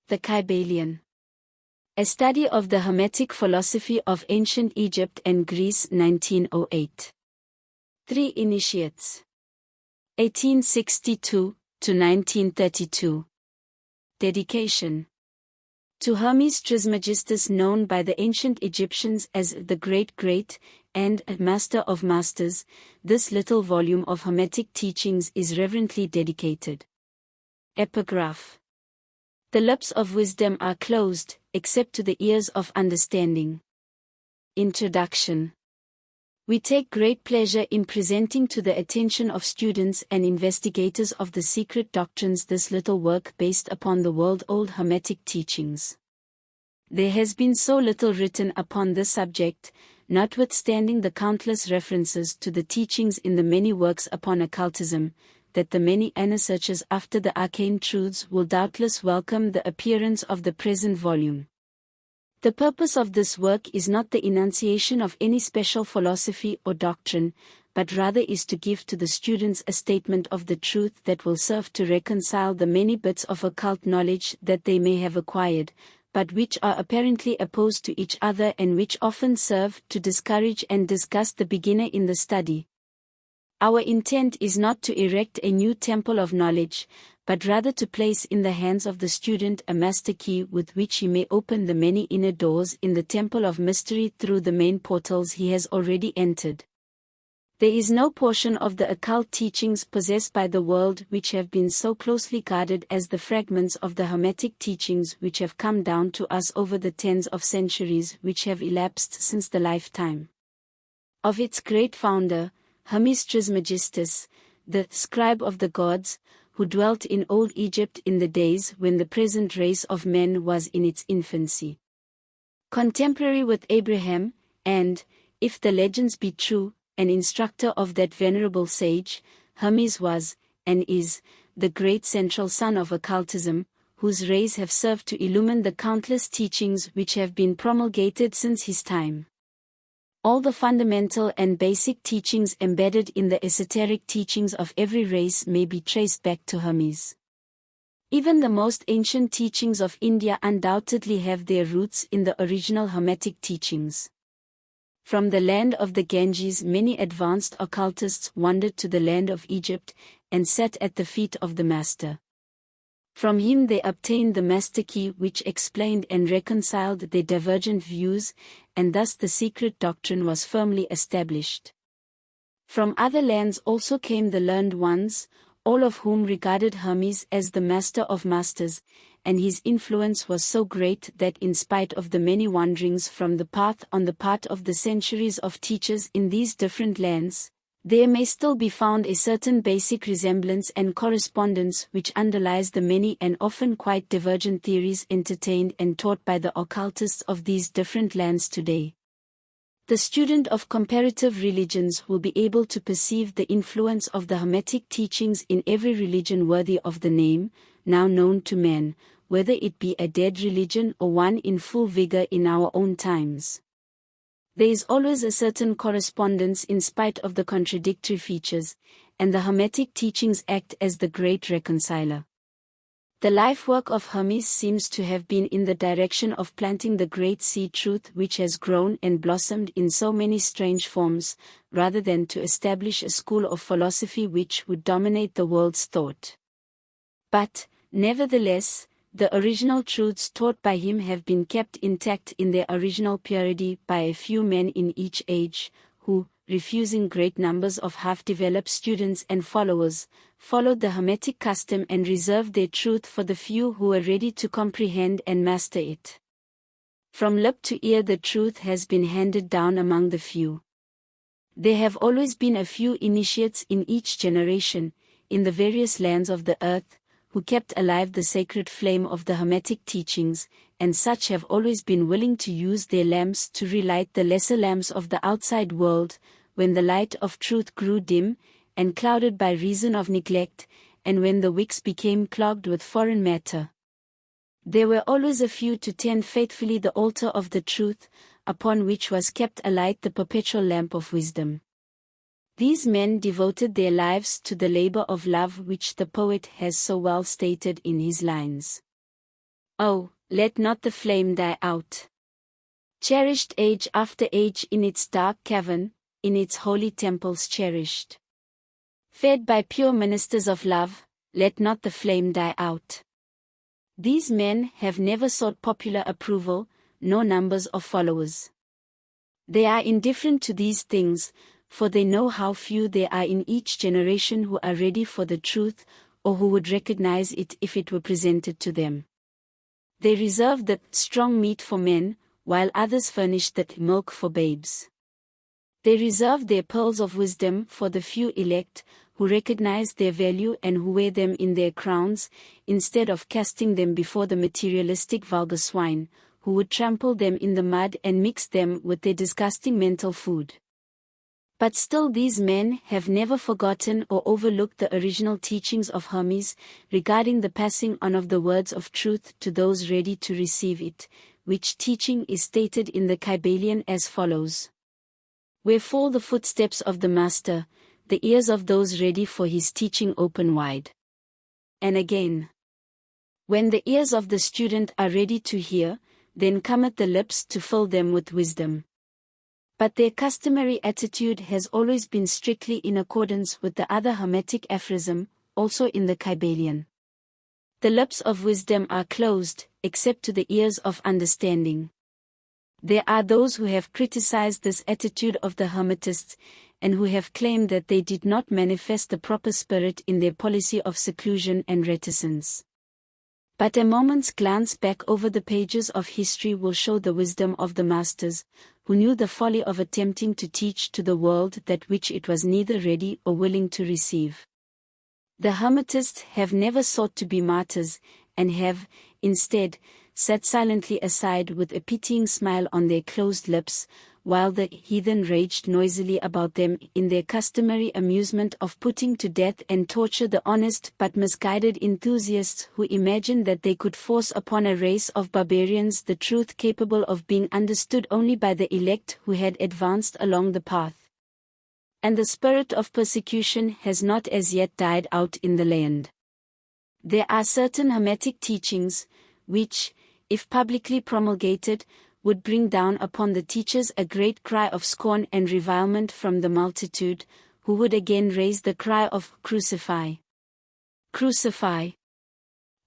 The Kybalion. A Study of the Hermetic Philosophy of Ancient Egypt and Greece 1908. 3 Initiates. 1862 to 1932. Dedication. To Hermes Trismegistus, known by the ancient Egyptians as the Great and Master of Masters, this little volume of Hermetic teachings is reverently dedicated. Epigraph. The lips of wisdom are closed, except to the ears of understanding. Introduction. We take great pleasure in presenting to the attention of students and investigators of the secret doctrines this little work based upon the world-old Hermetic teachings. There has been so little written upon this subject, notwithstanding the countless references to the teachings in the many works upon occultism, that the many inner searchers after the arcane truths will doubtless welcome the appearance of the present volume. The purpose of this work is not the enunciation of any special philosophy or doctrine, but rather is to give to the students a statement of the truth that will serve to reconcile the many bits of occult knowledge that they may have acquired, but which are apparently opposed to each other and which often serve to discourage and disgust the beginner in the study. Our intent is not to erect a new temple of knowledge, but rather to place in the hands of the student a master key with which he may open the many inner doors in the temple of mystery through the main portals he has already entered. There is no portion of the occult teachings possessed by the world which have been so closely guarded as the fragments of the Hermetic teachings which have come down to us over the tens of centuries which have elapsed since the lifetime of its great founder, Hermes Trismegistus, the scribe of the gods, who dwelt in old Egypt in the days when the present race of men was in its infancy. Contemporary with Abraham, and, if the legends be true, an instructor of that venerable sage, Hermes was, and is, the great central sun of occultism, whose rays have served to illumine the countless teachings which have been promulgated since his time. All the fundamental and basic teachings embedded in the esoteric teachings of every race may be traced back to Hermes. Even the most ancient teachings of India undoubtedly have their roots in the original Hermetic teachings. From the land of the Ganges, many advanced occultists wandered to the land of Egypt and sat at the feet of the master. From him they obtained the master key which explained and reconciled their divergent views, and thus the secret doctrine was firmly established. From other lands also came the learned ones, all of whom regarded Hermes as the master of masters, and his influence was so great that in spite of the many wanderings from the path on the part of the centuries of teachers in these different lands, there may still be found a certain basic resemblance and correspondence which underlies the many and often quite divergent theories entertained and taught by the occultists of these different lands today. The student of comparative religions will be able to perceive the influence of the Hermetic teachings in every religion worthy of the name, now known to men, whether it be a dead religion or one in full vigor in our own times. There is always a certain correspondence in spite of the contradictory features, and the Hermetic teachings act as the great reconciler. The life work of Hermes seems to have been in the direction of planting the great seed truth which has grown and blossomed in so many strange forms, rather than to establish a school of philosophy which would dominate the world's thought. But, nevertheless, the original truths taught by him have been kept intact in their original purity by a few men in each age, who, refusing great numbers of half-developed students and followers, followed the Hermetic custom and reserved their truth for the few who were ready to comprehend and master it. From lip to ear the truth has been handed down among the few. There have always been a few initiates in each generation, in the various lands of the earth, who kept alive the sacred flame of the Hermetic teachings, and such have always been willing to use their lamps to relight the lesser lamps of the outside world, when the light of truth grew dim, and clouded by reason of neglect, and when the wicks became clogged with foreign matter. There were always a few to tend faithfully the altar of the truth, upon which was kept alight the perpetual lamp of wisdom. These men devoted their lives to the labor of love which the poet has so well stated in his lines. Oh, let not the flame die out. Cherished age after age in its dark cavern, in its holy temples cherished. Fed by pure ministers of love, let not the flame die out. These men have never sought popular approval, nor numbers of followers. They are indifferent to these things, for they know how few there are in each generation who are ready for the truth, or who would recognize it if it were presented to them. They reserve the strong meat for men, while others furnish the milk for babes. They reserve their pearls of wisdom for the few elect, who recognize their value and who wear them in their crowns, instead of casting them before the materialistic vulgar swine, who would trample them in the mud and mix them with their disgusting mental food. But still these men have never forgotten or overlooked the original teachings of Hermes, regarding the passing on of the words of truth to those ready to receive it, which teaching is stated in the Kybalion as follows. Where fall the footsteps of the Master, the ears of those ready for his teaching open wide. And again, when the ears of the student are ready to hear, then cometh the lips to fill them with wisdom. But their customary attitude has always been strictly in accordance with the other Hermetic aphorism, also in the Kybalion. The lips of wisdom are closed, except to the ears of understanding. There are those who have criticized this attitude of the Hermetists, and who have claimed that they did not manifest the proper spirit in their policy of seclusion and reticence. But a moment's glance back over the pages of history will show the wisdom of the masters, who knew the folly of attempting to teach to the world that which it was neither ready or willing to receive. The Hermetists have never sought to be martyrs, and have, instead, sat silently aside with a pitying smile on their closed lips, while the heathen raged noisily about them in their customary amusement of putting to death and torture the honest but misguided enthusiasts who imagined that they could force upon a race of barbarians the truth capable of being understood only by the elect who had advanced along the path. And the spirit of persecution has not as yet died out in the land. There are certain Hermetic teachings, which, if publicly promulgated, would bring down upon the teachers a great cry of scorn and revilement from the multitude, who would again raise the cry of "Crucify! Crucify!"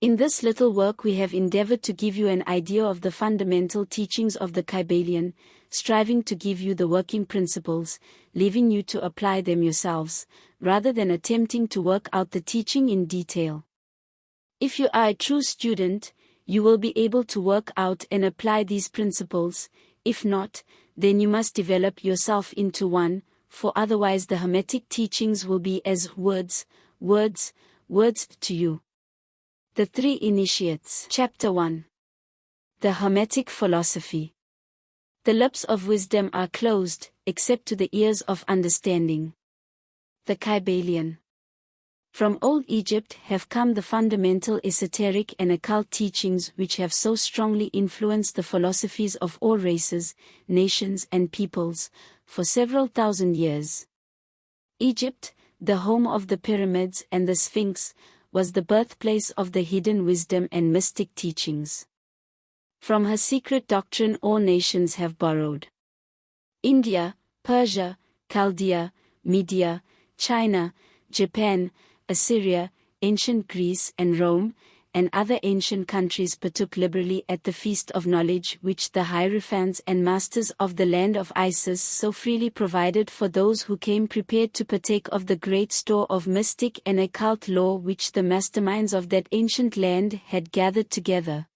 In this little work we have endeavored to give you an idea of the fundamental teachings of the Kybalion, striving to give you the working principles, leaving you to apply them yourselves, rather than attempting to work out the teaching in detail. If you are a true student, you will be able to work out and apply these principles. If not, then you must develop yourself into one, for otherwise the Hermetic teachings will be as words to you. The Three Initiates. Chapter 1. The Hermetic Philosophy. The lips of wisdom are closed, except to the ears of understanding. The Kybalion. From old Egypt have come the fundamental esoteric and occult teachings which have so strongly influenced the philosophies of all races, nations and peoples, for several thousand years. Egypt, the home of the pyramids and the Sphinx, was the birthplace of the hidden wisdom and mystic teachings. From her secret doctrine all nations have borrowed. India, Persia, Chaldea, Media, China, Japan, Assyria, ancient Greece and Rome, and other ancient countries partook liberally at the feast of knowledge which the hierophants and masters of the land of Isis so freely provided for those who came prepared to partake of the great store of mystic and occult lore which the masterminds of that ancient land had gathered together.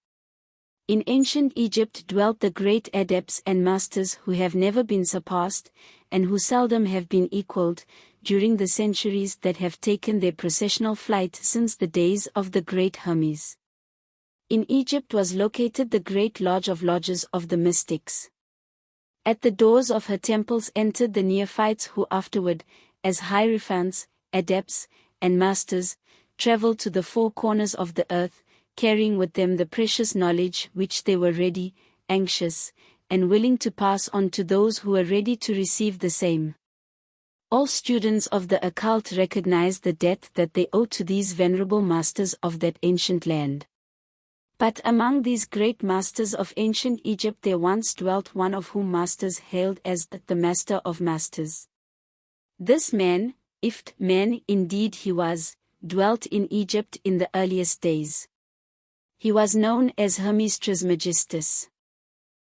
In ancient Egypt dwelt the great adepts and masters who have never been surpassed, and who seldom have been equaled, during the centuries that have taken their processional flight since the days of the great Hermes. In Egypt was located the great lodge of lodges of the mystics. At the doors of her temples entered the neophytes who afterward, as hierophants, adepts, and masters, traveled to the four corners of the earth, carrying with them the precious knowledge which they were ready, anxious, and willing to pass on to those who were ready to receive the same. All students of the occult recognize the debt that they owe to these venerable masters of that ancient land. But among these great masters of ancient Egypt there once dwelt one of whom masters hailed as the Master of Masters. This man, if man indeed he was, dwelt in Egypt in the earliest days. He was known as Hermes Trismegistus.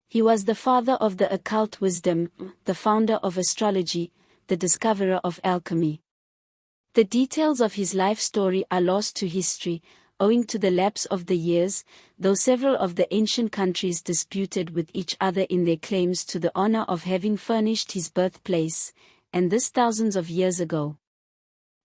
He was the father of the occult wisdom, the founder of astrology, the discoverer of alchemy. The details of his life story are lost to history, owing to the lapse of the years, though several of the ancient countries disputed with each other in their claims to the honor of having furnished his birthplace, and this thousands of years ago.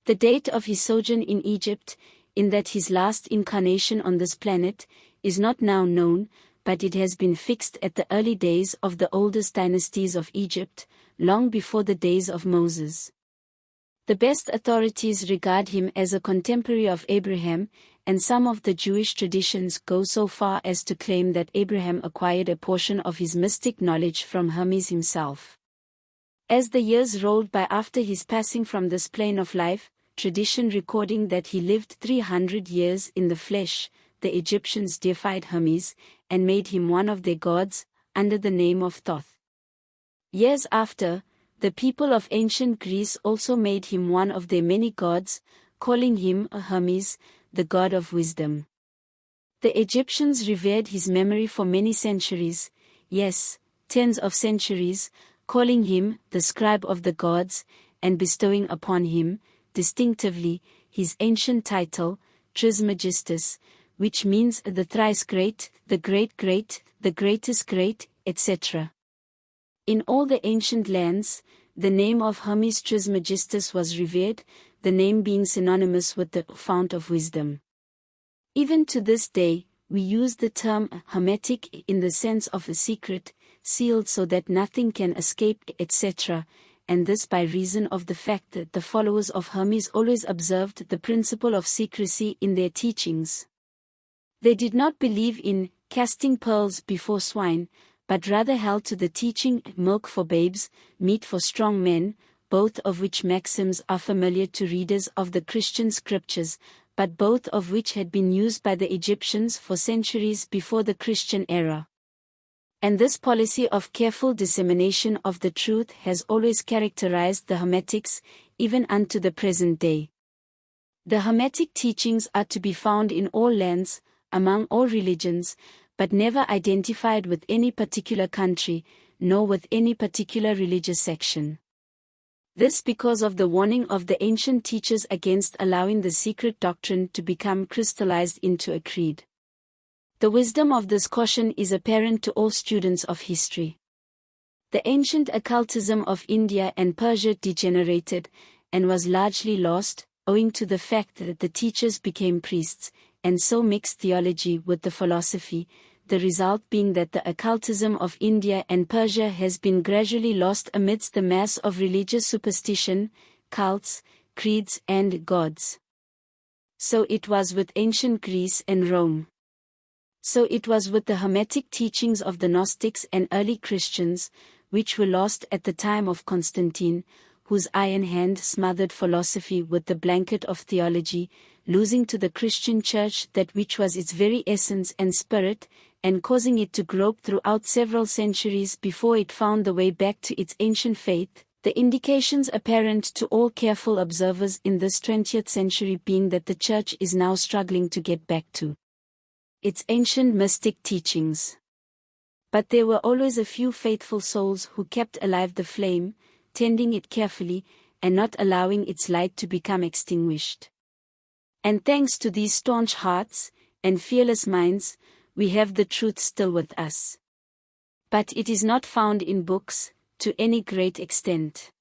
The date of his sojourn in Egypt, in that his last incarnation on this planet, is not now known, but it has been fixed at the early days of the oldest dynasties of Egypt, long before the days of Moses. The best authorities regard him as a contemporary of Abraham, and some of the Jewish traditions go so far as to claim that Abraham acquired a portion of his mystic knowledge from Hermes himself. As the years rolled by after his passing from this plane of life, tradition recording that he lived 300 years in the flesh, the Egyptians deified Hermes, and made him one of their gods, under the name of Thoth. Years after, the people of ancient Greece also made him one of their many gods, calling him Hermes, the god of wisdom. The Egyptians revered his memory for many centuries, yes, tens of centuries, calling him the scribe of the gods, and bestowing upon him, distinctively, his ancient title, Trismegistus, which means the thrice great, the great, the greatest great, etc. In all the ancient lands, the name of Hermes Trismegistus was revered, the name being synonymous with the fount of wisdom. Even to this day, we use the term hermetic in the sense of a secret, sealed so that nothing can escape, etc., and this by reason of the fact that the followers of Hermes always observed the principle of secrecy in their teachings. They did not believe in casting pearls before swine, but rather held to the teaching milk for babes, meat for strong men, both of which maxims are familiar to readers of the Christian scriptures, but both of which had been used by the Egyptians for centuries before the Christian era. And this policy of careful dissemination of the truth has always characterized the Hermetics, even unto the present day. The Hermetic teachings are to be found in all lands, among all religions, but never identified with any particular country, nor with any particular religious section. This because of the warning of the ancient teachers against allowing the secret doctrine to become crystallized into a creed. The wisdom of this caution is apparent to all students of history. The ancient occultism of India and Persia degenerated, and was largely lost, owing to the fact that the teachers became priests, and so mixed theology with the philosophy, the result being that the occultism of India and Persia has been gradually lost amidst the mass of religious superstition, cults, creeds and gods. So it was with ancient Greece and Rome. So it was with the Hermetic teachings of the Gnostics and early Christians, which were lost at the time of Constantine, whose iron hand smothered philosophy with the blanket of theology, losing to the Christian Church that which was its very essence and spirit, and causing it to grope throughout several centuries before it found the way back to its ancient faith, the indications apparent to all careful observers in this 20th century being that the Church is now struggling to get back to its ancient mystic teachings. But there were always a few faithful souls who kept alive the flame, tending it carefully, and not allowing its light to become extinguished. And thanks to these staunch hearts, and fearless minds, we have the truth still with us. But it is not found in books, to any great extent.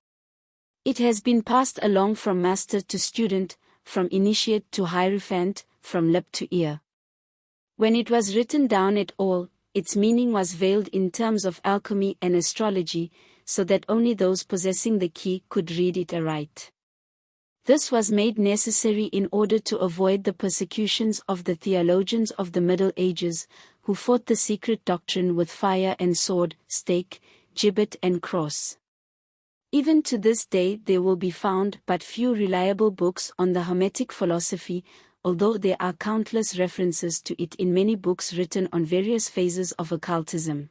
It has been passed along from master to student, from initiate to hierophant, from lip to ear. When it was written down at all, its meaning was veiled in terms of alchemy and astrology, so that only those possessing the key could read it aright. This was made necessary in order to avoid the persecutions of the theologians of the Middle Ages, who fought the secret doctrine with fire and sword, stake, gibbet and cross. Even to this day there will be found but few reliable books on the Hermetic philosophy, although there are countless references to it in many books written on various phases of occultism.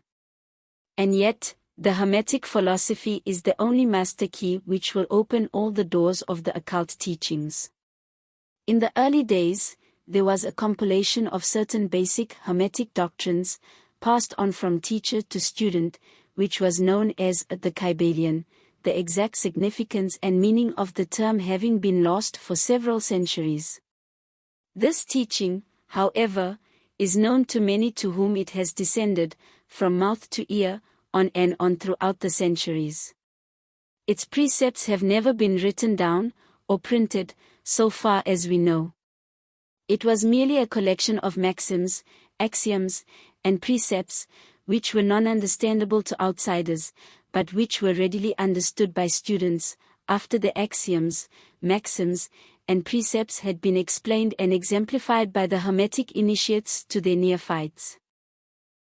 And yet, the Hermetic philosophy is the only master key which will open all the doors of the occult teachings. In the early days, there was a compilation of certain basic Hermetic doctrines, passed on from teacher to student, which was known as the Kybalion, the exact significance and meaning of the term having been lost for several centuries. This teaching, however, is known to many to whom it has descended, from mouth to ear, on and on throughout the centuries. Its precepts have never been written down, or printed, so far as we know. It was merely a collection of maxims, axioms, and precepts, which were non-understandable to outsiders, but which were readily understood by students, after the axioms, maxims, and precepts had been explained and exemplified by the Hermetic initiates to their neophytes.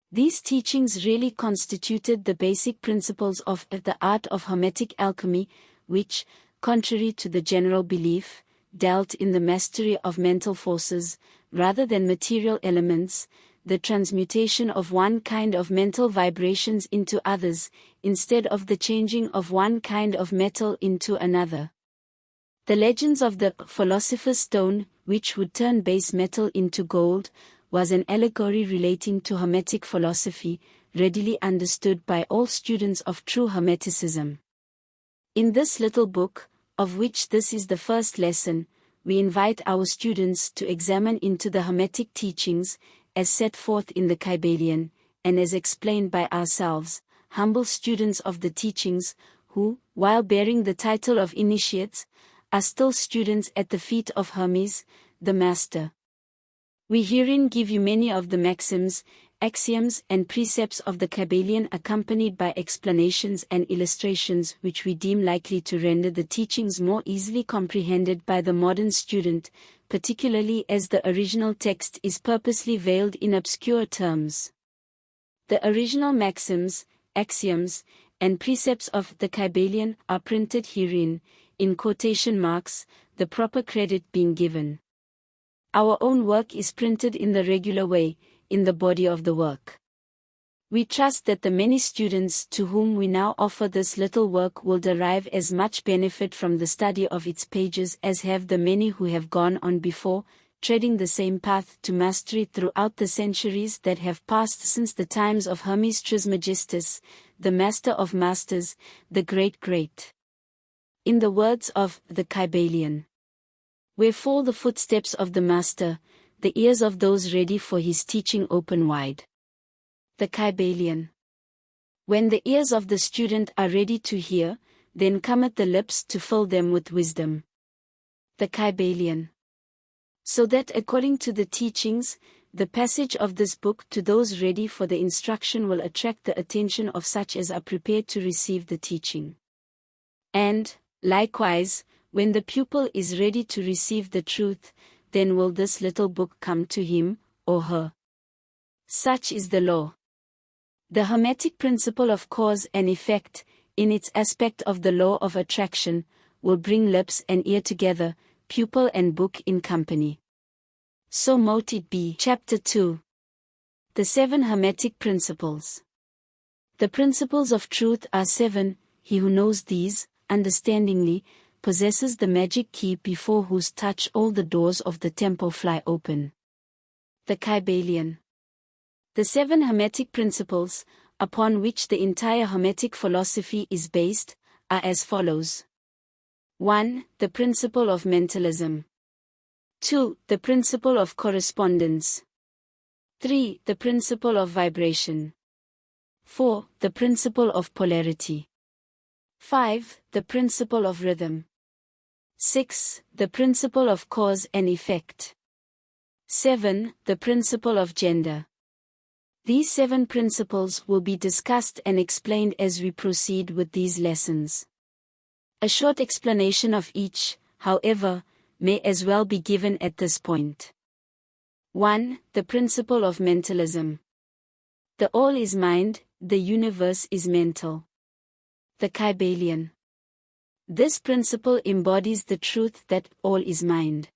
These teachings really constituted the basic principles of the art of Hermetic alchemy, which, contrary to the general belief, dealt in the mastery of mental forces, rather than material elements, the transmutation of one kind of mental vibrations into others, instead of the changing of one kind of metal into another. The legends of the philosopher's stone, which would turn base metal into gold, was an allegory relating to Hermetic philosophy, readily understood by all students of true Hermeticism. In this little book, of which this is the first lesson, we invite our students to examine into the Hermetic teachings, as set forth in the Kybalion, and as explained by ourselves, humble students of the teachings, who, while bearing the title of initiates, are still students at the feet of Hermes, the Master. We herein give you many of the maxims, axioms and precepts of the Kybalion, accompanied by explanations and illustrations which we deem likely to render the teachings more easily comprehended by the modern student, particularly as the original text is purposely veiled in obscure terms. The original maxims, axioms, and precepts of the Kybalion are printed herein, in quotation marks, the proper credit being given. Our own work is printed in the regular way, in the body of the work. We trust that the many students to whom we now offer this little work will derive as much benefit from the study of its pages as have the many who have gone on before, treading the same path to mastery throughout the centuries that have passed since the times of Hermes Trismegistus, the Master of Masters, the Great. In the words of the Kybalion, "Wherefore the footsteps of the Master, the ears of those ready for his teaching open wide." The Kybalion. When the ears of the student are ready to hear, then cometh the lips to fill them with wisdom. The Kybalion. So that according to the teachings, the passage of this book to those ready for the instruction will attract the attention of such as are prepared to receive the teaching. And, likewise, when the pupil is ready to receive the truth, then will this little book come to him, or her. Such is the law. The Hermetic principle of cause and effect, in its aspect of the law of attraction, will bring lips and ear together, pupil and book in company. So mote it be. Chapter 2. The Seven Hermetic Principles. The principles of truth are seven. He who knows these, understandingly, possesses the magic key before whose touch all the doors of the temple fly open. The Kybalion. The seven Hermetic principles, upon which the entire Hermetic philosophy is based, are as follows. 1. The principle of mentalism. 2. The principle of correspondence. 3. The principle of vibration. 4. The principle of polarity. 5. The principle of rhythm. 6. The principle of cause and effect. 7. The principle of gender. These seven principles will be discussed and explained as we proceed with these lessons. A short explanation of each, however, may as well be given at this point. 1. The principle of mentalism. The all is mind, the universe is mental. The Kybalion. This principle embodies the truth that all is mind.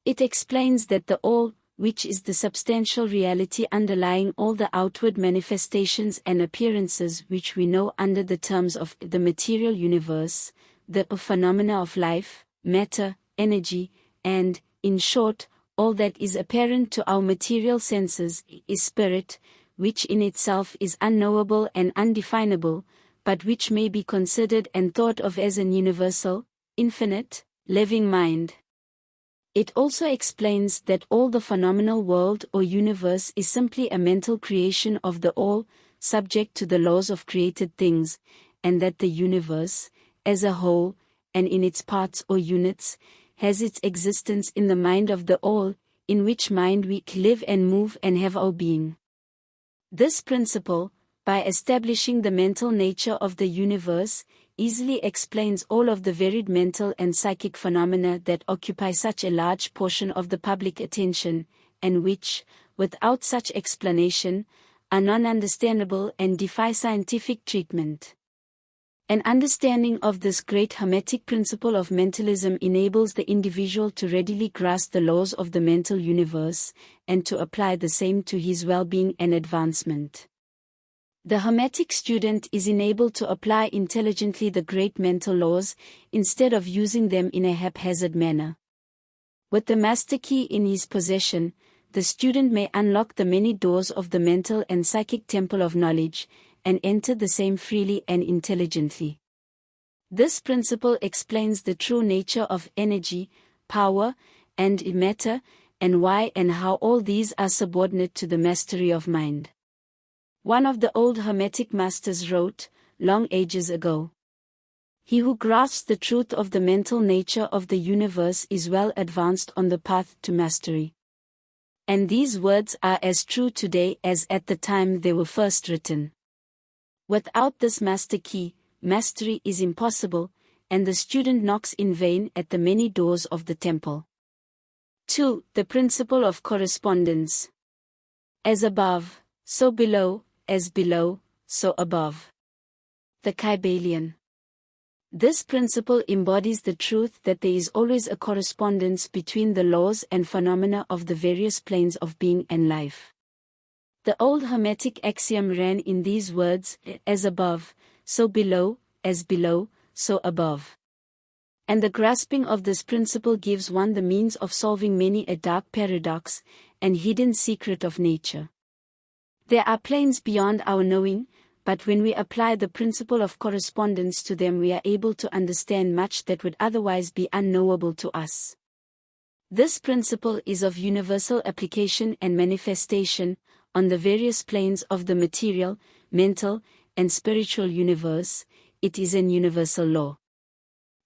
It explains that the all, which is the substantial reality underlying all the outward manifestations and appearances which we know under the terms of the material universe, the phenomena of life, matter, energy, and, in short, all that is apparent to our material senses, is spirit, which in itself is unknowable and undefinable, but which may be considered and thought of as an universal, infinite, living mind. It also explains that all the phenomenal world or universe is simply a mental creation of the all, subject to the laws of created things, and that the universe, as a whole, and in its parts or units, has its existence in the mind of the all, in which mind we live and move and have our being. This principle, by establishing the mental nature of the universe, easily explains all of the varied mental and psychic phenomena that occupy such a large portion of the public attention, and which, without such explanation, are non-understandable and defy scientific treatment. An understanding of this great Hermetic principle of mentalism enables the individual to readily grasp the laws of the mental universe, and to apply the same to his well-being and advancement. The Hermetic student is enabled to apply intelligently the great mental laws, instead of using them in a haphazard manner. With the master key in his possession, the student may unlock the many doors of the mental and psychic temple of knowledge, and enter the same freely and intelligently. This principle explains the true nature of energy, power, and matter, and why and how all these are subordinate to the mastery of mind. One of the old Hermetic masters wrote, long ages ago, "He who grasps the truth of the mental nature of the universe is well advanced on the path to mastery." And these words are as true today as at the time they were first written. Without this master key, mastery is impossible, and the student knocks in vain at the many doors of the temple. 2. The principle of correspondence. As above, so below, as below, so above. The Kybalion. This principle embodies the truth that there is always a correspondence between the laws and phenomena of the various planes of being and life. The old Hermetic axiom ran in these words, as above, so below, as below, so above. And the grasping of this principle gives one the means of solving many a dark paradox and hidden secret of nature. There are planes beyond our knowing, but when we apply the principle of correspondence to them we are able to understand much that would otherwise be unknowable to us. This principle is of universal application and manifestation on the various planes of the material, mental, and spiritual universe. It is an universal law.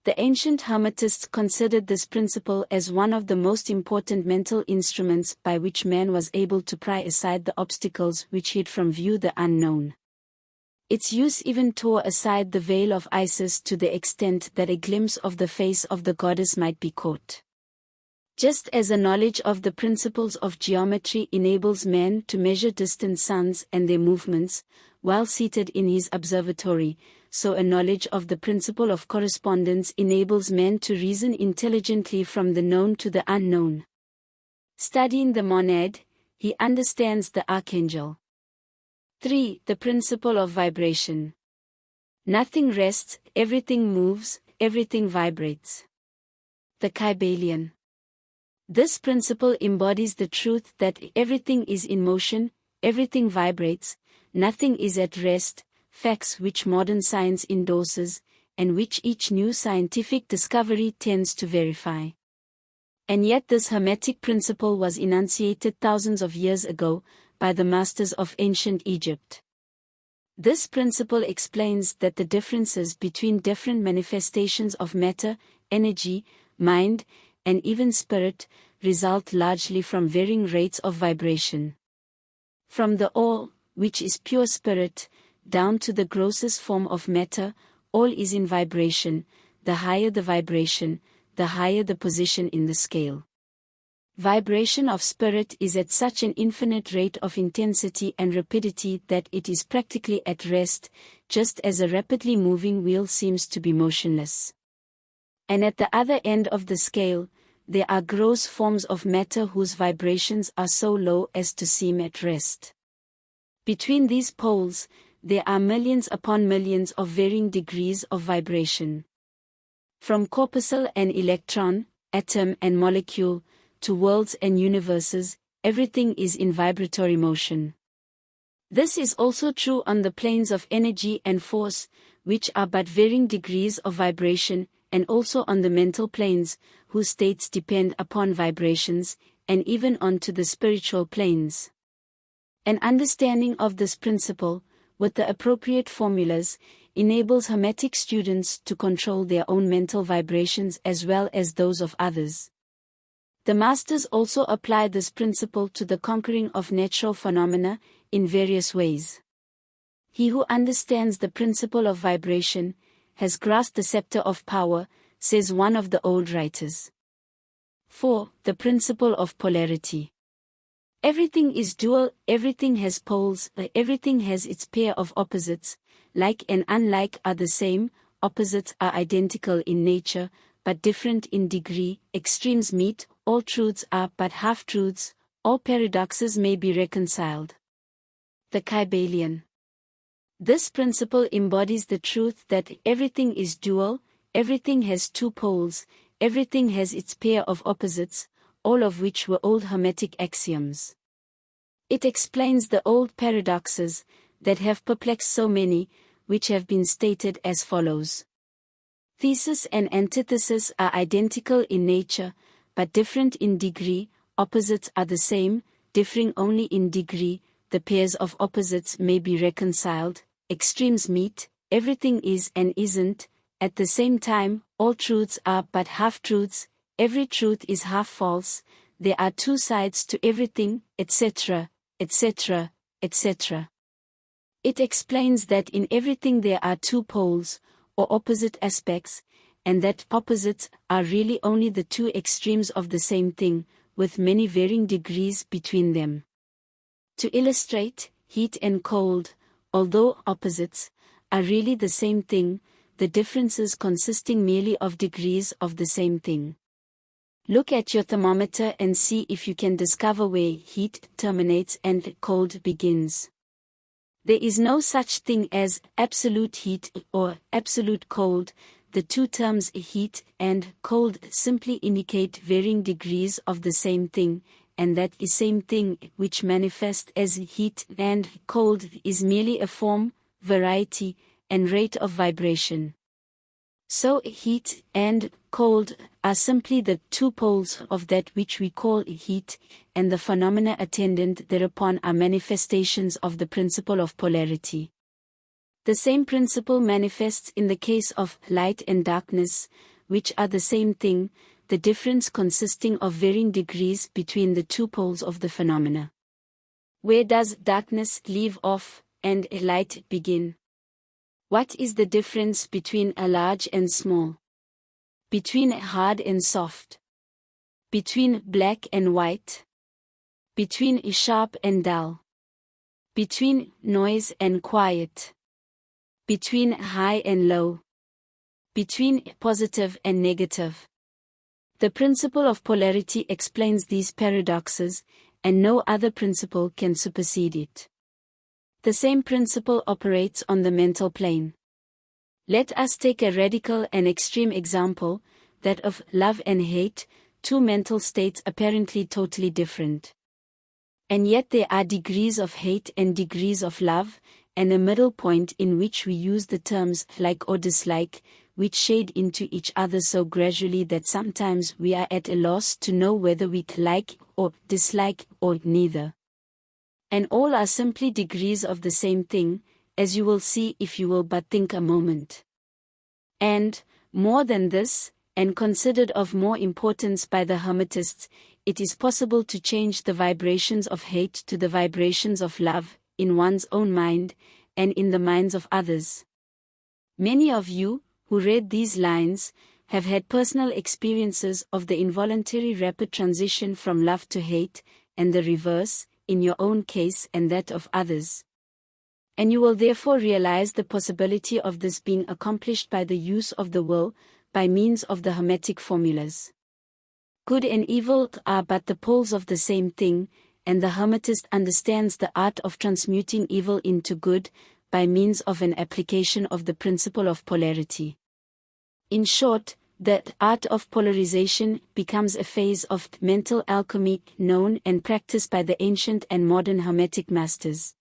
The ancient Hermetists considered this principle as one of the most important mental instruments by which man was able to pry aside the obstacles which hid from view the unknown. Its use even tore aside the veil of Isis to the extent that a glimpse of the face of the goddess might be caught. Just as a knowledge of the principles of geometry enables man to measure distant suns and their movements, while seated in his observatory, so a knowledge of the principle of correspondence enables man to reason intelligently from the known to the unknown. Studying the monad, he understands the archangel. 3. The principle of vibration. Nothing rests, everything moves, everything vibrates. The Kybalion. This principle embodies the truth that everything is in motion, everything vibrates, nothing is at rest, facts which modern science endorses, and which each new scientific discovery tends to verify. And yet this Hermetic principle was enunciated thousands of years ago by the masters of ancient Egypt. This principle explains that the differences between different manifestations of matter, energy, mind, and even spirit, result largely from varying rates of vibration. From the all, which is pure spirit, down to the grossest form of matter, all is in vibration. The higher the vibration, the higher the position in the scale. Vibration of spirit is at such an infinite rate of intensity and rapidity that it is practically at rest, just as a rapidly moving wheel seems to be motionless. And at the other end of the scale, there are gross forms of matter whose vibrations are so low as to seem at rest. Between these poles, there are millions upon millions of varying degrees of vibration. From corpuscle and electron, atom and molecule, to worlds and universes, everything is in vibratory motion. This is also true on the planes of energy and force, which are but varying degrees of vibration, and also on the mental planes, whose states depend upon vibrations, and even onto the spiritual planes. An understanding of this principle, with the appropriate formulas, enables Hermetic students to control their own mental vibrations as well as those of others. The masters also apply this principle to the conquering of natural phenomena in various ways. He who understands the principle of vibration has grasped the scepter of power, says one of the old writers. 4. The principle of polarity. Everything is dual, everything has poles, everything has its pair of opposites, like and unlike are the same, opposites are identical in nature, but different in degree, extremes meet, all truths are but half-truths, all paradoxes may be reconciled. The Kybalion. This principle embodies the truth that everything is dual, everything has two poles, everything has its pair of opposites, all of which were old Hermetic axioms. It explains the old paradoxes that have perplexed so many, which have been stated as follows. Thesis and antithesis are identical in nature, but different in degree, opposites are the same, differing only in degree, the pairs of opposites may be reconciled, extremes meet, everything is and isn't, at the same time, all truths are but half-truths, every truth is half-false, there are two sides to everything, etc., etc., etc. It explains that in everything there are two poles, or opposite aspects, and that opposites are really only the two extremes of the same thing, with many varying degrees between them. To illustrate, heat and cold, although opposites, are really the same thing, the differences consisting merely of degrees of the same thing. Look at your thermometer and see if you can discover where heat terminates and cold begins. There is no such thing as absolute heat or absolute cold. The two terms heat and cold simply indicate varying degrees of the same thing, and that the same thing which manifests as heat and cold is merely a form, variety, and rate of vibration. So heat and cold are simply the two poles of that which we call heat, and the phenomena attendant thereupon are manifestations of the principle of polarity. The same principle manifests in the case of light and darkness, which are the same thing, the difference consisting of varying degrees between the two poles of the phenomena. Where does darkness leave off, and light begin? What is the difference between a large and small? Between hard and soft? Between black and white? Between sharp and dull? Between noise and quiet? Between high and low? Between positive and negative? The principle of polarity explains these paradoxes, and no other principle can supersede it. The same principle operates on the mental plane. Let us take a radical and extreme example, that of love and hate, two mental states apparently totally different. And yet there are degrees of hate and degrees of love, and a middle point in which we use the terms like or dislike, which shade into each other so gradually that sometimes we are at a loss to know whether we like or dislike or neither. And all are simply degrees of the same thing, as you will see if you will but think a moment. And, more than this, and considered of more importance by the Hermetists, it is possible to change the vibrations of hate to the vibrations of love, in one's own mind, and in the minds of others. Many of you, who read these lines, have had personal experiences of the involuntary rapid transition from love to hate, and the reverse, in your own case and that of others. And you will therefore realize the possibility of this being accomplished by the use of the will, by means of the Hermetic formulas. Good and evil are but the poles of the same thing, and the Hermetist understands the art of transmuting evil into good, by means of an application of the principle of polarity. In short, the art of polarization becomes a phase of mental alchemy known and practiced by the ancient and modern Hermetic masters.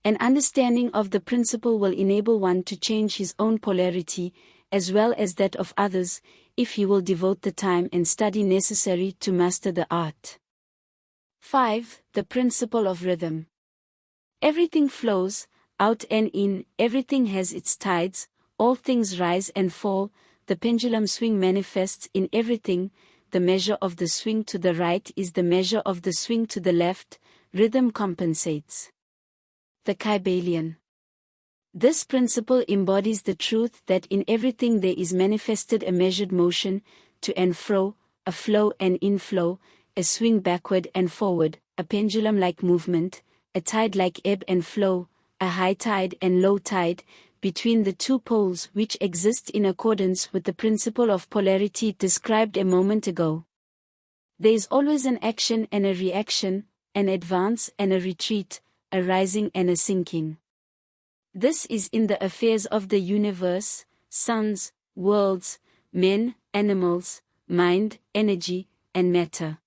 An understanding of the principle will enable one to change his own polarity, as well as that of others, if he will devote the time and study necessary to master the art. 5. The principle of rhythm. Everything flows, out and in, everything has its tides, all things rise and fall, the pendulum swing manifests in everything, the measure of the swing to the right is the measure of the swing to the left, rhythm compensates. The Kybalion. This principle embodies the truth that in everything there is manifested a measured motion, to and fro, a flow and inflow, a swing backward and forward, a pendulum-like movement, a tide-like ebb and flow, a high tide and low tide, between the two poles which exist in accordance with the principle of polarity described a moment ago. There is always an action and a reaction, an advance and a retreat, a rising and a sinking. This is in the affairs of the universe, suns, worlds, men, animals, mind, energy, and matter.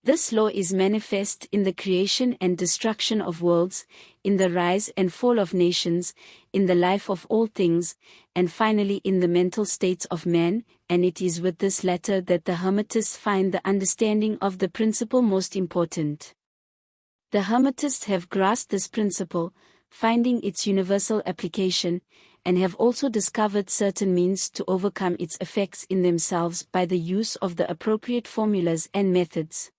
This law is manifest in the creation and destruction of worlds, in the rise and fall of nations, in the life of all things, and finally in the mental states of man, and it is with this latter that the Hermetists find the understanding of the principle most important. The Hermetists have grasped this principle, finding its universal application, and have also discovered certain means to overcome its effects in themselves by the use of the appropriate formulas and methods.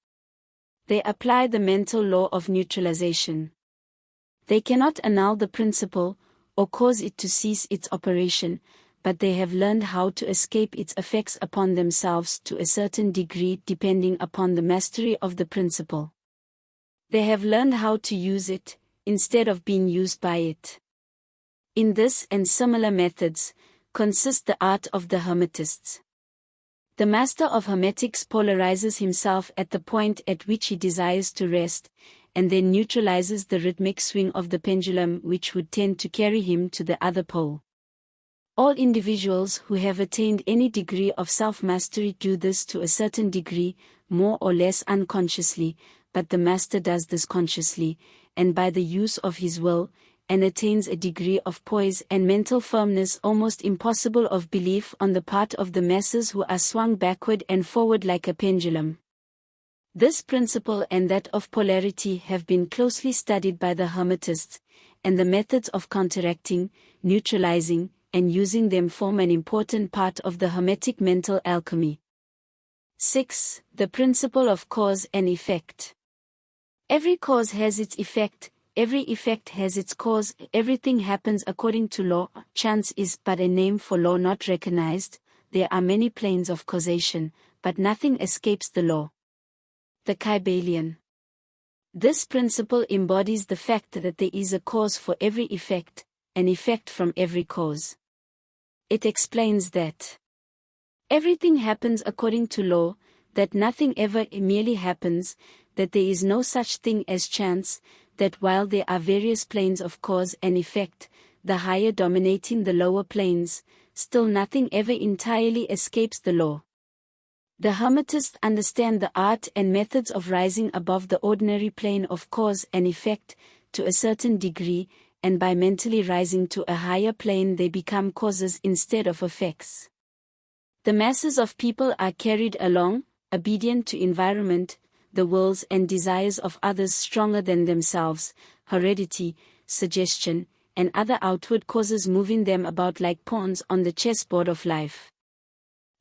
They apply the mental law of neutralization. They cannot annul the principle, or cause it to cease its operation, but they have learned how to escape its effects upon themselves to a certain degree depending upon the mastery of the principle. They have learned how to use it, instead of being used by it. In this and similar methods, consists the art of the Hermetists. The master of Hermetics polarizes himself at the point at which he desires to rest, and then neutralizes the rhythmic swing of the pendulum which would tend to carry him to the other pole. All individuals who have attained any degree of self-mastery do this to a certain degree, more or less unconsciously, but the master does this consciously, and by the use of his will, and attains a degree of poise and mental firmness almost impossible of belief on the part of the masses who are swung backward and forward like a pendulum. This principle and that of polarity have been closely studied by the Hermetists, and the methods of counteracting, neutralizing, and using them form an important part of the Hermetic mental alchemy. 6. The principle of cause and effect. Every cause has its effect, every effect has its cause, everything happens according to law. Chance is but a name for law not recognized. There are many planes of causation, but nothing escapes the law. The Kybalion. This principle embodies the fact that there is a cause for every effect, an effect from every cause. It explains that everything happens according to law, that nothing ever merely happens, that there is no such thing as chance, that while there are various planes of cause and effect, the higher dominating the lower planes, still nothing ever entirely escapes the law. The Hermetists understand the art and methods of rising above the ordinary plane of cause and effect, to a certain degree, and by mentally rising to a higher plane they become causes instead of effects. The masses of people are carried along, obedient to environment, the wills and desires of others stronger than themselves, heredity, suggestion, and other outward causes moving them about like pawns on the chessboard of life.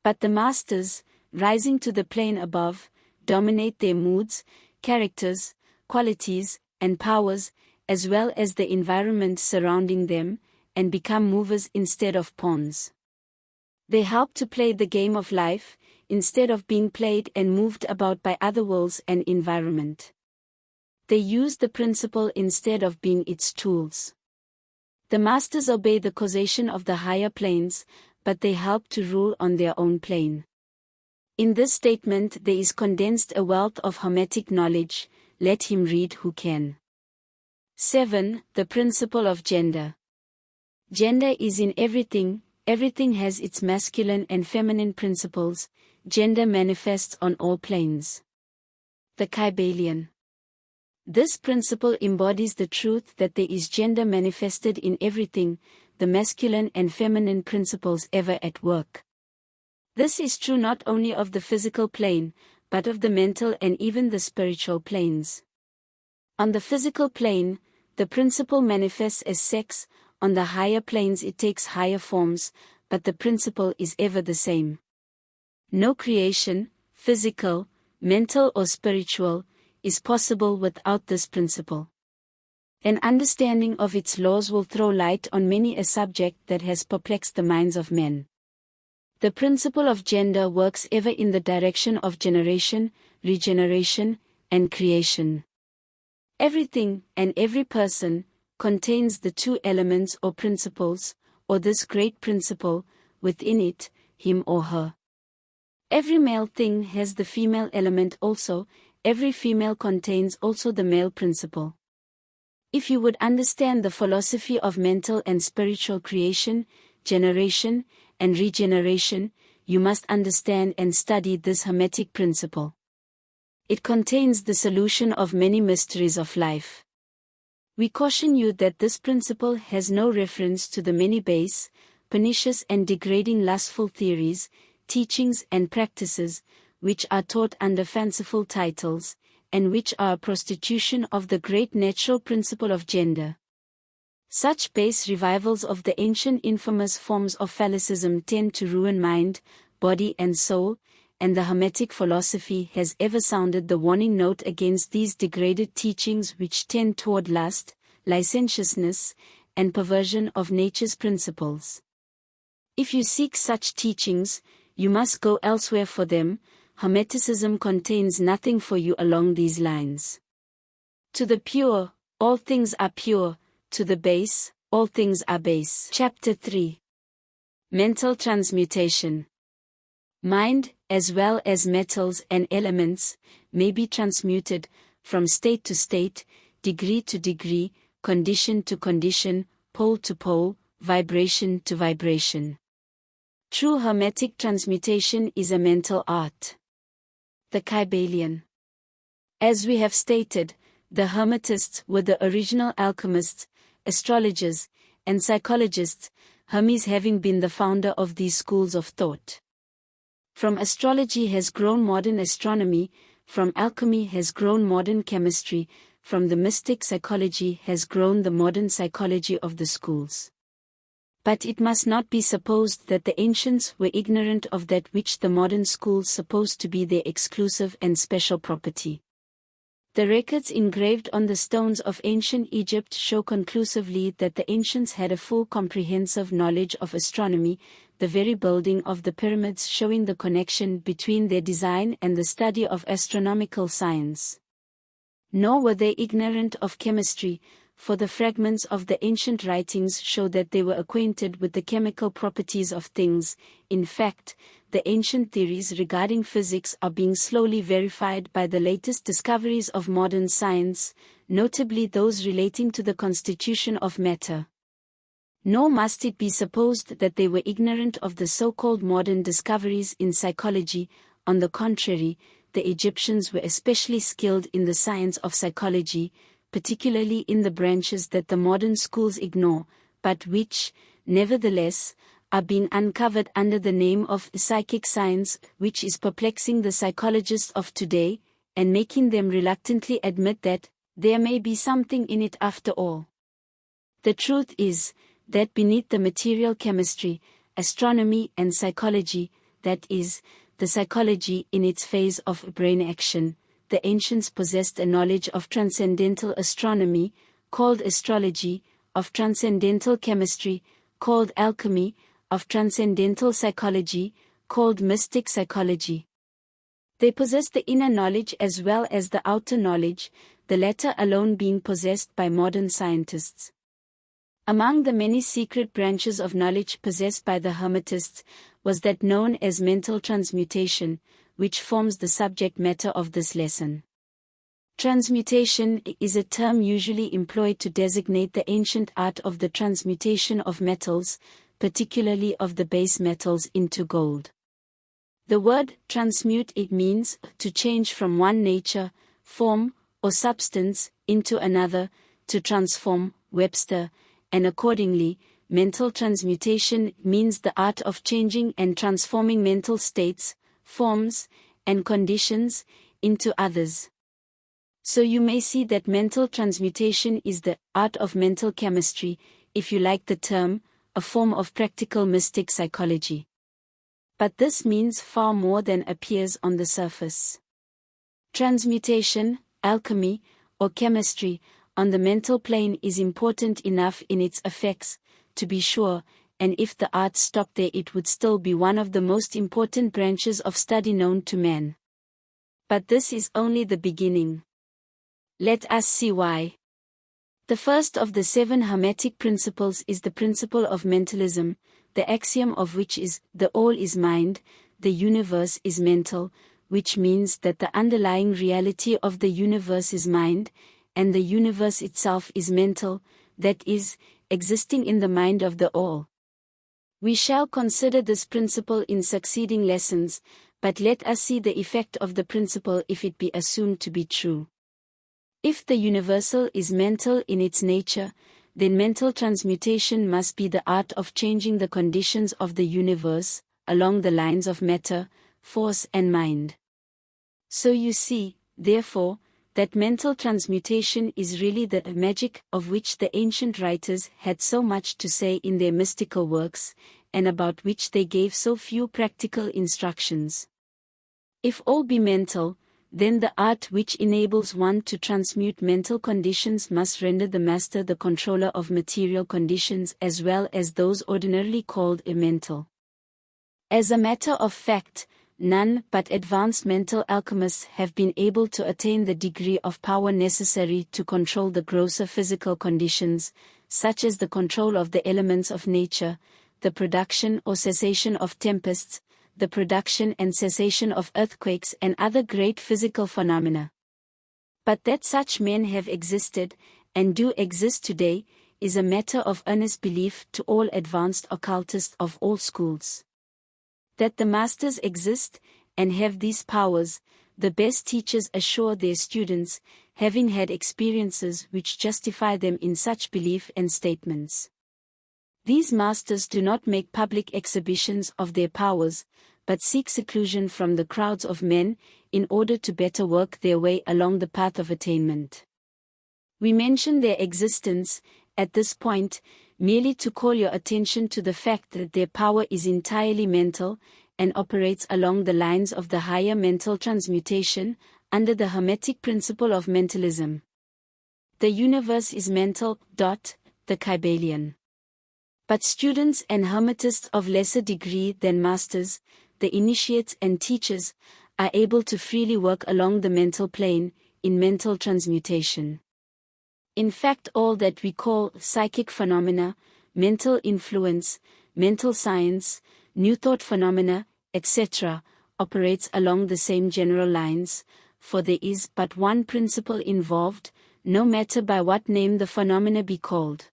But the masters, rising to the plane above, dominate their moods, characters, qualities, and powers, as well as the environment surrounding them, and become movers instead of pawns. They help to play the game of life, instead of being played and moved about by other worlds and environment. They use the principle instead of being its tools. The masters obey the causation of the higher planes, but they help to rule on their own plane. In this statement there is condensed a wealth of Hermetic knowledge, let him read who can. 7. The principle of gender. Gender is in everything, everything has its masculine and feminine principles, gender manifests on all planes. The Kybalion. This principle embodies the truth that there is gender manifested in everything, the masculine and feminine principles ever at work. This is true not only of the physical plane, but of the mental and even the spiritual planes. On the physical plane, the principle manifests as sex, on the higher planes it takes higher forms, but the principle is ever the same. No creation, physical, mental or spiritual, is possible without this principle. An understanding of its laws will throw light on many a subject that has perplexed the minds of men. The principle of gender works ever in the direction of generation, regeneration, and creation. Everything, and every person, contains the two elements or principles, or this great principle, within it, him or her. Every male thing has the female element also, every female contains also the male principle. If you would understand the philosophy of mental and spiritual creation, generation, and regeneration, you must understand and study this Hermetic principle. It contains the solution of many mysteries of life. We caution you that this principle has no reference to the many base, pernicious and degrading lustful theories, teachings and practices, which are taught under fanciful titles, and which are a prostitution of the great natural principle of gender. Such base revivals of the ancient infamous forms of phallicism tend to ruin mind, body and soul, and the Hermetic philosophy has ever sounded the warning note against these degraded teachings which tend toward lust, licentiousness, and perversion of nature's principles. If you seek such teachings, you must go elsewhere for them. Hermeticism contains nothing for you along these lines. To the pure, all things are pure, to the base, all things are base. Chapter 3. Mental Transmutation. Mind, as well as metals and elements, may be transmuted, from state to state, degree to degree, condition to condition, pole to pole, vibration to vibration. True Hermetic transmutation is a mental art. The Kybalion. As we have stated, the Hermetists were the original alchemists, astrologers, and psychologists, Hermes having been the founder of these schools of thought. From astrology has grown modern astronomy, from alchemy has grown modern chemistry, from the mystic psychology has grown the modern psychology of the schools. But it must not be supposed that the ancients were ignorant of that which the modern schools suppose to be their exclusive and special property. The records engraved on the stones of ancient Egypt show conclusively that the ancients had a full comprehensive knowledge of astronomy, the very building of the pyramids showing the connection between their design and the study of astronomical science. Nor were they ignorant of chemistry, for the fragments of the ancient writings show that they were acquainted with the chemical properties of things. In fact, the ancient theories regarding physics are being slowly verified by the latest discoveries of modern science, notably those relating to the constitution of matter. Nor must it be supposed that they were ignorant of the so-called modern discoveries in psychology. On the contrary, the Egyptians were especially skilled in the science of psychology, particularly in the branches that the modern schools ignore, but which, nevertheless, are being uncovered under the name of psychic science, which is perplexing the psychologists of today, and making them reluctantly admit that there may be something in it after all. The truth is, that beneath the material chemistry, astronomy and psychology, that is, the psychology in its phase of brain action, the ancients possessed a knowledge of transcendental astronomy, called astrology, of transcendental chemistry, called alchemy, of transcendental psychology, called mystic psychology. They possess the inner knowledge as well as the outer knowledge, the latter alone being possessed by modern scientists. Among the many secret branches of knowledge possessed by the Hermetists was that known as mental transmutation, which forms the subject matter of this lesson. Transmutation is a term usually employed to designate the ancient art of the transmutation of metals, particularly of the base metals, into gold. The word transmute, it means to change from one nature, form, or substance into another, to transform, Webster, and accordingly, mental transmutation means the art of changing and transforming mental states, forms, and conditions into others. So you may see that mental transmutation is the art of mental chemistry, if you like the term, a form of practical mystic psychology. But this means far more than appears on the surface. Transmutation, alchemy, or chemistry, on the mental plane is important enough in its effects, to be sure, and if the art stopped there it would still be one of the most important branches of study known to man. But this is only the beginning. Let us see why. The first of the 7 Hermetic Principles is the principle of mentalism, the axiom of which is, the all is mind, the universe is mental, which means that the underlying reality of the universe is mind, and the universe itself is mental, that is, existing in the mind of the all. We shall consider this principle in succeeding lessons, but let us see the effect of the principle if it be assumed to be true. If the universal is mental in its nature, then mental transmutation must be the art of changing the conditions of the universe, along the lines of matter, force and mind. So you see, therefore, that mental transmutation is really the magic of which the ancient writers had so much to say in their mystical works, and about which they gave so few practical instructions. If all be mental, then the art which enables one to transmute mental conditions must render the master the controller of material conditions as well as those ordinarily called immental. As a matter of fact, none but advanced mental alchemists have been able to attain the degree of power necessary to control the grosser physical conditions, such as the control of the elements of nature, the production or cessation of tempests, the production and cessation of earthquakes and other great physical phenomena. But that such men have existed, and do exist today, is a matter of earnest belief to all advanced occultists of all schools. That the masters exist, and have these powers, the best teachers assure their students, having had experiences which justify them in such belief and statements. These masters do not make public exhibitions of their powers, but seek seclusion from the crowds of men, in order to better work their way along the path of attainment. We mention their existence, at this point, merely to call your attention to the fact that their power is entirely mental, and operates along the lines of the higher mental transmutation, under the Hermetic principle of mentalism. The universe is mental. The Kybalion. But students and Hermetists of lesser degree than masters, the initiates and teachers, are able to freely work along the mental plane, in mental transmutation. In fact, all that we call psychic phenomena, mental influence, mental science, new thought phenomena, etc., operates along the same general lines, for there is but one principle involved, no matter by what name the phenomena be called.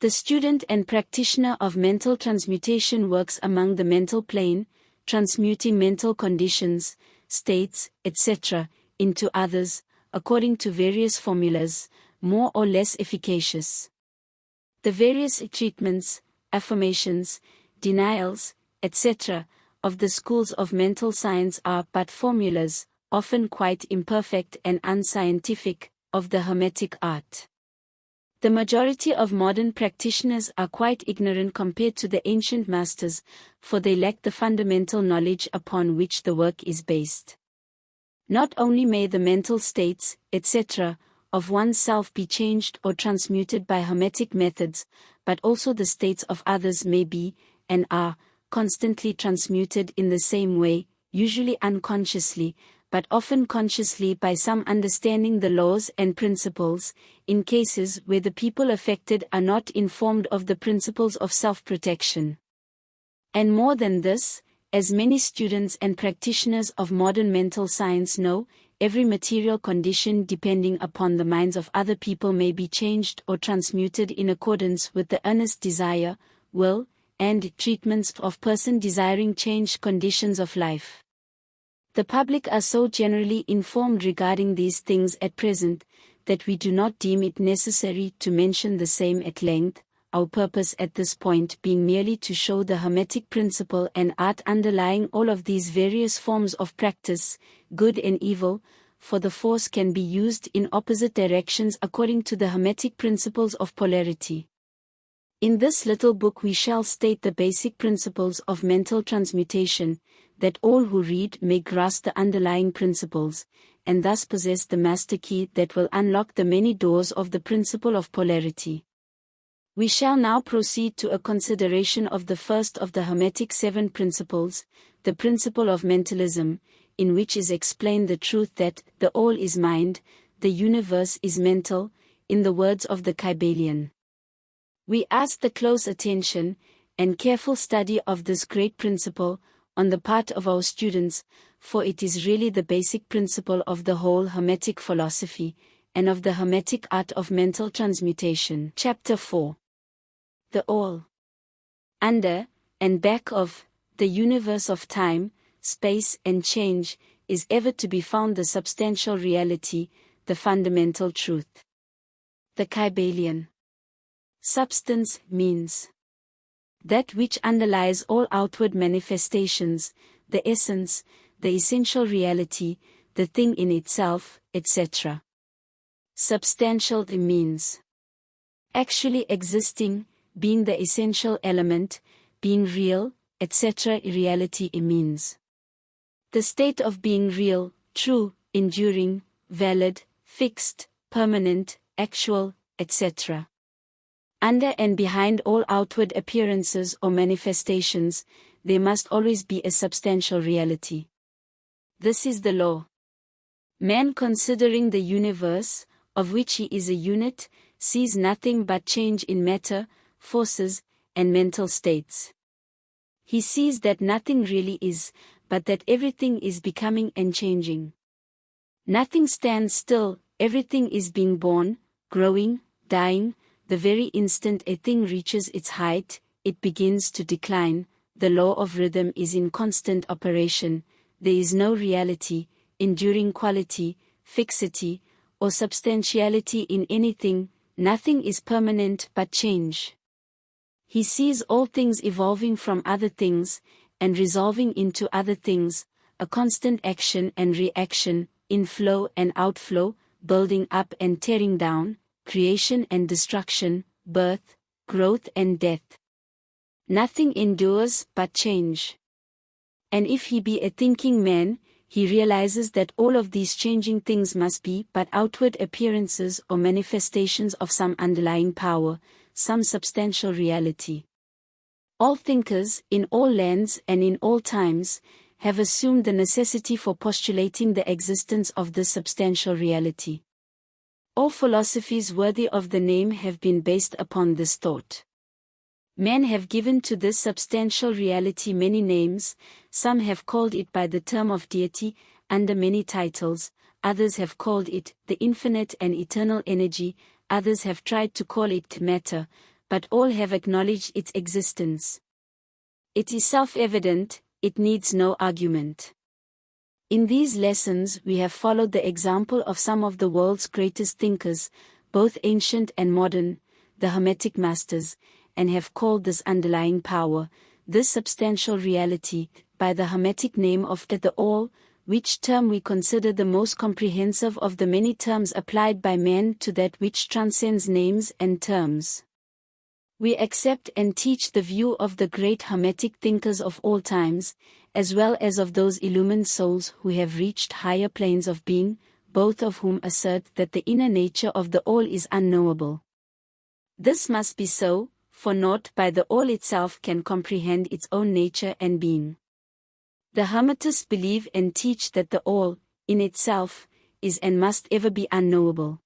The student and practitioner of mental transmutation works among the mental plane, transmuting mental conditions, states, etc., into others, according to various formulas, more or less efficacious. The various treatments, affirmations, denials, etc., of the schools of mental science are but formulas, often quite imperfect and unscientific, of the Hermetic art. The majority of modern practitioners are quite ignorant compared to the ancient masters, for they lack the fundamental knowledge upon which the work is based. Not only may the mental states, etc., of oneself be changed or transmuted by Hermetic methods, but also the states of others may be, and are, constantly transmuted in the same way, usually unconsciously, but often consciously by some understanding the laws and principles, in cases where the people affected are not informed of the principles of self-protection. And more than this, As many students and practitioners of modern mental science know, every material condition depending upon the minds of other people may be changed or transmuted in accordance with the earnest desire, will, and treatments of person desiring changed conditions of life. The public are so generally informed regarding these things at present, that we do not deem it necessary to mention the same at length, our purpose at this point being merely to show the Hermetic principle and art underlying all of these various forms of practice, good and evil, for the force can be used in opposite directions according to the Hermetic principles of polarity. In this little book we shall state the basic principles of mental transmutation, that all who read may grasp the underlying principles, and thus possess the master key that will unlock the many doors of the principle of polarity. We shall now proceed to a consideration of the first of the Hermetic 7 principles, the principle of mentalism, in which is explained the truth that the all is mind, the universe is mental, in the words of the Kybalion. We ask the close attention and careful study of this great principle on the part of our students, for it is really the basic principle of the whole Hermetic philosophy, and of the Hermetic art of mental transmutation. Chapter 4. The all. Under, and back of, the universe of time, space and change, is ever to be found the substantial reality, the fundamental truth. The Kybalion. Substance means that which underlies all outward manifestations, the essence, the essential reality, the thing in itself, etc. Substantial means actually existing, being the essential element, being real, etc. Reality means the state of being real, true, enduring, valid, fixed, permanent, actual, etc. Under and behind all outward appearances or manifestations, there must always be a substantial reality. This is the law. Man, considering the universe, of which he is a unit, sees nothing but change in matter, forces, and mental states. He sees that nothing really is, but that everything is becoming and changing. Nothing stands still, everything is being born, growing, dying. The very instant a thing reaches its height, it begins to decline. The law of rhythm is in constant operation. There is no reality, enduring quality, fixity, or substantiality in anything. Nothing is permanent but change. He sees all things evolving from other things, and resolving into other things, a constant action and reaction, inflow and outflow, building up and tearing down, creation and destruction, birth, growth and death. Nothing endures but change. And if he be a thinking man, he realizes that all of these changing things must be but outward appearances or manifestations of some underlying power, some substantial reality. All thinkers, in all lands and in all times, have assumed the necessity for postulating the existence of this substantial reality. All philosophies worthy of the name have been based upon this thought. Men have given to this substantial reality many names. Some have called it by the term of deity, under many titles, others have called it the infinite and eternal energy, others have tried to call it matter, but all have acknowledged its existence. It is self-evident, it needs no argument. In these lessons we have followed the example of some of the world's greatest thinkers, both ancient and modern, the Hermetic masters, and have called this underlying power, this substantial reality, by the Hermetic name of the All, which term we consider the most comprehensive of the many terms applied by man to that which transcends names and terms. We accept and teach the view of the great Hermetic thinkers of all times, as well as of those illumined souls who have reached higher planes of being, both of whom assert that the inner nature of the All is unknowable. This must be so, for naught by the All itself can comprehend its own nature and being. The Hermetists believe and teach that the All, in itself, is and must ever be unknowable.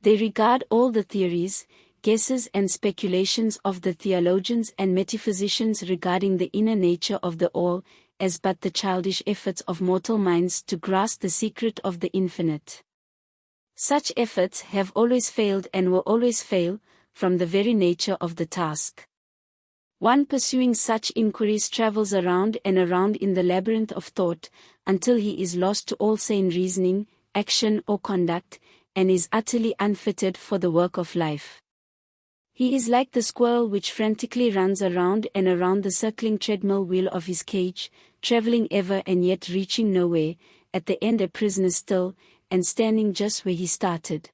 They regard all the theories, guesses and speculations of the theologians and metaphysicians regarding the inner nature of the all, as but the childish efforts of mortal minds to grasp the secret of the infinite. Such efforts have always failed and will always fail, from the very nature of the task. One pursuing such inquiries travels around and around in the labyrinth of thought, until he is lost to all sane reasoning, action or conduct, and is utterly unfitted for the work of life. He is like the squirrel which frantically runs around and around the circling treadmill wheel of his cage, traveling ever and yet reaching nowhere, at the end a prisoner still, and standing just where he started.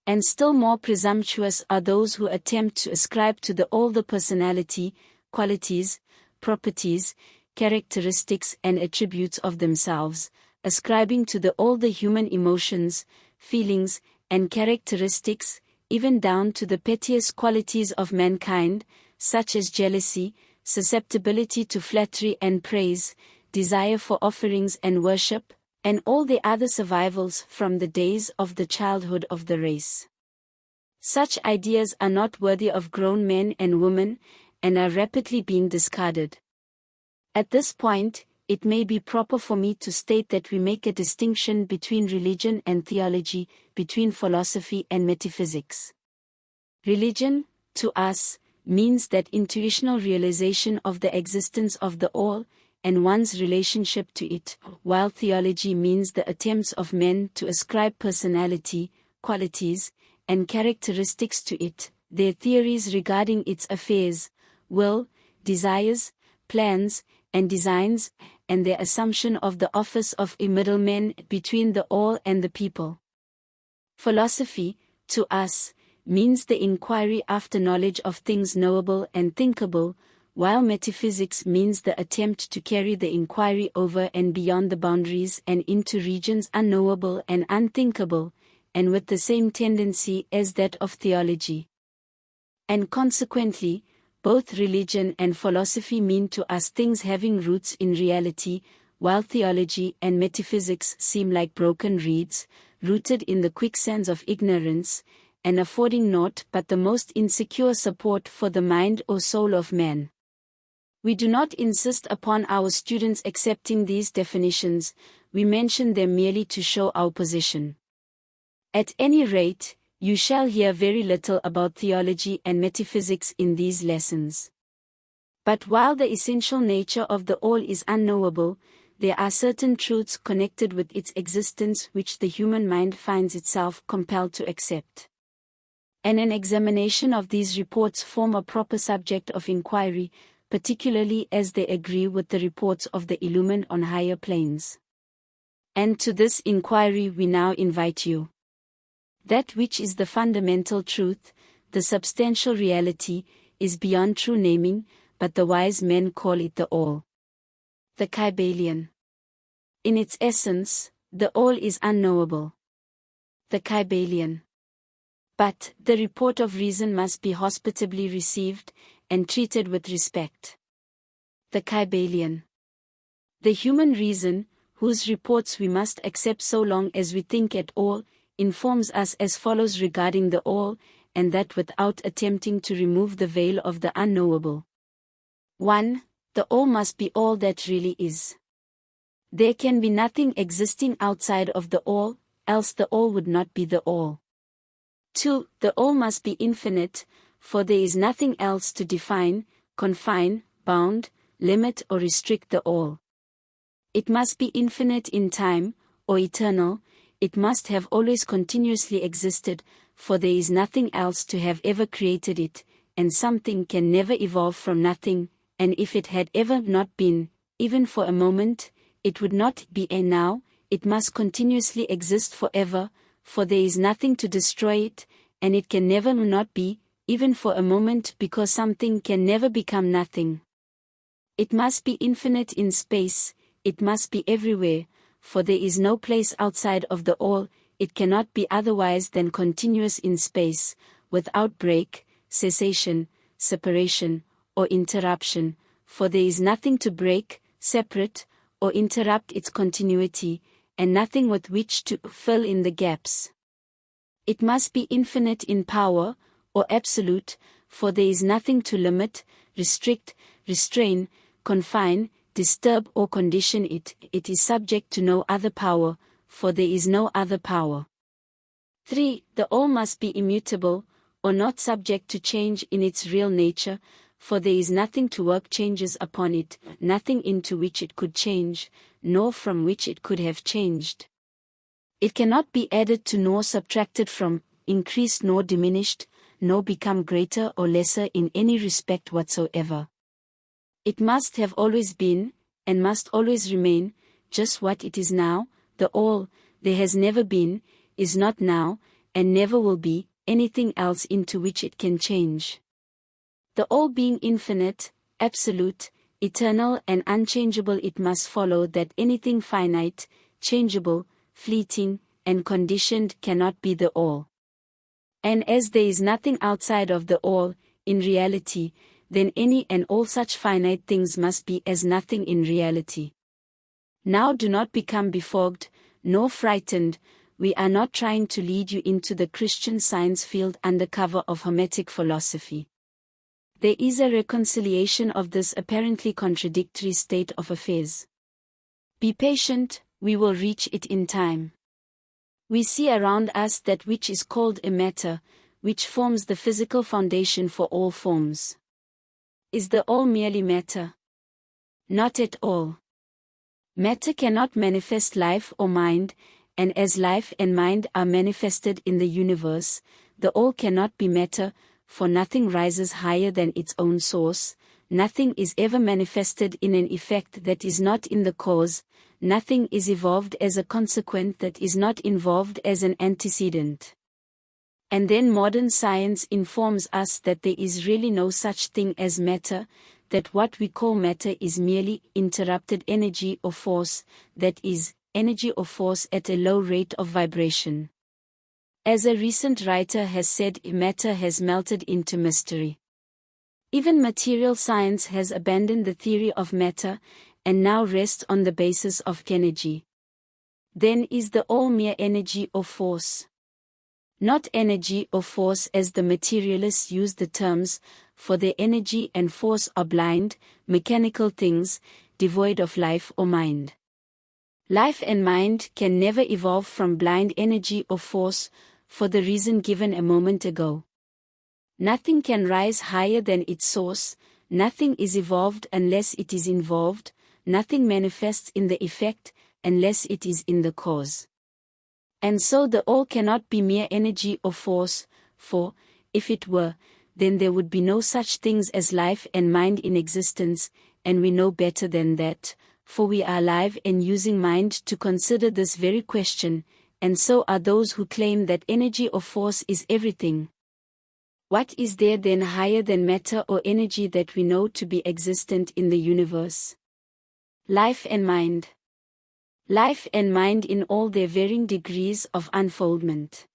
And still more presumptuous are those who attempt to ascribe to the all the personality, qualities, properties, characteristics and attributes of themselves, ascribing to the all the human emotions, feelings, and characteristics, even down to the pettiest qualities of mankind, such as jealousy, susceptibility to flattery and praise, desire for offerings and worship, and all the other survivals from the days of the childhood of the race. Such ideas are not worthy of grown men and women, and are rapidly being discarded. At this point, it may be proper for me to state that we make a distinction between religion and theology, between philosophy and metaphysics. Religion, to us, means that intuitional realization of the existence of the all, and one's relationship to it, while theology means the attempts of men to ascribe personality, qualities, and characteristics to it, their theories regarding its affairs, will, desires, plans, and designs, and their assumption of the office of a middleman between the all and the people. Philosophy, to us, means the inquiry after knowledge of things knowable and thinkable, while metaphysics means the attempt to carry the inquiry over and beyond the boundaries and into regions unknowable and unthinkable, and with the same tendency as that of theology. And consequently, both religion and philosophy mean to us things having roots in reality, while theology and metaphysics seem like broken reeds, rooted in the quicksands of ignorance, and affording naught but the most insecure support for the mind or soul of man. We do not insist upon our students accepting these definitions, we mention them merely to show our position. At any rate, you shall hear very little about theology and metaphysics in these lessons. But while the essential nature of the all is unknowable, there are certain truths connected with its existence which the human mind finds itself compelled to accept. And an examination of these reports form a proper subject of inquiry, particularly as they agree with the reports of the illumined on higher planes. And to this inquiry we now invite you. That which is the fundamental truth, the substantial reality, is beyond true naming, but the wise men call it the all. The Kybalion. In its essence, the all is unknowable. The Kybalion. But the report of reason must be hospitably received, and treated with respect. The Kybalion. The human reason, whose reports we must accept so long as we think at all, informs us as follows regarding the all, and that without attempting to remove the veil of the unknowable. 1. The all must be all that really is. There can be nothing existing outside of the all, else the all would not be the all. 2. The all must be infinite, for there is nothing else to define, confine, bound, limit or restrict the all. It must be infinite in time, or eternal, it must have always continuously existed, for there is nothing else to have ever created it, and something can never evolve from nothing, and if it had ever not been, even for a moment, it would not be a now, it must continuously exist forever, for there is nothing to destroy it, and it can never not be, even for a moment, because something can never become nothing. It must be infinite in space, it must be everywhere, for there is no place outside of the all, it cannot be otherwise than continuous in space, without break, cessation, separation, or interruption, for there is nothing to break, separate, or interrupt its continuity, and nothing with which to fill in the gaps. It must be infinite in power, or absolute, for there is nothing to limit, restrict, restrain, confine, disturb or condition it. It is subject to no other power, for there is no other power. 3. The all must be immutable, or not subject to change in its real nature, for there is nothing to work changes upon it, nothing into which it could change, nor from which it could have changed. It cannot be added to nor subtracted from, increased nor diminished, nor become greater or lesser in any respect whatsoever. It must have always been, and must always remain, just what it is now, the all. There has never been, is not now, and never will be, anything else into which it can change. The all being infinite, absolute, eternal and unchangeable, it must follow that anything finite, changeable, fleeting, and conditioned cannot be the all. And as there is nothing outside of the all, in reality, then any and all such finite things must be as nothing in reality. Now do not become befogged, nor frightened. We are not trying to lead you into the Christian Science field under cover of Hermetic philosophy. There is a reconciliation of this apparently contradictory state of affairs. Be patient, we will reach it in time. We see around us that which is called a matter, which forms the physical foundation for all forms. Is the all merely matter? Not at all. Matter cannot manifest life or mind, and as life and mind are manifested in the universe, the all cannot be matter, for nothing rises higher than its own source, nothing is ever manifested in an effect that is not in the cause, nothing is evolved as a consequent that is not involved as an antecedent. And then modern science informs us that there is really no such thing as matter, that what we call matter is merely interrupted energy or force, that is, energy or force at a low rate of vibration. As a recent writer has said, matter has melted into mystery. Even material science has abandoned the theory of matter, and now rests on the basis of energy. Then is the all mere energy or force? Not energy or force as the materialists use the terms, for their energy and force are blind, mechanical things, devoid of life or mind. Life and mind can never evolve from blind energy or force, for the reason given a moment ago. Nothing can rise higher than its source, nothing is evolved unless it is involved, nothing manifests in the effect, unless it is in the cause. And so the all cannot be mere energy or force, for, if it were, then there would be no such things as life and mind in existence, and we know better than that, for we are alive and using mind to consider this very question, and so are those who claim that energy or force is everything. What is there then higher than matter or energy that we know to be existent in the universe? Life and mind. Life and mind in all their varying degrees of unfoldment.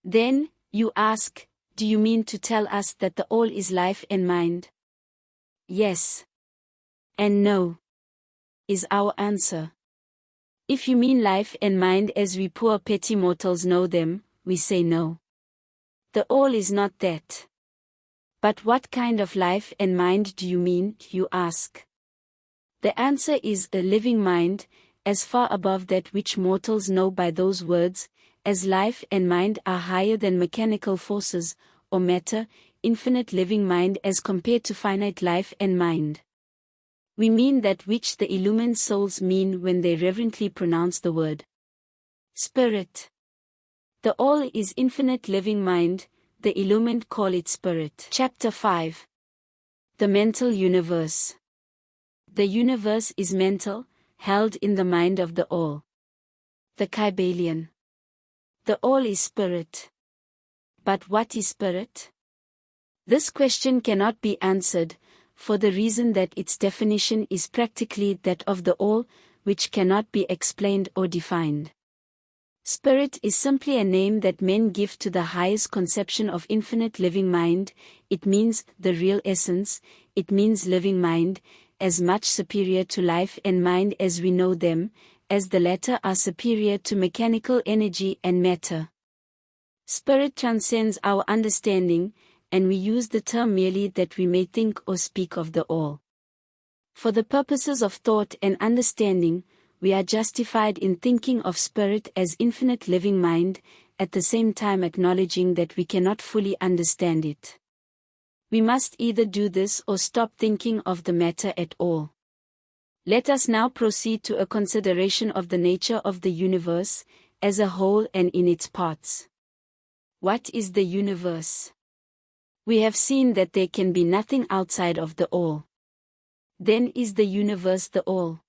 Then, you ask, do you mean to tell us that the all is life and mind? Yes. And no, is our answer. If you mean life and mind as we poor petty mortals know them, we say no. The all is not that. But what kind of life and mind do you mean, you ask? The answer is a living mind, as far above that which mortals know by those words, as life and mind are higher than mechanical forces, or matter, infinite living mind as compared to finite life and mind. We mean that which the illumined souls mean when they reverently pronounce the word Spirit. The all is infinite living mind, the illumined call it Spirit. Chapter 5. The Mental Universe. The universe is mental, held in the mind of the all. The Kybalion. The all is spirit. But what is spirit? This question cannot be answered, for the reason that its definition is practically that of the all, which cannot be explained or defined. Spirit is simply a name that men give to the highest conception of infinite living mind. It means the real essence, it means living mind, as much superior to life and mind as we know them, as the latter are superior to mechanical energy and matter. Spirit transcends our understanding, and we use the term merely that we may think or speak of the all. For the purposes of thought and understanding, we are justified in thinking of spirit as infinite living mind, at the same time acknowledging that we cannot fully understand it. We must either do this or stop thinking of the matter at all. Let us now proceed to a consideration of the nature of the universe, as a whole and in its parts. What is the universe? We have seen that there can be nothing outside of the all. Then is the universe the all?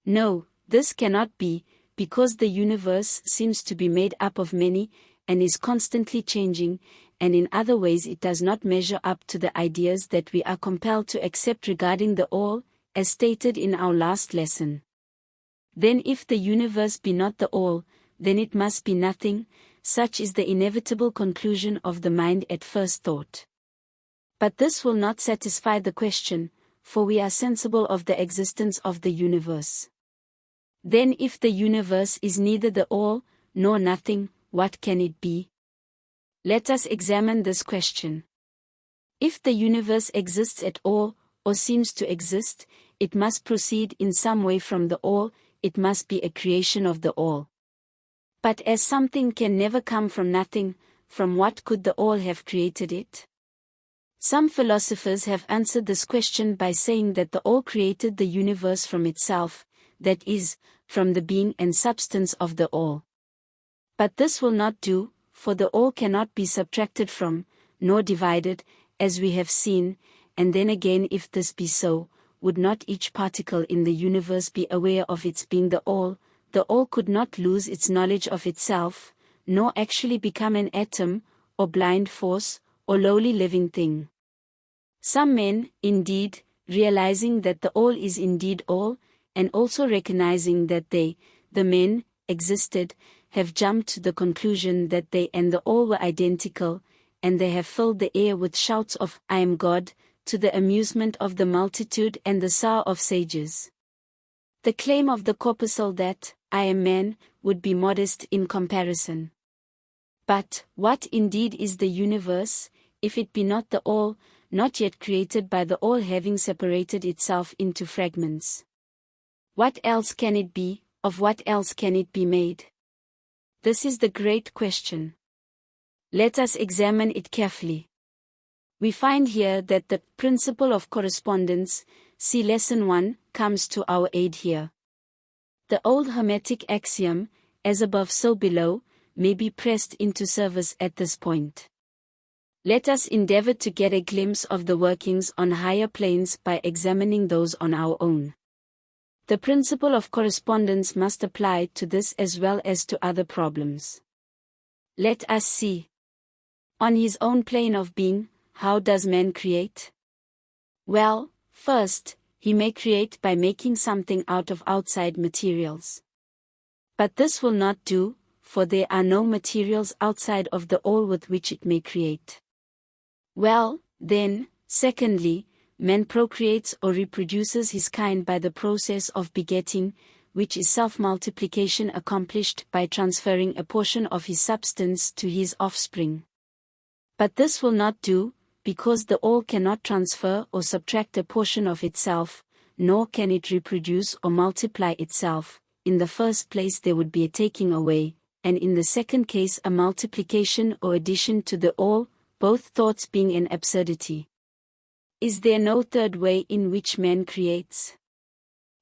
No, this cannot be, because the universe seems to be made up of many, and is constantly changing, and in other ways it does not measure up to the ideas that we are compelled to accept regarding the all, as stated in our last lesson. Then if the universe be not the all, then it must be nothing, such is the inevitable conclusion of the mind at first thought. But this will not satisfy the question, for we are sensible of the existence of the universe. Then if the universe is neither the all, nor nothing, what can it be? Let us examine this question. If the universe exists at all, or seems to exist, it must proceed in some way from the all, it must be a creation of the all. But as something can never come from nothing, from what could the all have created it? Some philosophers have answered this question by saying that the all created the universe from itself, that is, from the being and substance of the all. But this will not do, for the all cannot be subtracted from, nor divided, as we have seen, and then again if this be so, would not each particle in the universe be aware of its being the all could not lose its knowledge of itself, nor actually become an atom, or blind force, or lowly living thing. Some men, indeed, realizing that the all is indeed all, and also recognizing that they, the men, existed, have jumped to the conclusion that they and the all were identical, and they have filled the air with shouts of "I am God," to the amusement of the multitude and the sour of sages. The claim of the corpuscle that "I am man" would be modest in comparison. But what indeed is the universe, if it be not the all, not yet created by the all having separated itself into fragments? What else can it be, of what else can it be made? This is the great question. Let us examine it carefully. We find here that the principle of correspondence, see Lesson 1, comes to our aid here. The old Hermetic axiom, as above so below, may be pressed into service at this point. Let us endeavor to get a glimpse of the workings on higher planes by examining those on our own. The principle of correspondence must apply to this as well as to other problems. Let us see. On his own plane of being, how does man create? Well, first, he may create by making something out of outside materials. But this will not do, for there are no materials outside of the all with which it may create. Well, then, secondly, man procreates or reproduces his kind by the process of begetting, which is self-multiplication accomplished by transferring a portion of his substance to his offspring. But this will not do, because the all cannot transfer or subtract a portion of itself, nor can it reproduce or multiply itself. In the first place there would be a taking away, and in the second case a multiplication or addition to the all, both thoughts being an absurdity. Is there no third way in which man creates?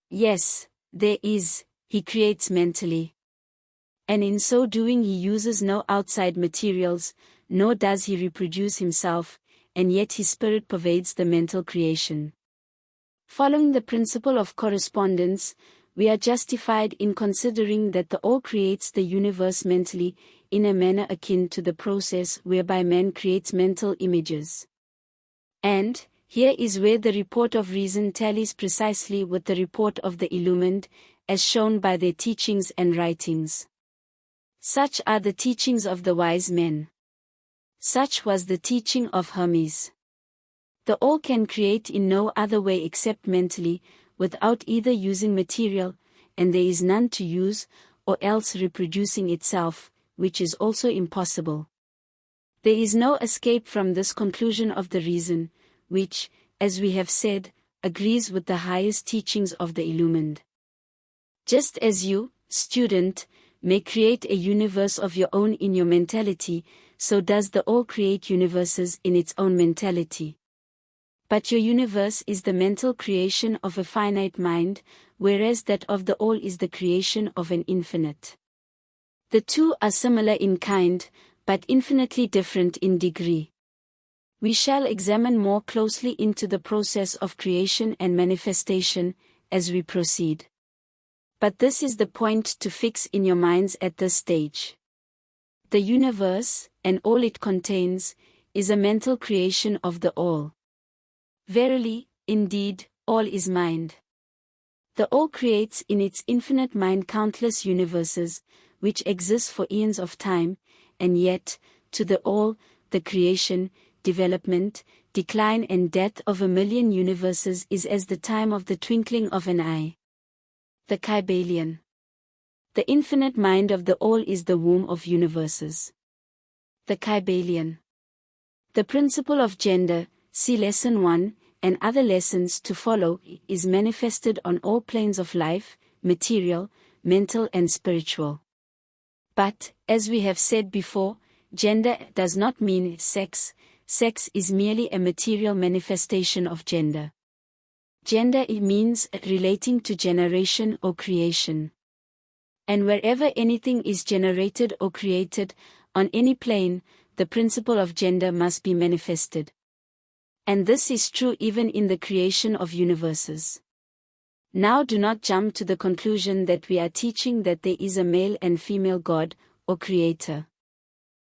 Yes, there is. He creates mentally. And in so doing he uses no outside materials, nor does he reproduce himself, and yet his spirit pervades the mental creation. Following the principle of correspondence, we are justified in considering that the all creates the universe mentally, in a manner akin to the process whereby man creates mental images. And, here is where the report of reason tallies precisely with the report of the illumined, as shown by their teachings and writings. Such are the teachings of the wise men. Such was the teaching of Hermes. The all can create in no other way except mentally, without either using material, and there is none to use, or else reproducing itself, which is also impossible. There is no escape from this conclusion of the reason, which, as we have said, agrees with the highest teachings of the illumined. Just as you, student, may create a universe of your own in your mentality, so does the all create universes in its own mentality. But your universe is the mental creation of a finite mind, whereas that of the all is the creation of an infinite. The two are similar in kind, but infinitely different in degree. We shall examine more closely into the process of creation and manifestation as we proceed. But this is the point to fix in your minds at this stage. The universe, and all it contains, is a mental creation of the all. Verily, indeed, all is mind. The all creates in its infinite mind countless universes, which exist for eons of time, and yet, to the all, the creation, development, decline and death of a million universes is as the time of the twinkling of an eye. The Kybalion. The infinite mind of the all is the womb of universes. The Kybalion. The principle of gender, see Lesson 1, and other lessons to follow, is manifested on all planes of life, material, mental and spiritual. But, as we have said before, gender does not mean sex. Sex is merely a material manifestation of gender. Gender means relating to generation or creation. And wherever anything is generated or created, on any plane, the principle of gender must be manifested. And this is true even in the creation of universes. Now do not jump to the conclusion that we are teaching that there is a male and female God, or creator.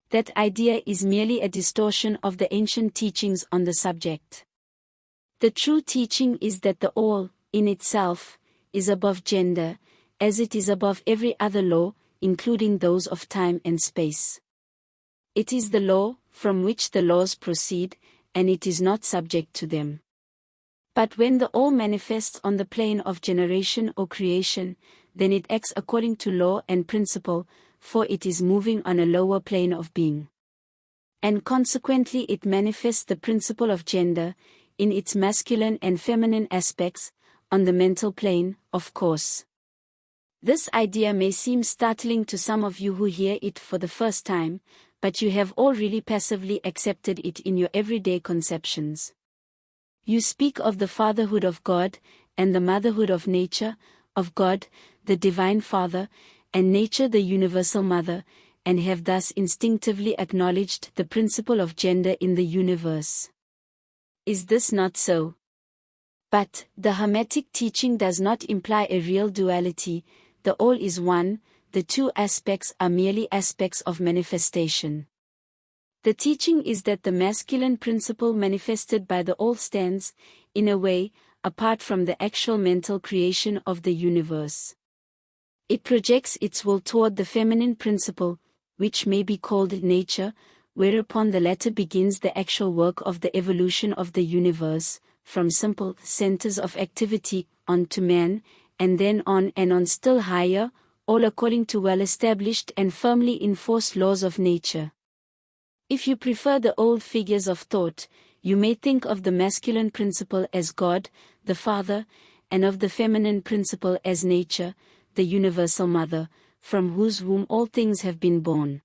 That idea is merely a distortion of the ancient teachings on the subject. The true teaching is that the all, in itself, is above gender, as it is above every other law, including those of time and space. It is the law, from which the laws proceed, and it is not subject to them. But when the all manifests on the plane of generation or creation, then it acts according to law and principle, for it is moving on a lower plane of being. And consequently it manifests the principle of gender, in its masculine and feminine aspects, on the mental plane, of course. This idea may seem startling to some of you who hear it for the first time, but you have all really passively accepted it in your everyday conceptions. You speak of the fatherhood of God, and the motherhood of nature, of God, the divine Father, and nature the universal mother, and have thus instinctively acknowledged the principle of gender in the universe. Is this not so? But, the Hermetic teaching does not imply a real duality, the all is one, the two aspects are merely aspects of manifestation. The teaching is that the masculine principle manifested by the all stands, in a way, apart from the actual mental creation of the universe. It projects its will toward the feminine principle, which may be called nature, whereupon the latter begins the actual work of the evolution of the universe, from simple centers of activity, on to man, and then on and on still higher, all according to well-established and firmly enforced laws of nature. If you prefer the old figures of thought, you may think of the masculine principle as God, the Father, and of the feminine principle as nature, the universal mother, from whose womb all things have been born.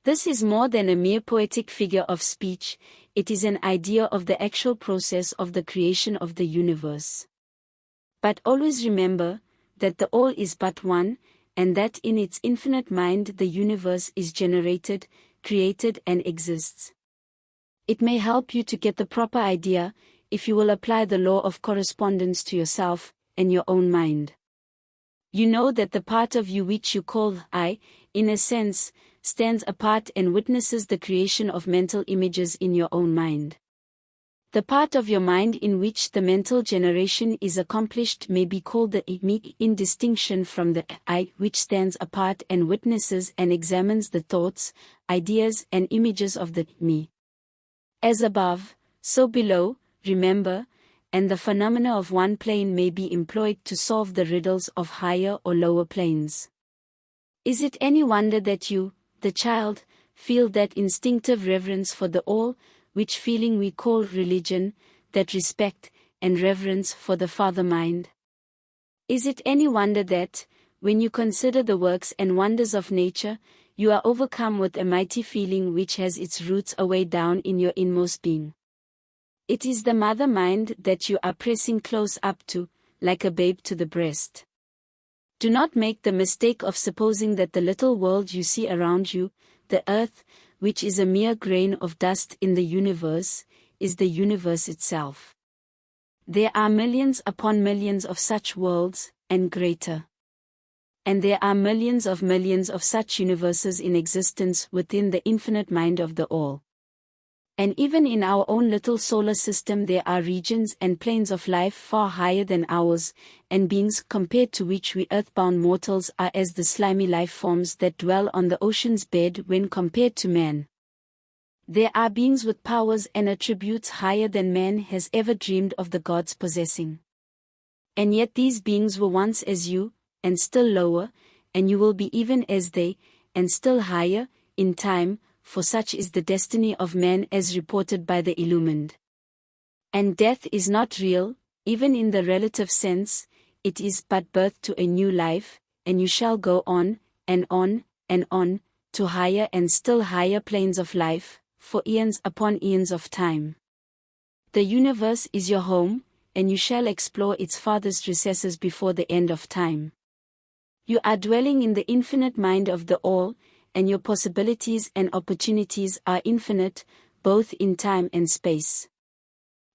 This is more than a mere poetic figure of speech, it is an idea of the actual process of the creation of the universe. But always remember, that the all is but one, and that in its infinite mind the universe is generated, created and exists. It may help you to get the proper idea, if you will apply the law of correspondence to yourself, and your own mind. You know that the part of you which you call I, in a sense, stands apart and witnesses the creation of mental images in your own mind. The part of your mind in which the mental generation is accomplished may be called the me, in distinction from the I, which stands apart and witnesses and examines the thoughts, ideas and images of the me. As above, so below, remember, and the phenomena of one plane may be employed to solve the riddles of higher or lower planes. Is it any wonder that you, the child, feel that instinctive reverence for the all, which feeling we call religion, that respect and reverence for the father mind. Is it any wonder that, when you consider the works and wonders of nature, you are overcome with a mighty feeling which has its roots away down in your inmost being? It is the mother mind that you are pressing close up to, like a babe to the breast. Do not make the mistake of supposing that the little world you see around you, the earth, which is a mere grain of dust in the universe, is the universe itself. There are millions upon millions of such worlds, and greater. And there are millions of such universes in existence within the infinite mind of the all. And even in our own little solar system there are regions and planes of life far higher than ours, and beings compared to which we earthbound mortals are as the slimy life forms that dwell on the ocean's bed when compared to man. There are beings with powers and attributes higher than man has ever dreamed of the gods possessing. And yet these beings were once as you, and still lower, and you will be even as they, and still higher, in time, for such is the destiny of man as reported by the illumined. And death is not real, even in the relative sense, it is but birth to a new life, and you shall go on, and on, and on, to higher and still higher planes of life, for eons upon eons of time. The universe is your home, and you shall explore its farthest recesses before the end of time. You are dwelling in the infinite mind of the all, and your possibilities and opportunities are infinite, both in time and space.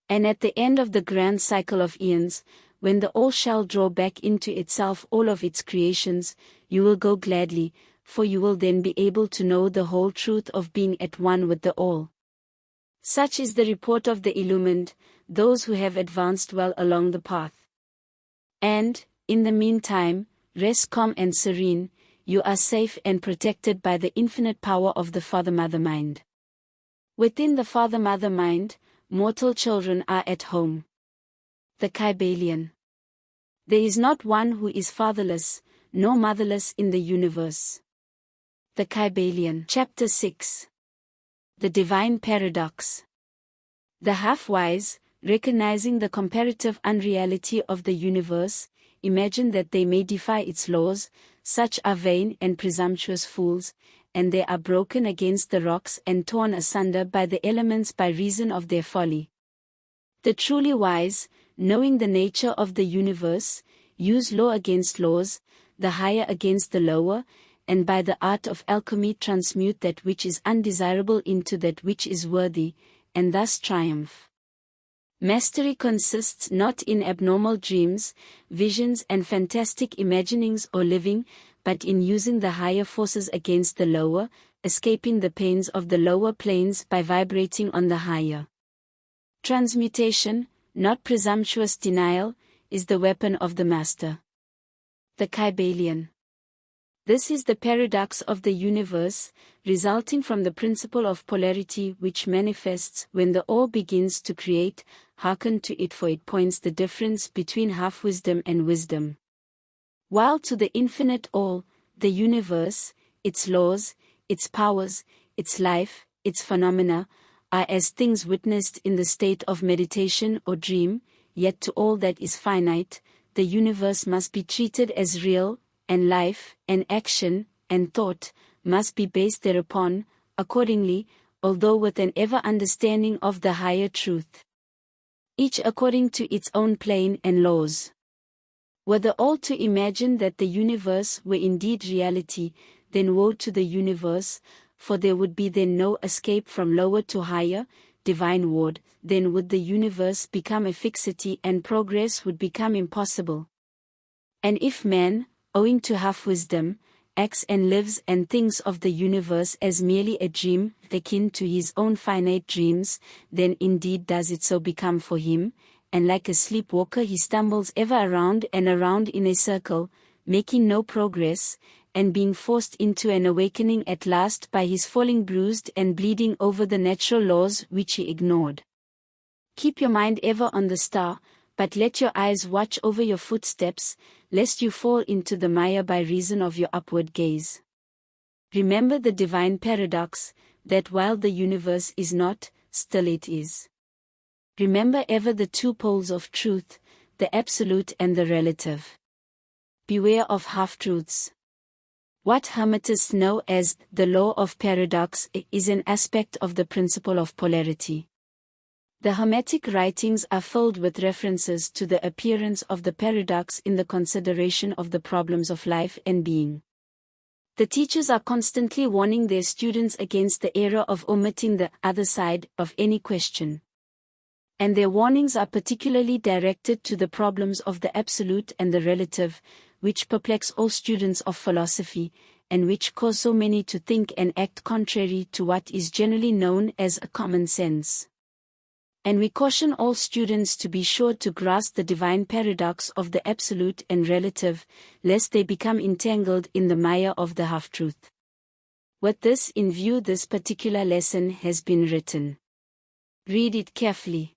And at the end of the grand cycle of eons, when the all shall draw back into itself all of its creations, you will go gladly, for you will then be able to know the whole truth of being at one with the all. Such is the report of the illumined, those who have advanced well along the path. And, in the meantime, rest calm and serene, you are safe and protected by the infinite power of the Father-Mother mind. Within the Father-Mother mind, mortal children are at home. The Kybalion. There is not one who is fatherless, nor motherless in the universe. The Kybalion. Chapter 6. The Divine Paradox. The half-wise, recognizing the comparative unreality of the universe, imagine that they may defy its laws, such are vain and presumptuous fools, and they are broken against the rocks and torn asunder by the elements by reason of their folly. The truly wise, knowing the nature of the universe, use law against laws, the higher against the lower, and by the art of alchemy transmute that which is undesirable into that which is worthy, and thus triumph. Mastery consists not in abnormal dreams, visions and fantastic imaginings or living, but in using the higher forces against the lower, escaping the pains of the lower planes by vibrating on the higher. Transmutation, not presumptuous denial, is the weapon of the master. The Kybalion. This is the paradox of the universe, resulting from the principle of polarity which manifests when the all begins to create. Hearken to it, for it points the difference between half-wisdom and wisdom. While to the infinite all, the universe, its laws, its powers, its life, its phenomena, are as things witnessed in the state of meditation or dream, yet to all that is finite, the universe must be treated as real, and life, and action, and thought, must be based thereupon, accordingly, although with an ever understanding of the higher truth. Each according to its own plane and laws. Were the all to imagine that the universe were indeed reality, then woe to the universe, for there would be then no escape from lower to higher, divine ward, then would the universe become a fixity and progress would become impossible. And if man, owing to half-wisdom, acts and lives and thinks of the universe as merely a dream, akin to his own finite dreams, then indeed does it so become for him, and like a sleepwalker he stumbles ever around and around in a circle, making no progress, and being forced into an awakening at last by his falling bruised and bleeding over the natural laws which he ignored. Keep your mind ever on the star, but let your eyes watch over your footsteps, lest you fall into the mire by reason of your upward gaze. Remember the divine paradox, that while the universe is not, still it is. Remember ever the two poles of truth, the absolute and the relative. Beware of half-truths. What Hermetists know as the law of paradox is an aspect of the principle of polarity. The Hermetic writings are filled with references to the appearance of the paradox in the consideration of the problems of life and being. The teachers are constantly warning their students against the error of omitting the other side of any question. And their warnings are particularly directed to the problems of the absolute and the relative, which perplex all students of philosophy, and which cause so many to think and act contrary to what is generally known as a common sense. And we caution all students to be sure to grasp the divine paradox of the absolute and relative, lest they become entangled in the mire of the half-truth. With this in view, this particular lesson has been written. Read it carefully.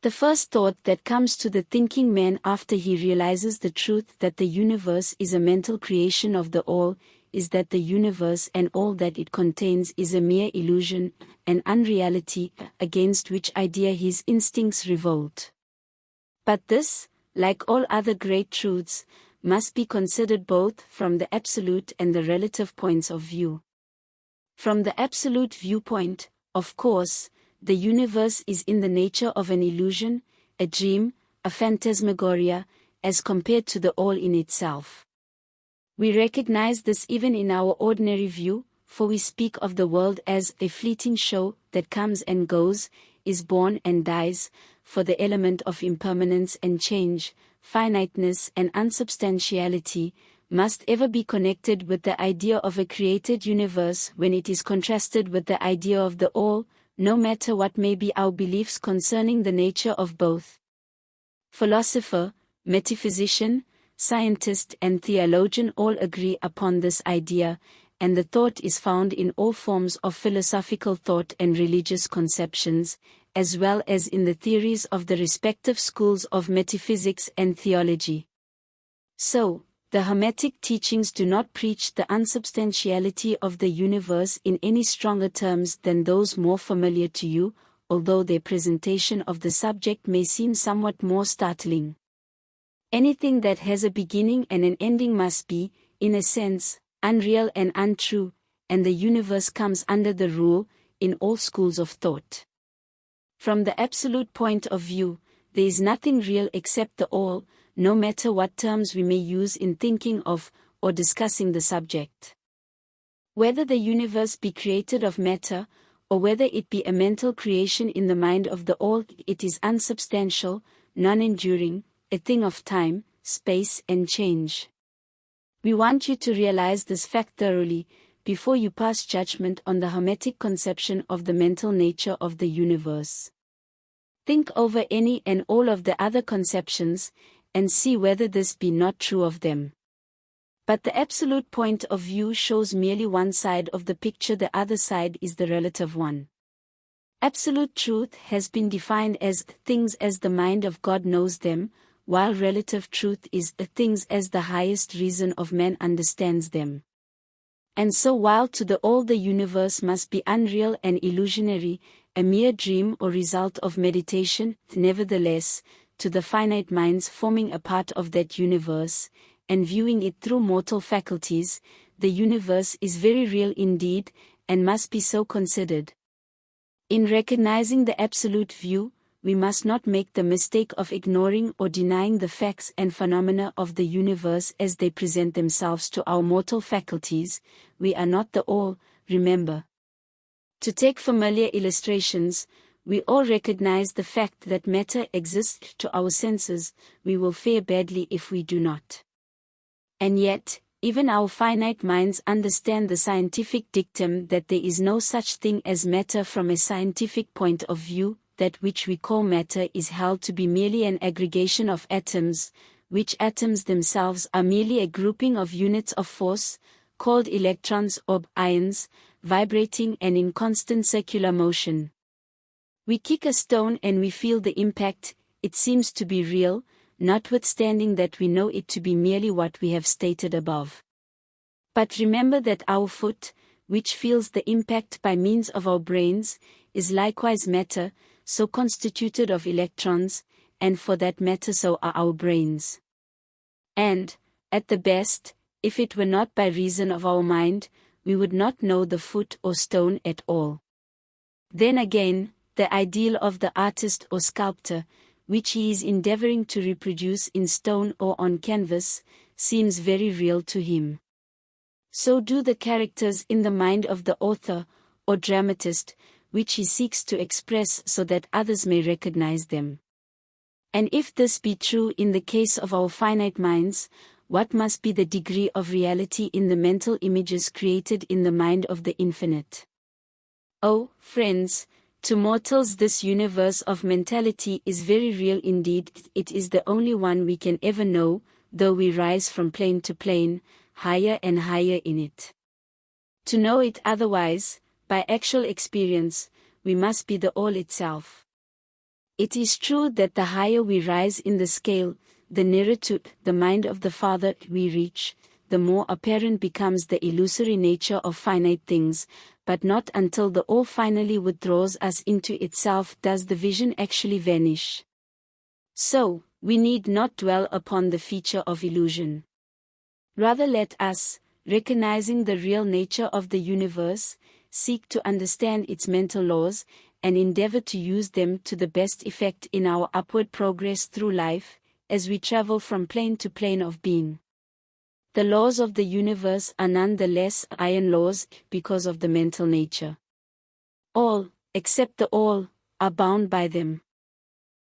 The first thought that comes to the thinking man after he realizes the truth that the universe is a mental creation of the all, is that the universe and all that it contains is a mere illusion, an unreality, against which idea his instincts revolt. But this, like all other great truths, must be considered both from the absolute and the relative points of view. From the absolute viewpoint, of course, the universe is in the nature of an illusion, a dream, a phantasmagoria, as compared to the all in itself. We recognize this even in our ordinary view, for we speak of the world as a fleeting show that comes and goes, is born and dies, for the element of impermanence and change, finiteness and unsubstantiality, must ever be connected with the idea of a created universe when it is contrasted with the idea of the all, no matter what may be our beliefs concerning the nature of both. Philosopher, metaphysician, scientist and theologian all agree upon this idea, and the thought is found in all forms of philosophical thought and religious conceptions, as well as in the theories of the respective schools of metaphysics and theology. So, the Hermetic teachings do not preach the unsubstantiality of the universe in any stronger terms than those more familiar to you, although their presentation of the subject may seem somewhat more startling. Anything that has a beginning and an ending must be, in a sense, unreal and untrue, and the universe comes under the rule, in all schools of thought. From the absolute point of view, there is nothing real except the all, no matter what terms we may use in thinking of, or discussing the subject. Whether the universe be created of matter, or whether it be a mental creation in the mind of the all, it is unsubstantial, non-enduring, a thing of time, space and change. We want you to realize this fact thoroughly, before you pass judgment on the Hermetic conception of the mental nature of the universe. Think over any and all of the other conceptions, and see whether this be not true of them. But the absolute point of view shows merely one side of the picture, the other side is the relative one. Absolute truth has been defined as things as the mind of God knows them, while relative truth is things as the highest reason of man understands them. And so while to the all the universe must be unreal and illusionary, a mere dream or result of meditation, nevertheless, to the finite minds forming a part of that universe, and viewing it through mortal faculties, the universe is very real indeed, and must be so considered. In recognizing the absolute view, we must not make the mistake of ignoring or denying the facts and phenomena of the universe as they present themselves to our mortal faculties. We are not the all, remember. To take familiar illustrations, we all recognize the fact that matter exists to our senses. We will fare badly if we do not. And yet, even our finite minds understand the scientific dictum that there is no such thing as matter from a scientific point of view. That which we call matter is held to be merely an aggregation of atoms, which atoms themselves are merely a grouping of units of force, called electrons or ions, vibrating and in constant circular motion. We kick a stone and we feel the impact, it seems to be real, notwithstanding that we know it to be merely what we have stated above. But remember that our foot, which feels the impact by means of our brains, is likewise matter, so constituted of electrons, and for that matter so are our brains. And, at the best, if it were not by reason of our mind, we would not know the foot or stone at all. Then again, the ideal of the artist or sculptor, which he is endeavoring to reproduce in stone or on canvas, seems very real to him. So do the characters in the mind of the author, or dramatist, which he seeks to express so that others may recognize them. And if this be true in the case of our finite minds, what must be the degree of reality in the mental images created in the mind of the infinite? Oh, friends, to mortals this universe of mentality is very real indeed. It is the only one we can ever know, though we rise from plane to plane, higher and higher in it. To know it otherwise, by actual experience, we must be the all itself. It is true that the higher we rise in the scale, the nearer to the mind of the Father we reach, the more apparent becomes the illusory nature of finite things, but not until the all finally withdraws us into itself does the vision actually vanish. So, we need not dwell upon the feature of illusion. Rather let us, recognizing the real nature of the universe, seek to understand its mental laws, and endeavor to use them to the best effect in our upward progress through life, as we travel from plane to plane of being. The laws of the universe are none the less iron laws because of the mental nature. All, except the all, are bound by them.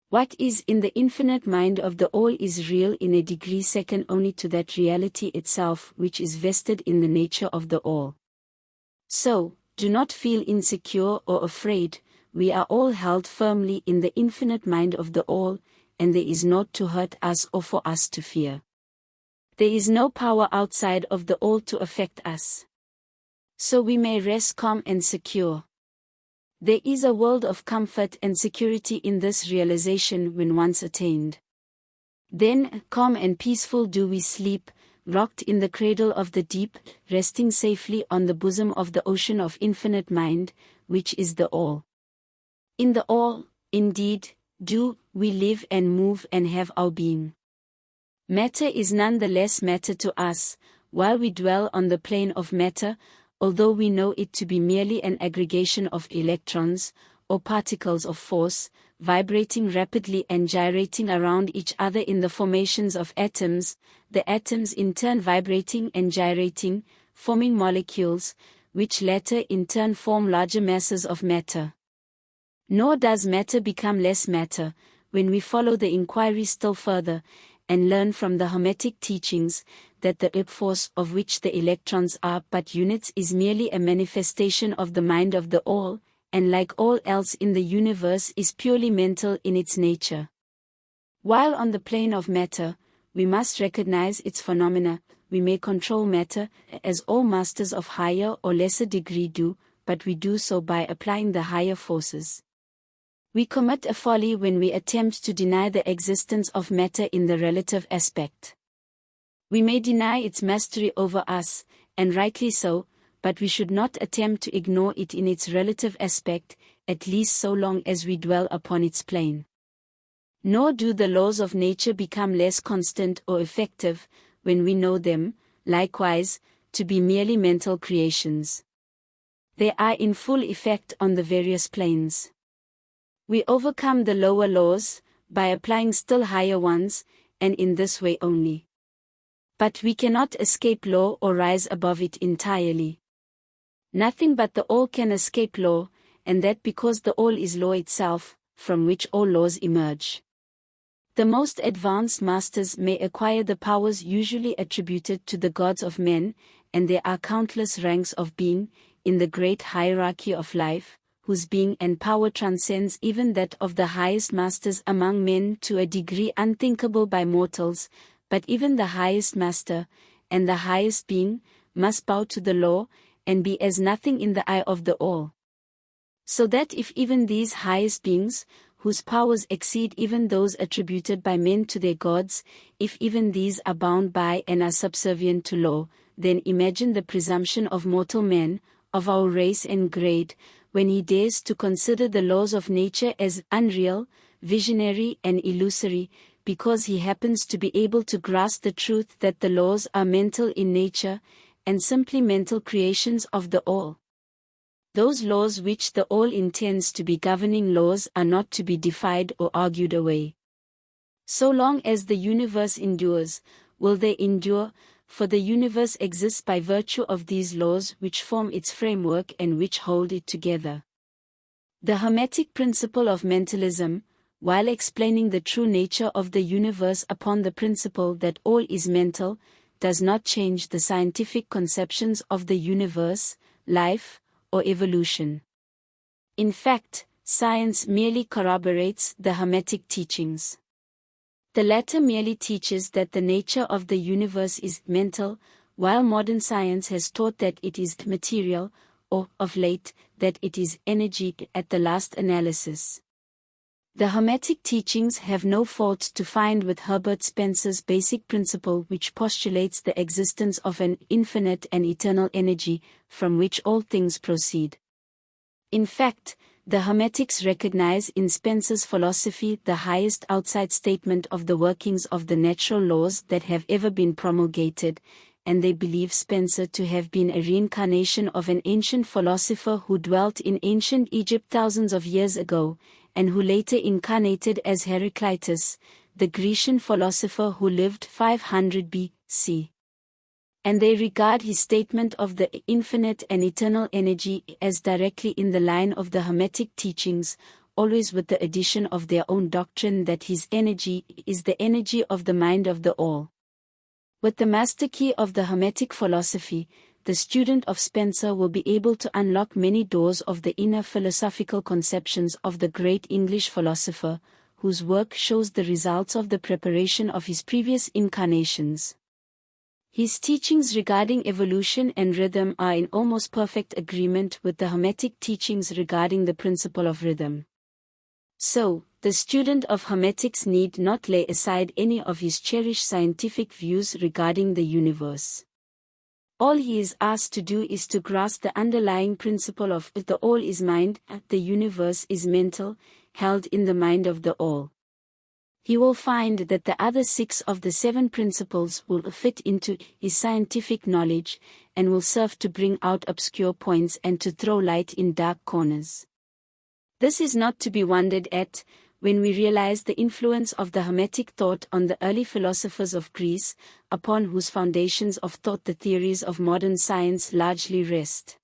What is in the infinite mind of the all is real in a degree second only to that reality itself which is vested in the nature of the all. So, do not feel insecure or afraid. We are all held firmly in the infinite mind of the all, and there is naught to hurt us or for us to fear. There is no power outside of the all to affect us. So we may rest calm and secure. There is a world of comfort and security in this realization when once attained. Then, calm and peaceful do we sleep, rocked in the cradle of the deep, resting safely on the bosom of the ocean of infinite mind, which is the all. In the all, indeed, do we live and move and have our being. Matter is none the less matter to us, while we dwell on the plane of matter, although we know it to be merely an aggregation of electrons, or particles of force, vibrating rapidly and gyrating around each other in the formations of atoms, the atoms in turn vibrating and gyrating, forming molecules, which latter in turn form larger masses of matter. Nor does matter become less matter, when we follow the inquiry still further, and learn from the Hermetic teachings, that the force of which the electrons are but units is merely a manifestation of the mind of the all, and like all else in the universe is purely mental in its nature. While on the plane of matter, we must recognize its phenomena. We may control matter, as all masters of higher or lesser degree do, but we do so by applying the higher forces. We commit a folly when we attempt to deny the existence of matter in the relative aspect. We may deny its mastery over us, and rightly so, but we should not attempt to ignore it in its relative aspect, at least so long as we dwell upon its plane. Nor do the laws of nature become less constant or effective, when we know them, likewise, to be merely mental creations. They are in full effect on the various planes. We overcome the lower laws, by applying still higher ones, and in this way only. But we cannot escape law or rise above it entirely. Nothing but the all can escape law, and that because the all is law itself, from which all laws emerge. The most advanced masters may acquire the powers usually attributed to the gods of men, and there are countless ranks of being, in the great hierarchy of life, whose being and power transcends even that of the highest masters among men to a degree unthinkable by mortals, but even the highest master, and the highest being, must bow to the law, and be as nothing in the eye of the all. So that if even these highest beings, whose powers exceed even those attributed by men to their gods, if even these are bound by and are subservient to law, then imagine the presumption of mortal man, of our race and grade, when he dares to consider the laws of nature as unreal, visionary and illusory, because he happens to be able to grasp the truth that the laws are mental in nature, and simply mental creations of the All. Those laws which the All intends to be governing laws are not to be defied or argued away. So long as the universe endures, will they endure, for the universe exists by virtue of these laws which form its framework and which hold it together. The Hermetic principle of mentalism, while explaining the true nature of the universe upon the principle that all is mental, does not change the scientific conceptions of the universe, life, or evolution. In fact, science merely corroborates the Hermetic teachings. The latter merely teaches that the nature of the universe is mental, while modern science has taught that it is material, or, of late, that it is energy at the last analysis. The Hermetic teachings have no fault to find with Herbert Spencer's basic principle, which postulates the existence of an infinite and eternal energy, from which all things proceed. In fact, the Hermetics recognize in Spencer's philosophy the highest outside statement of the workings of the natural laws that have ever been promulgated, and they believe Spencer to have been a reincarnation of an ancient philosopher who dwelt in ancient Egypt thousands of years ago, and who later incarnated as Heraclitus, the Grecian philosopher who lived 500 BC. And they regard his statement of the infinite and eternal energy as directly in the line of the Hermetic teachings, always with the addition of their own doctrine that his energy is the energy of the mind of the All. With the master key of the Hermetic philosophy, the student of Spencer will be able to unlock many doors of the inner philosophical conceptions of the great English philosopher, whose work shows the results of the preparation of his previous incarnations. His teachings regarding evolution and rhythm are in almost perfect agreement with the Hermetic teachings regarding the principle of rhythm. So, the student of Hermetics need not lay aside any of his cherished scientific views regarding the universe. All he is asked to do is to grasp the underlying principle of the All is mind, the universe is mental, held in the mind of the All. He will find that the other 6 of the 7 principles will fit into his scientific knowledge, and will serve to bring out obscure points and to throw light in dark corners. This is not to be wondered at, when we realize the influence of the Hermetic thought on the early philosophers of Greece, upon whose foundations of thought the theories of modern science largely rest.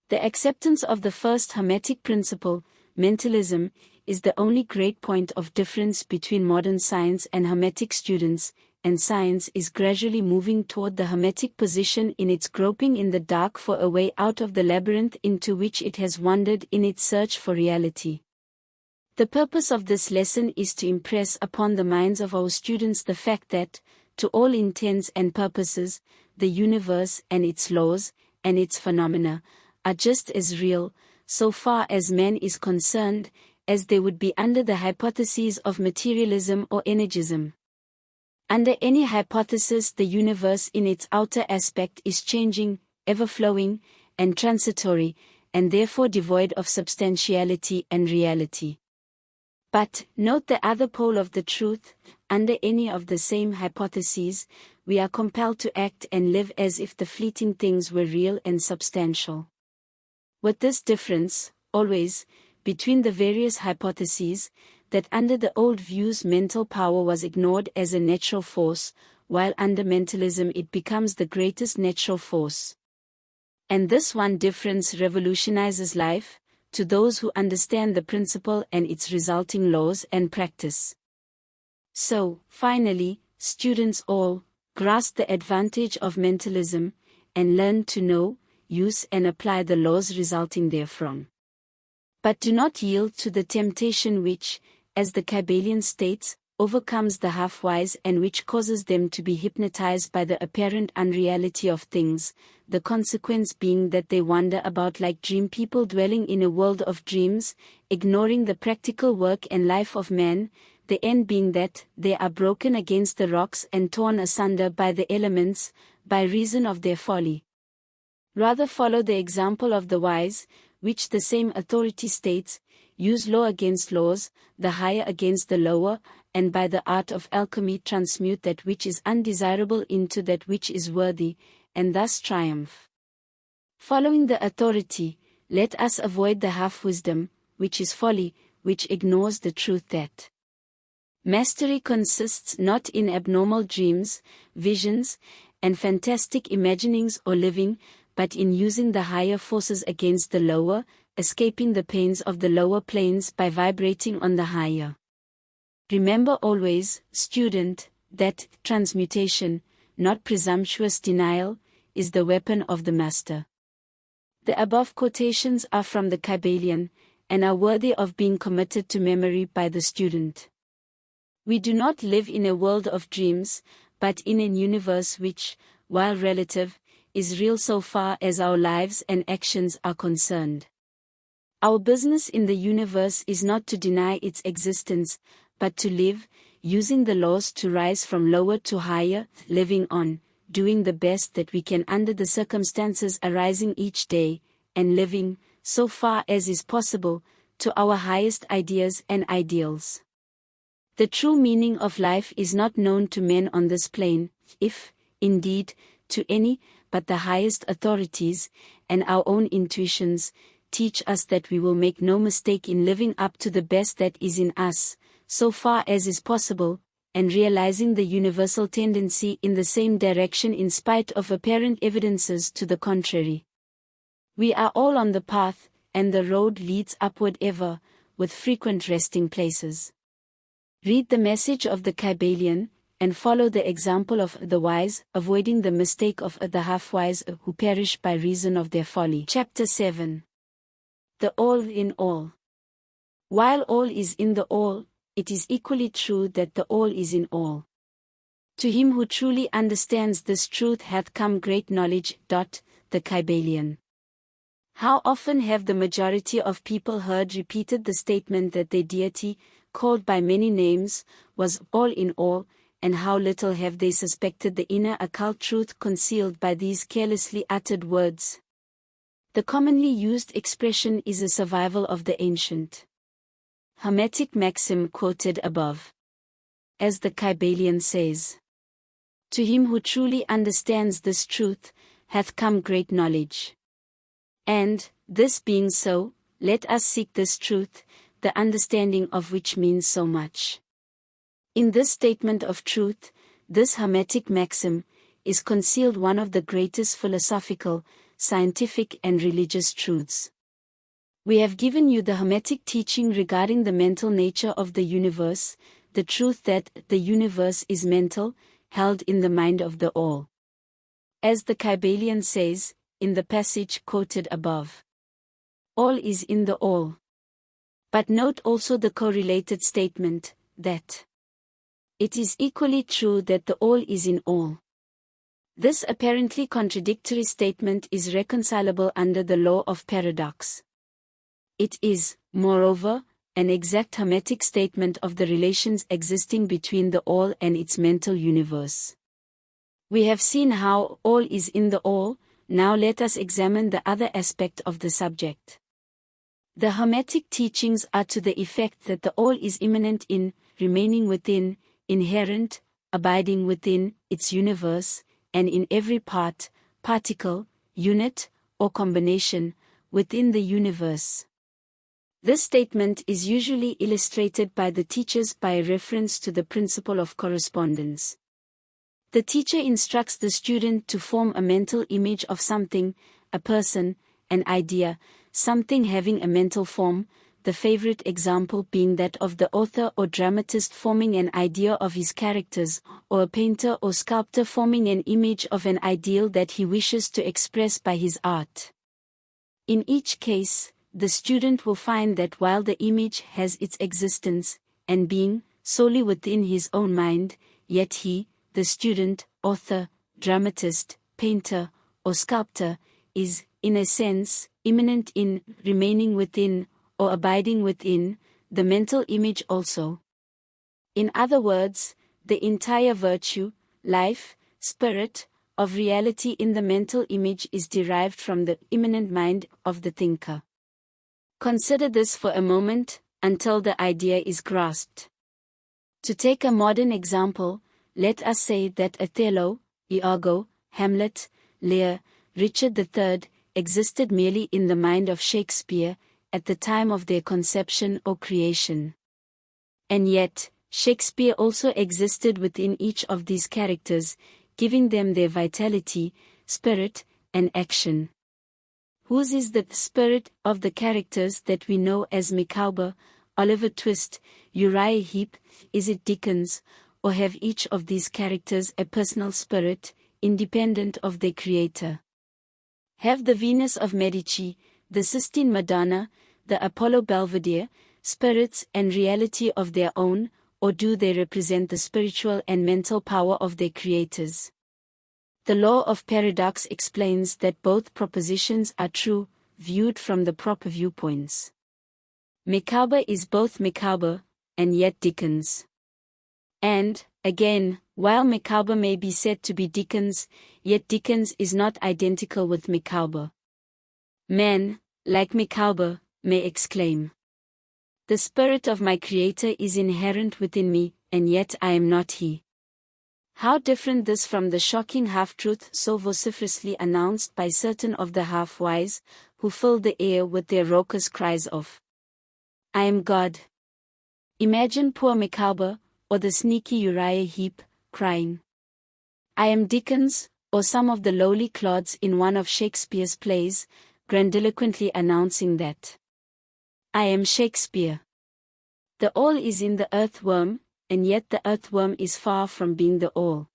The acceptance of the first Hermetic principle, mentalism, is the only great point of difference between modern science and Hermetic students, and science is gradually moving toward the Hermetic position in its groping in the dark for a way out of the labyrinth into which it has wandered in its search for reality. The purpose of this lesson is to impress upon the minds of our students the fact that, to all intents and purposes, the universe and its laws, and its phenomena, are just as real, so far as man is concerned, as they would be under the hypotheses of materialism or energism. Under any hypothesis, the universe in its outer aspect is changing, ever-flowing, and transitory, and therefore devoid of substantiality and reality. But, note the other pole of the truth, under any of the same hypotheses, we are compelled to act and live as if the fleeting things were real and substantial. With this difference, always, between the various hypotheses, that under the old views mental power was ignored as a natural force, while under mentalism it becomes the greatest natural force. And this one difference revolutionizes life, to those who understand the principle and its resulting laws and practice. So, finally, students all, grasp the advantage of mentalism, and learn to know, use and apply the laws resulting therefrom. But do not yield to the temptation which, as the Kybalion states, overcomes the half-wise and which causes them to be hypnotized by the apparent unreality of things, the consequence being that they wander about like dream people dwelling in a world of dreams, ignoring the practical work and life of man, the end being that they are broken against the rocks and torn asunder by the elements, by reason of their folly. Rather follow the example of the wise, which the same authority states, use law against laws, the higher against the lower, and by the art of alchemy transmute that which is undesirable into that which is worthy, and thus triumph. Following the authority, let us avoid the half-wisdom, which is folly, which ignores the truth that mastery consists not in abnormal dreams, visions, and fantastic imaginings or living, but in using the higher forces against the lower, escaping the pains of the lower planes by vibrating on the higher. Remember always, student, that transmutation, not presumptuous denial, is the weapon of the master. The above quotations are from the Kybalion, and are worthy of being committed to memory by the student. We do not live in a world of dreams, but in an universe which, while relative, is real so far as our lives and actions are concerned. Our business in the universe is not to deny its existence, but to live, using the laws to rise from lower to higher, living on, doing the best that we can under the circumstances arising each day, and living, so far as is possible, to our highest ideas and ideals. The true meaning of life is not known to men on this plane, if, indeed, to any, but the highest authorities, and our own intuitions, teach us that we will make no mistake in living up to the best that is in us, so far as is possible, and realizing the universal tendency in the same direction in spite of apparent evidences to the contrary. We are all on the path, and the road leads upward ever, with frequent resting places. Read the message of the Kybalion, and follow the example of the wise, avoiding the mistake of the half-wise who perish by reason of their folly. Chapter 7. The All in All. While all is in the all, it is equally true that the all is in all. To him who truly understands this truth hath come great knowledge. The Kybalion. How often have the majority of people heard repeated the statement that their deity, called by many names, was all in all, and how little have they suspected the inner occult truth concealed by these carelessly uttered words. The commonly used expression is a survival of the ancient Hermetic maxim quoted above. As the Kybalion says, to him who truly understands this truth, hath come great knowledge. And, this being so, let us seek this truth, the understanding of which means so much. In this statement of truth, this Hermetic maxim, is concealed one of the greatest philosophical, scientific and religious truths. We have given you the Hermetic teaching regarding the mental nature of the universe, the truth that the universe is mental, held in the mind of the all. As the Kybalion says, in the passage quoted above, all is in the all. But note also the correlated statement, that it is equally true that the all is in all. This apparently contradictory statement is reconcilable under the law of paradox. It is, moreover, an exact Hermetic statement of the relations existing between the all and its mental universe. We have seen how all is in the all, now let us examine the other aspect of the subject. The Hermetic teachings are to the effect that the all is immanent in, remaining within, inherent, abiding within, its universe, and in every part, particle, unit, or combination, within the universe. This statement is usually illustrated by the teachers by a reference to the principle of correspondence. The teacher instructs the student to form a mental image of something, a person, an idea, something having a mental form, the favorite example being that of the author or dramatist forming an idea of his characters, or a painter or sculptor forming an image of an ideal that he wishes to express by his art. In each case, the student will find that while the image has its existence and being solely within his own mind, yet he, the student, author, dramatist, painter, or sculptor, is, in a sense, immanent in, remaining within, or abiding within, the mental image also. In other words, the entire virtue, life, spirit, of reality in the mental image is derived from the immanent mind of the thinker. Consider this for a moment, until the idea is grasped. To take a modern example, let us say that Othello, Iago, Hamlet, Lear, Richard III, existed merely in the mind of Shakespeare, at the time of their conception or creation. And yet, Shakespeare also existed within each of these characters, giving them their vitality, spirit, and action. Whose is the spirit of the characters that we know as Micawber, Oliver Twist, Uriah Heep? Is it Dickens, or have each of these characters a personal spirit, independent of their creator? Have the Venus of Medici, the Sistine Madonna, the Apollo Belvedere, spirits and reality of their own, or do they represent the spiritual and mental power of their creators? The law of paradox explains that both propositions are true, viewed from the proper viewpoints. Micawber is both Micawber, and yet Dickens. And, again, while Micawber may be said to be Dickens, yet Dickens is not identical with Micawber. Man, like Micawber, may exclaim, "The spirit of my creator is inherent within me, and yet I am not he." How different this from the shocking half-truth so vociferously announced by certain of the half-wise, who fill the air with their raucous cries of, "I am God." Imagine poor Micawber, or the sneaky Uriah Heep, crying, "I am Dickens," or some of the lowly clods in one of Shakespeare's plays, grandiloquently announcing that, "I am Shakespeare." The all is in the earthworm, and yet the earthworm is far from being the all.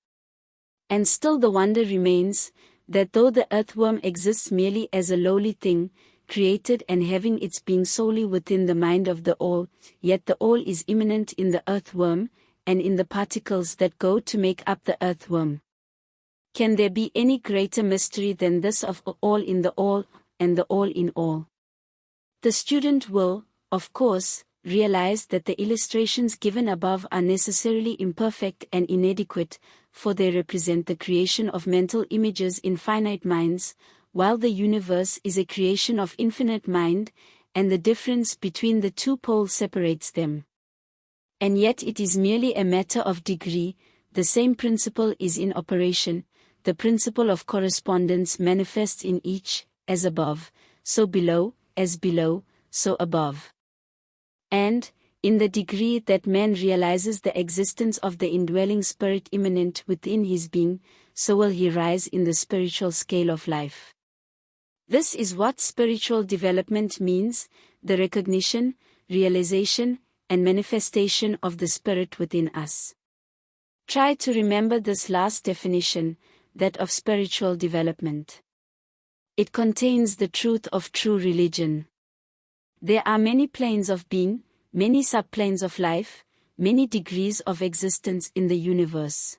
And still the wonder remains, that though the earthworm exists merely as a lowly thing, created and having its being solely within the mind of the all, yet the all is immanent in the earthworm, and in the particles that go to make up the earthworm. Can there be any greater mystery than this of all in the all, and the all in all? The student will, of course, realize that the illustrations given above are necessarily imperfect and inadequate, for they represent the creation of mental images in finite minds, while the universe is a creation of infinite mind, and the difference between the two poles separates them. And yet it is merely a matter of degree. The same principle is in operation. The principle of correspondence manifests in each, as above, so below, as below, so above. And, in the degree that man realizes the existence of the indwelling spirit immanent within his being, so will he rise in the spiritual scale of life. This is what spiritual development means: the recognition, realization, and manifestation of the spirit within us. Try to remember this last definition, that of spiritual development. It contains the truth of true religion. There are many planes of being, many subplanes of life, many degrees of existence in the universe.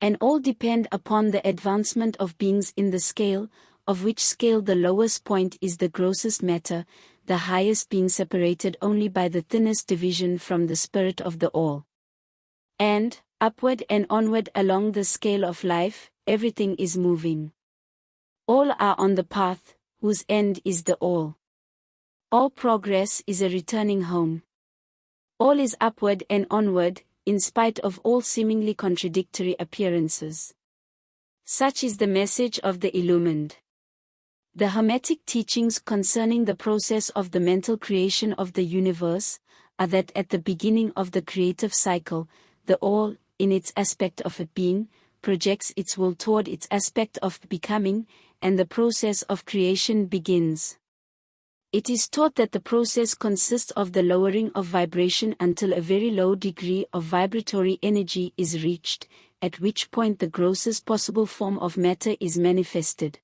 And all depend upon the advancement of beings in the scale, of which scale the lowest point is the grossest matter, the highest being separated only by the thinnest division from the spirit of the all. And, upward and onward along the scale of life, everything is moving. All are on the path, whose end is the all. All progress is a returning home. All is upward and onward, in spite of all seemingly contradictory appearances. Such is the message of the illumined. The Hermetic teachings concerning the process of the mental creation of the universe are that at the beginning of the creative cycle, the all, in its aspect of a being, projects its will toward its aspect of becoming, and the process of creation begins. It is taught that the process consists of the lowering of vibration until a very low degree of vibratory energy is reached, at which point the grossest possible form of matter is manifested.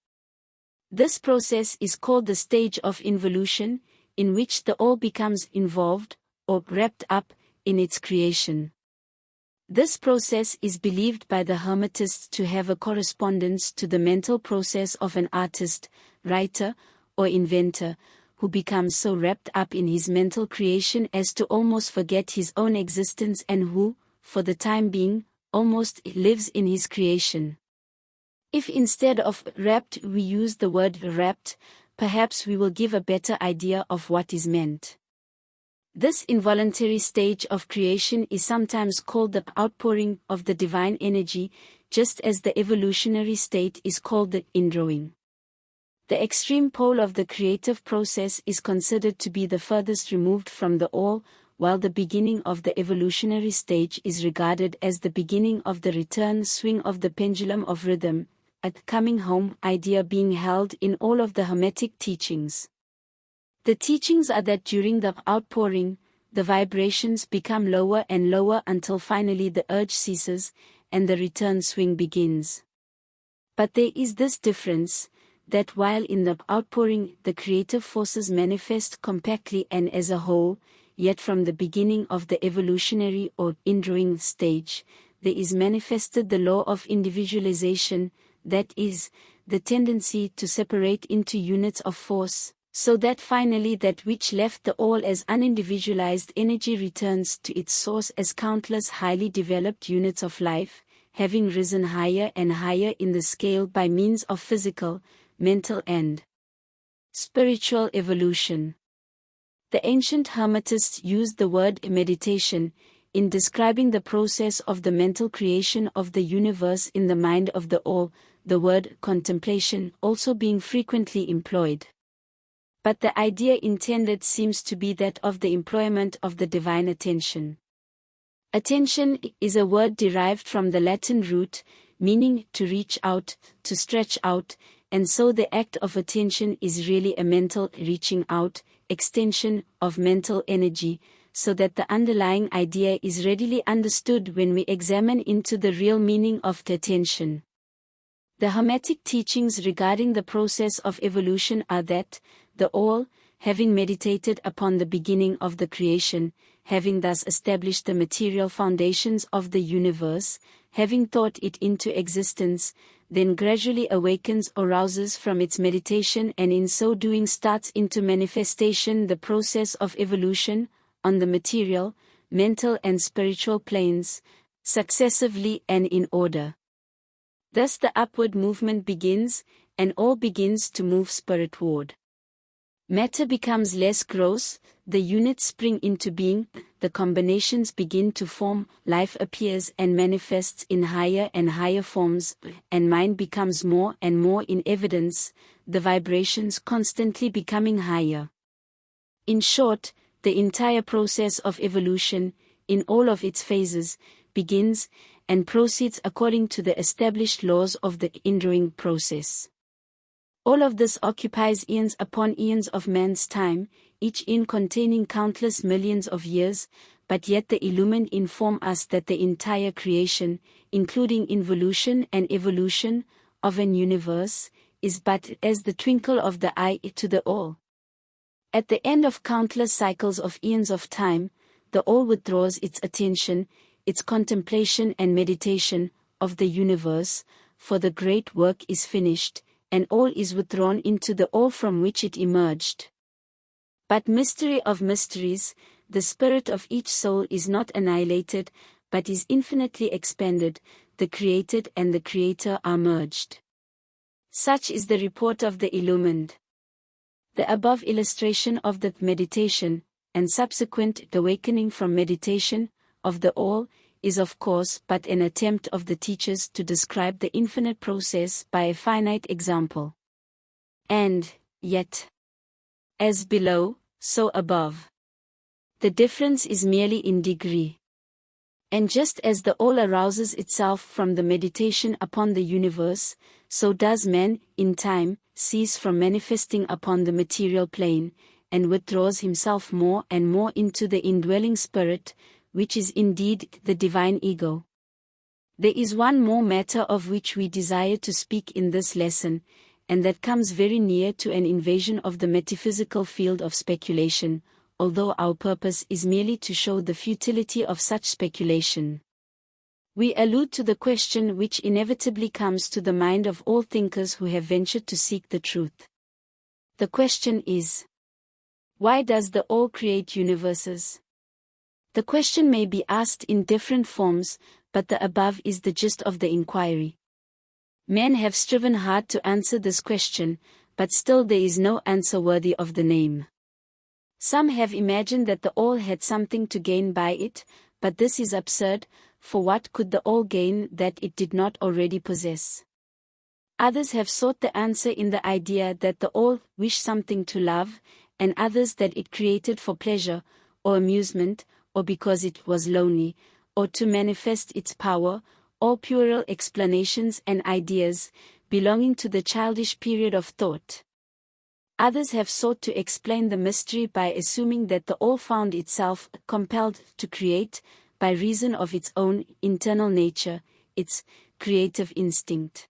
This process is called the stage of involution, in which the all becomes involved, or wrapped up, in its creation. This process is believed by the Hermetists to have a correspondence to the mental process of an artist, writer, or inventor, who becomes so wrapped up in his mental creation as to almost forget his own existence and who, for the time being, almost lives in his creation. If instead of wrapped we use the word wrapped, perhaps we will give a better idea of what is meant. This involuntary stage of creation is sometimes called the outpouring of the divine energy, just as the evolutionary state is called the indrawing. The extreme pole of the creative process is considered to be the furthest removed from the all, while the beginning of the evolutionary stage is regarded as the beginning of the return swing of the pendulum of rhythm, a coming home idea being held in all of the Hermetic teachings. The teachings are that during the outpouring, the vibrations become lower and lower until finally the urge ceases, and the return swing begins. But there is this difference, that while in the outpouring the creative forces manifest compactly and as a whole, yet from the beginning of the evolutionary or indrawing stage, there is manifested the law of individualization, that is, the tendency to separate into units of force, so that finally that which left the all as unindividualized energy returns to its source as countless highly developed units of life, having risen higher and higher in the scale by means of physical, mental and spiritual evolution. The ancient Hermetists used the word meditation in describing the process of the mental creation of the universe in the mind of the all, the word contemplation also being frequently employed. But the idea intended seems to be that of the employment of the divine attention. Attention is a word derived from the Latin root, meaning to reach out, to stretch out, and so the act of attention is really a mental reaching out, extension of mental energy, so that the underlying idea is readily understood when we examine into the real meaning of the attention. The Hermetic teachings regarding the process of evolution are that, the all, having meditated upon the beginning of the creation, having thus established the material foundations of the universe, having thought it into existence, then gradually awakens or rouses from its meditation and in so doing starts into manifestation the process of evolution, on the material, mental and spiritual planes, successively and in order. Thus the upward movement begins, and all begins to move spiritward. Matter becomes less gross, the units spring into being, the combinations begin to form, life appears and manifests in higher and higher forms, and mind becomes more and more in evidence, the vibrations constantly becoming higher. In short, the entire process of evolution, in all of its phases, begins and proceeds according to the established laws of the indrawing process. All of this occupies eons upon eons of man's time, each eon containing countless millions of years, but yet the illumined inform us that the entire creation, including involution and evolution, of an universe, is but as the twinkle of the eye to the all. At the end of countless cycles of eons of time, the all withdraws its attention, its contemplation and meditation, of the universe, for the great work is finished, and all is withdrawn into the all from which it emerged. But mystery of mysteries, the spirit of each soul is not annihilated, but is infinitely expanded, the created and the creator are merged. Such is the report of the illumined. The above illustration of the meditation, and subsequent awakening from meditation, of the all, is of course but an attempt of the teachers to describe the infinite process by a finite example. And, yet, as below, so above. The difference is merely in degree. And just as the all arouses itself from the meditation upon the universe, so does man, in time, cease from manifesting upon the material plane, and withdraws himself more and more into the indwelling spirit, which is indeed the divine ego. There is one more matter of which we desire to speak in this lesson, and that comes very near to an invasion of the metaphysical field of speculation, although our purpose is merely to show the futility of such speculation. We allude to the question which inevitably comes to the mind of all thinkers who have ventured to seek the truth. The question is, why does the all create universes? The question may be asked in different forms, but the above is the gist of the inquiry. Men have striven hard to answer this question, but still there is no answer worthy of the name. Some have imagined that the all had something to gain by it, but this is absurd, for what could the all gain that it did not already possess? Others have sought the answer in the idea that the all wished something to love, and others that it created for pleasure, or amusement, or because it was lonely, or to manifest its power, all puerile explanations and ideas, belonging to the childish period of thought. Others have sought to explain the mystery by assuming that the all found itself compelled to create, by reason of its own internal nature, its creative instinct.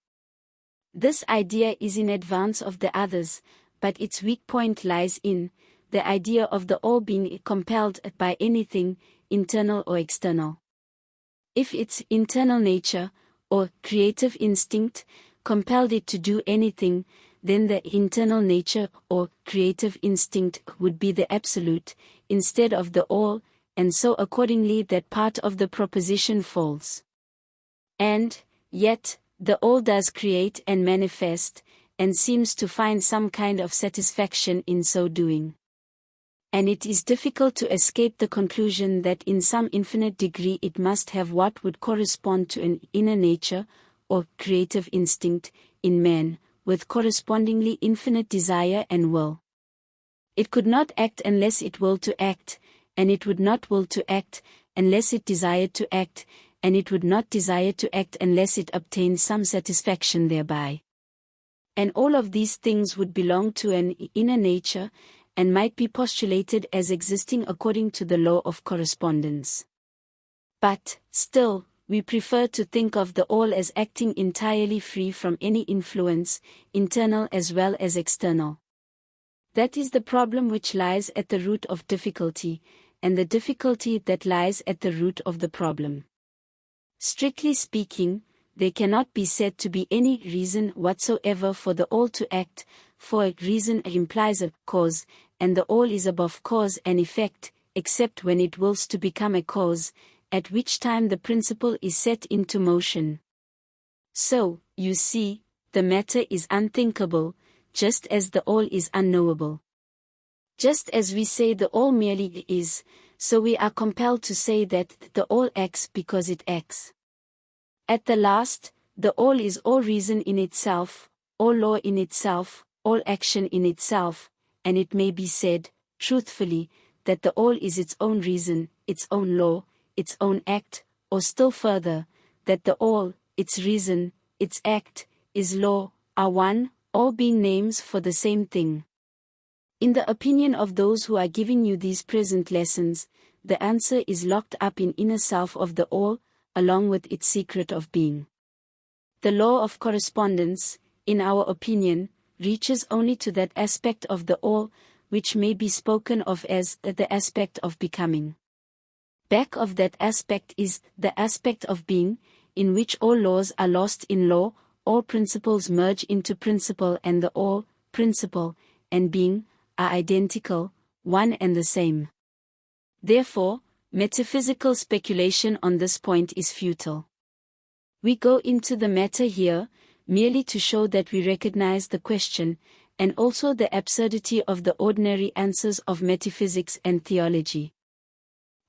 This idea is in advance of the others, but its weak point lies in the idea of the all being compelled by anything, internal or external. If its internal nature, or creative instinct, compelled it to do anything, then the internal nature or creative instinct would be the absolute, instead of the all, and so accordingly that part of the proposition falls. And, yet, the all does create and manifest, and seems to find some kind of satisfaction in so doing. And it is difficult to escape the conclusion that in some infinite degree it must have what would correspond to an inner nature, or creative instinct, in man, with correspondingly infinite desire and will. It could not act unless it willed to act, and it would not will to act, unless it desired to act, and it would not desire to act unless it obtained some satisfaction thereby. And all of these things would belong to an inner nature, and might be postulated as existing according to the law of correspondence. But, still, we prefer to think of the all as acting entirely free from any influence, internal as well as external. That is the problem which lies at the root of difficulty, and the difficulty that lies at the root of the problem. Strictly speaking, there cannot be said to be any reason whatsoever for the all to act, for a reason implies a cause, and the all is above cause and effect, except when it wills to become a cause, at which time the principle is set into motion. So, you see, the matter is unthinkable, just as the all is unknowable. Just as we say the all merely is, so we are compelled to say that the all acts because it acts. At the last, the all is all reason in itself, all law in itself, all action in itself, and it may be said, truthfully, that the all is its own reason, its own law, its own act, or still further, that the all, its reason, its act, its law, are one, all being names for the same thing. In the opinion of those who are giving you these present lessons, the answer is locked up in inner self of the all, along with its secret of being. The law of correspondence, in our opinion, reaches only to that aspect of the all, which may be spoken of as the aspect of becoming. Back of that aspect is the aspect of being, in which all laws are lost in law, all principles merge into principle, and the all, principle, and being, are identical, one and the same. Therefore, metaphysical speculation on this point is futile. We go into the matter here, merely to show that we recognize the question, and also the absurdity of the ordinary answers of metaphysics and theology.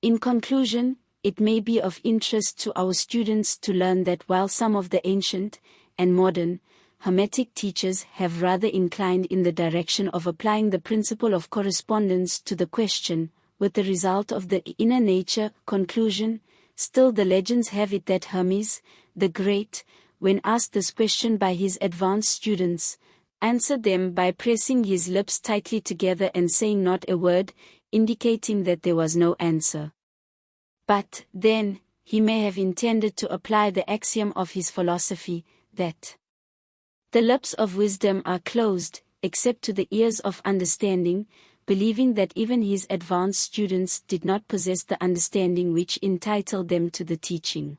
In conclusion, it may be of interest to our students to learn that while some of the ancient, and modern, Hermetic teachers have rather inclined in the direction of applying the principle of correspondence to the question, with the result of the inner nature conclusion, still the legends have it that Hermes, the Great, when asked this question by his advanced students, answered them by pressing his lips tightly together and saying not a word, indicating that there was no answer. But, then, he may have intended to apply the axiom of his philosophy, that the lips of wisdom are closed, except to the ears of understanding, believing that even his advanced students did not possess the understanding which entitled them to the teaching.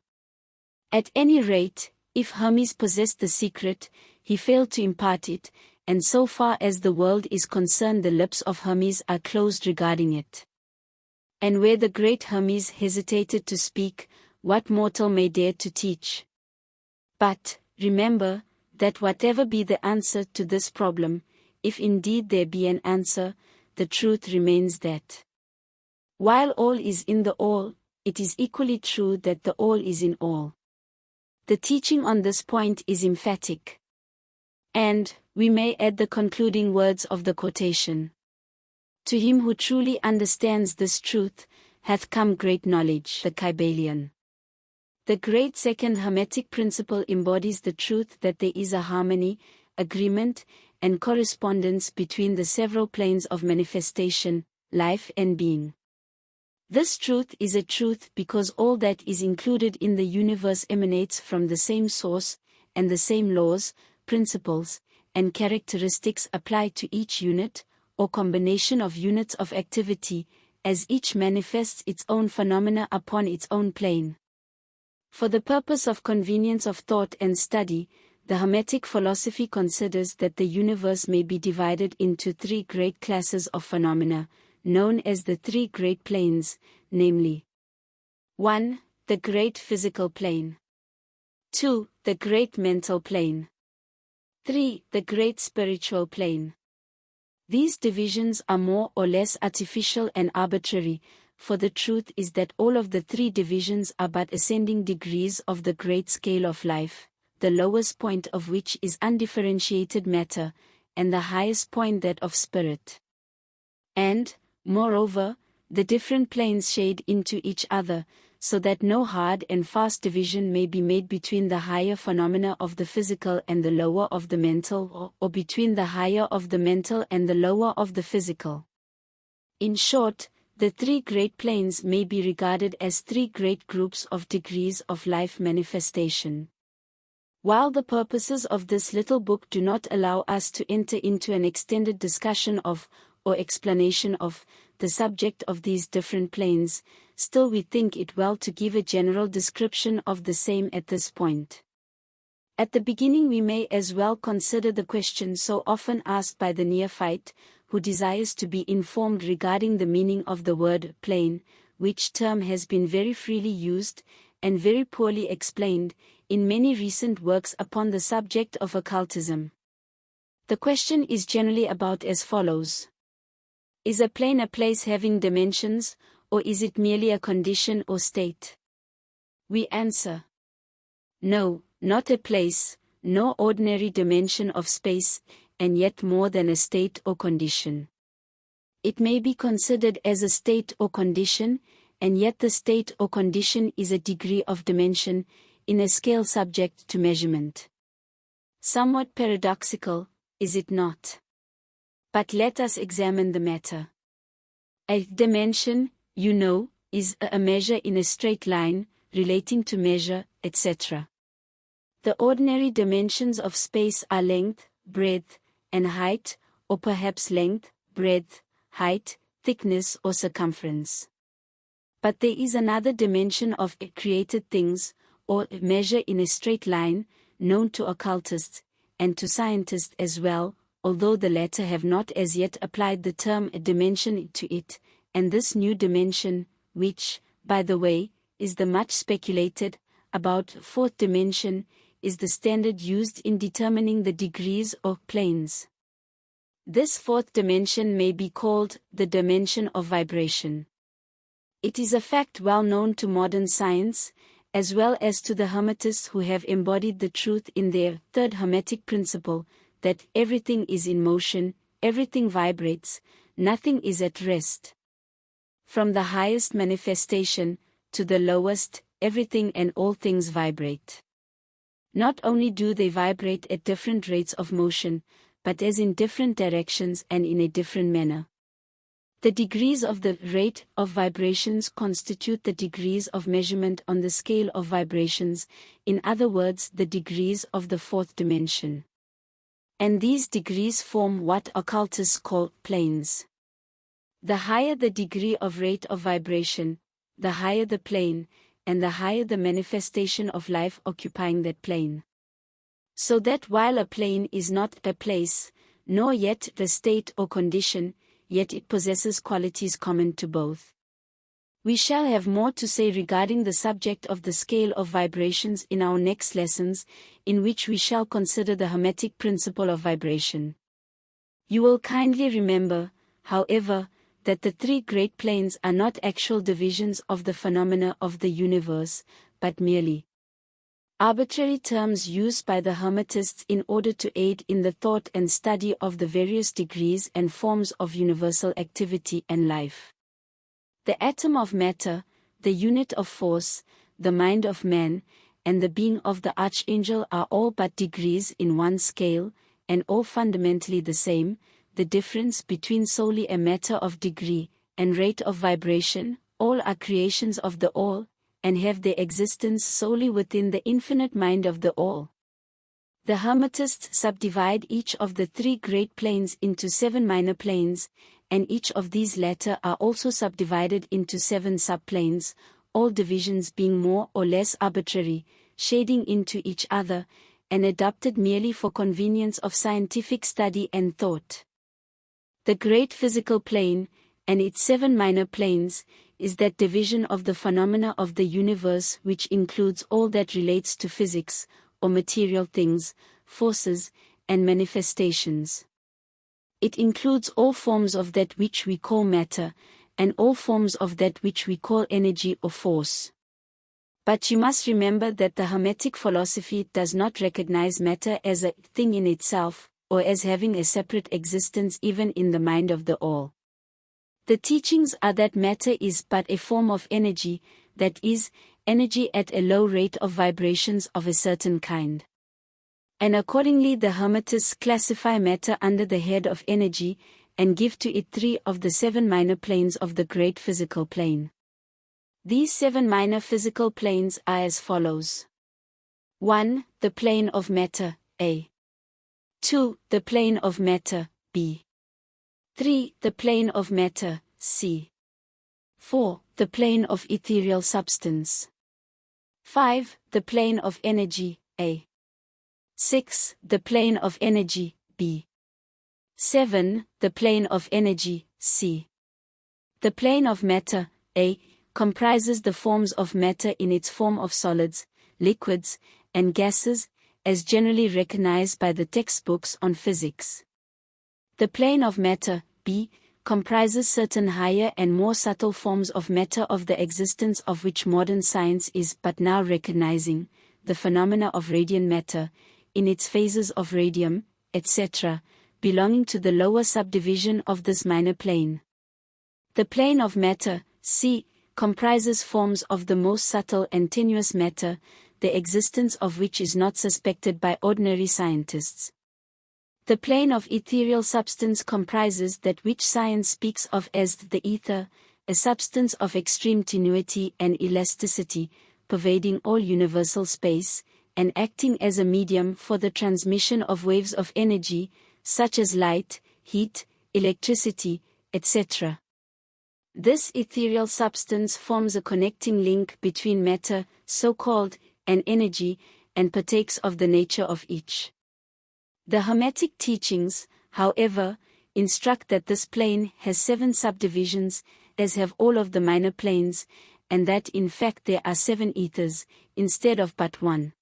At any rate, if Hermes possessed the secret, he failed to impart it, and so far as the world is concerned the lips of Hermes are closed regarding it. And where the great Hermes hesitated to speak, what mortal may dare to teach? But, remember, that whatever be the answer to this problem, if indeed there be an answer, the truth remains that while all is in the all, it is equally true that the all is in all. The teaching on this point is emphatic. And, we may add the concluding words of the quotation. To him who truly understands this truth, hath come great knowledge. The Kybalion. The great second Hermetic principle embodies the truth that there is a harmony, agreement, and correspondence between the several planes of manifestation, life and being. This truth is a truth because all that is included in the universe emanates from the same source, and the same laws, principles, and characteristics apply to each unit, or combination of units of activity, as each manifests its own phenomena upon its own plane. For the purpose of convenience of thought and study, the Hermetic philosophy considers that the universe may be divided into three great classes of phenomena, known as the three great planes, namely 1. The great physical plane. 2. The great mental plane. 3. The great spiritual plane. These divisions are more or less artificial and arbitrary, for the truth is that all of the three divisions are but ascending degrees of the great scale of life, the lowest point of which is undifferentiated matter, and the highest point that of spirit. And, moreover, the different planes shade into each other, so that no hard and fast division may be made between the higher phenomena of the physical and the lower of the mental, or between the higher of the mental and the lower of the physical. In short, the three great planes may be regarded as three great groups of degrees of life manifestation. While the purposes of this little book do not allow us to enter into an extended discussion of, or explanation of, the subject of these different planes, still we think it well to give a general description of the same at this point. At the beginning we may as well consider the question so often asked by the neophyte, who desires to be informed regarding the meaning of the word plane, which term has been very freely used, and very poorly explained, in many recent works upon the subject of occultism. The question is generally about as follows. Is a plane a place having dimensions, or is it merely a condition or state? We answer. No, not a place, nor ordinary dimension of space, and yet more than a state or condition. It may be considered as a state or condition, and yet the state or condition is a degree of dimension, in a scale subject to measurement. Somewhat paradoxical, is it not? But let us examine the matter. A dimension, you know, is a measure in a straight line, relating to measure, etc. The ordinary dimensions of space are length, breadth, and height, or perhaps length, breadth, height, thickness or circumference. But there is another dimension of created things, or a measure in a straight line, known to occultists, and to scientists as well, although the latter have not as yet applied the term a dimension to it, and this new dimension, which, by the way, is the much speculated, about fourth dimension, is the standard used in determining the degrees or planes. This fourth dimension may be called the dimension of vibration. It is a fact well known to modern science, as well as to the Hermetists who have embodied the truth in their third Hermetic principle, that everything is in motion, everything vibrates, nothing is at rest. From the highest manifestation, to the lowest, everything and all things vibrate. Not only do they vibrate at different rates of motion, but as in different directions and in a different manner. The degrees of the rate of vibrations constitute the degrees of measurement on the scale of vibrations, in other words the degrees of the fourth dimension. And these degrees form what occultists call planes. The higher the degree of rate of vibration, the higher the plane, and the higher the manifestation of life occupying that plane. So that while a plane is not a place, nor yet the state or condition, yet it possesses qualities common to both. We shall have more to say regarding the subject of the scale of vibrations in our next lessons, in which we shall consider the Hermetic principle of vibration. You will kindly remember, however, that the three great planes are not actual divisions of the phenomena of the universe, but merely arbitrary terms used by the Hermetists in order to aid in the thought and study of the various degrees and forms of universal activity and life. The atom of matter, the unit of force, the mind of man, and the being of the archangel are all but degrees in one scale, and all fundamentally the same. The difference between solely a matter of degree and rate of vibration, all are creations of the All, and have their existence solely within the infinite mind of the All. The Hermetists subdivide each of the three great planes into 7 minor planes, and each of these latter are also subdivided into 7 subplanes, all divisions being more or less arbitrary, shading into each other, and adopted merely for convenience of scientific study and thought. The great physical plane, and its 7 minor planes, is that division of the phenomena of the universe which includes all that relates to physics, or material things, forces, and manifestations. It includes all forms of that which we call matter, and all forms of that which we call energy or force. But you must remember that the Hermetic philosophy does not recognize matter as a thing in itself, or as having a separate existence even in the mind of the All. The teachings are that matter is but a form of energy, that is, energy at a low rate of vibrations of a certain kind. And accordingly the Hermetists classify matter under the head of energy, and give to it 3 of the 7 minor planes of the great physical plane. These 7 minor physical planes are as follows. 1. The plane of matter, A. 2. The plane of matter, B. 3. The plane of matter, C. 4. The plane of ethereal substance. 5. The plane of energy, A. 6. The plane of energy, B. 7. The plane of energy, C. The plane of matter, A, comprises the forms of matter in its form of solids, liquids, and gases, as generally recognized by the textbooks on physics. The plane of matter, B, comprises certain higher and more subtle forms of matter of the existence of which modern science is but now recognizing, the phenomena of radiant matter, in its phases of radium, etc., belonging to the lower subdivision of this minor plane. The plane of matter, C, comprises forms of the most subtle and tenuous matter, the existence of which is not suspected by ordinary scientists. The plane of ethereal substance comprises that which science speaks of as the ether, a substance of extreme tenuity and elasticity, pervading all universal space, and acting as a medium for the transmission of waves of energy, such as light, heat, electricity, etc. This ethereal substance forms a connecting link between matter, so-called, and energy, and partakes of the nature of each. The Hermetic teachings, however, instruct that this plane has 7 subdivisions, as have all of the minor planes, and that in fact there are 7 ethers, instead of but 1.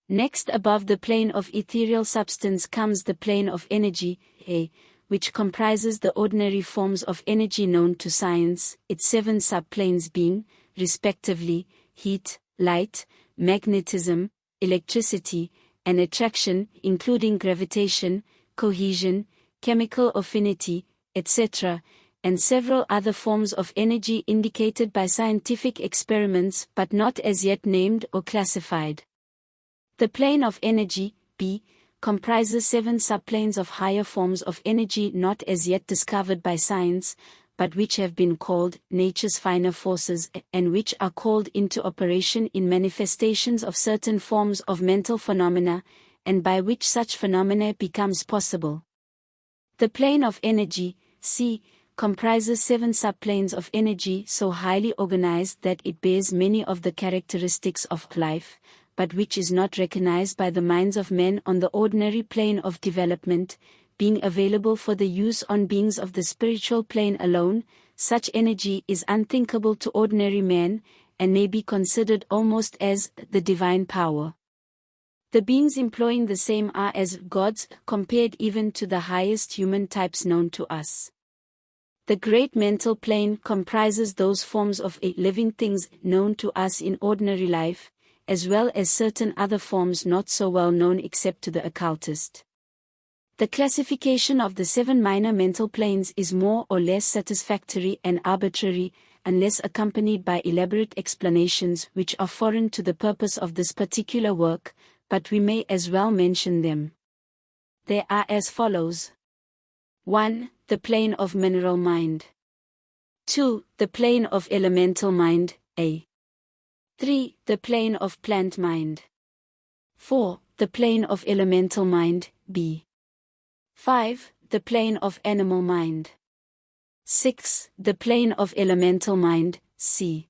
Next above the plane of ethereal substance comes the plane of energy, A, which comprises the ordinary forms of energy known to science, its 7 subplanes being, respectively, heat, light, magnetism, electricity, and attraction, including gravitation, cohesion, chemical affinity, etc., and several other forms of energy indicated by scientific experiments but not as yet named or classified. The plane of energy, B, comprises 7 subplanes of higher forms of energy not as yet discovered by science, but which have been called nature's finer forces and which are called into operation in manifestations of certain forms of mental phenomena, and by which such phenomena becomes possible. The plane of energy, C, comprises 7 subplanes of energy so highly organized that it bears many of the characteristics of life, but which is not recognized by the minds of men on the ordinary plane of development, being available for the use on beings of the spiritual plane alone, such energy is unthinkable to ordinary men, and may be considered almost as the divine power. The beings employing the same are as gods, compared even to the highest human types known to us. The great mental plane comprises those forms of living things known to us in ordinary life, as well as certain other forms not so well known except to the occultist. The classification of the 7 minor mental planes is more or less satisfactory and arbitrary, unless accompanied by elaborate explanations which are foreign to the purpose of this particular work, but we may as well mention them. They are as follows. 1. The plane of mineral mind. 2. The plane of elemental mind, A. 3. The plane of plant mind. 4. The plane of elemental mind, B. 5. The plane of animal mind. 6. The plane of elemental mind, C.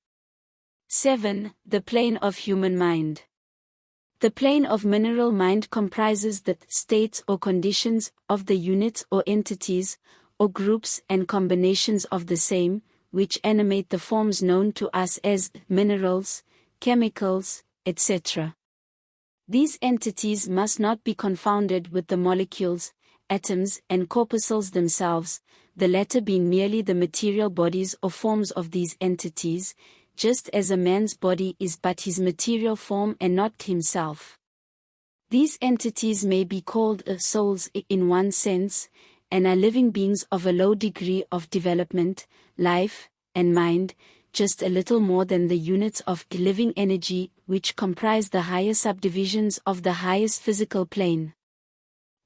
7. The plane of human mind. The plane of mineral mind comprises the states or conditions of the units or entities, or groups and combinations of the same, which animate the forms known to us as minerals, chemicals, etc. These entities must not be confounded with the molecules, atoms and corpuscles themselves, the latter being merely the material bodies or forms of these entities, just as a man's body is but his material form and not himself. These entities may be called souls in one sense, and are living beings of a low degree of development, life, and mind, just a little more than the units of living energy which comprise the higher subdivisions of the highest physical plane.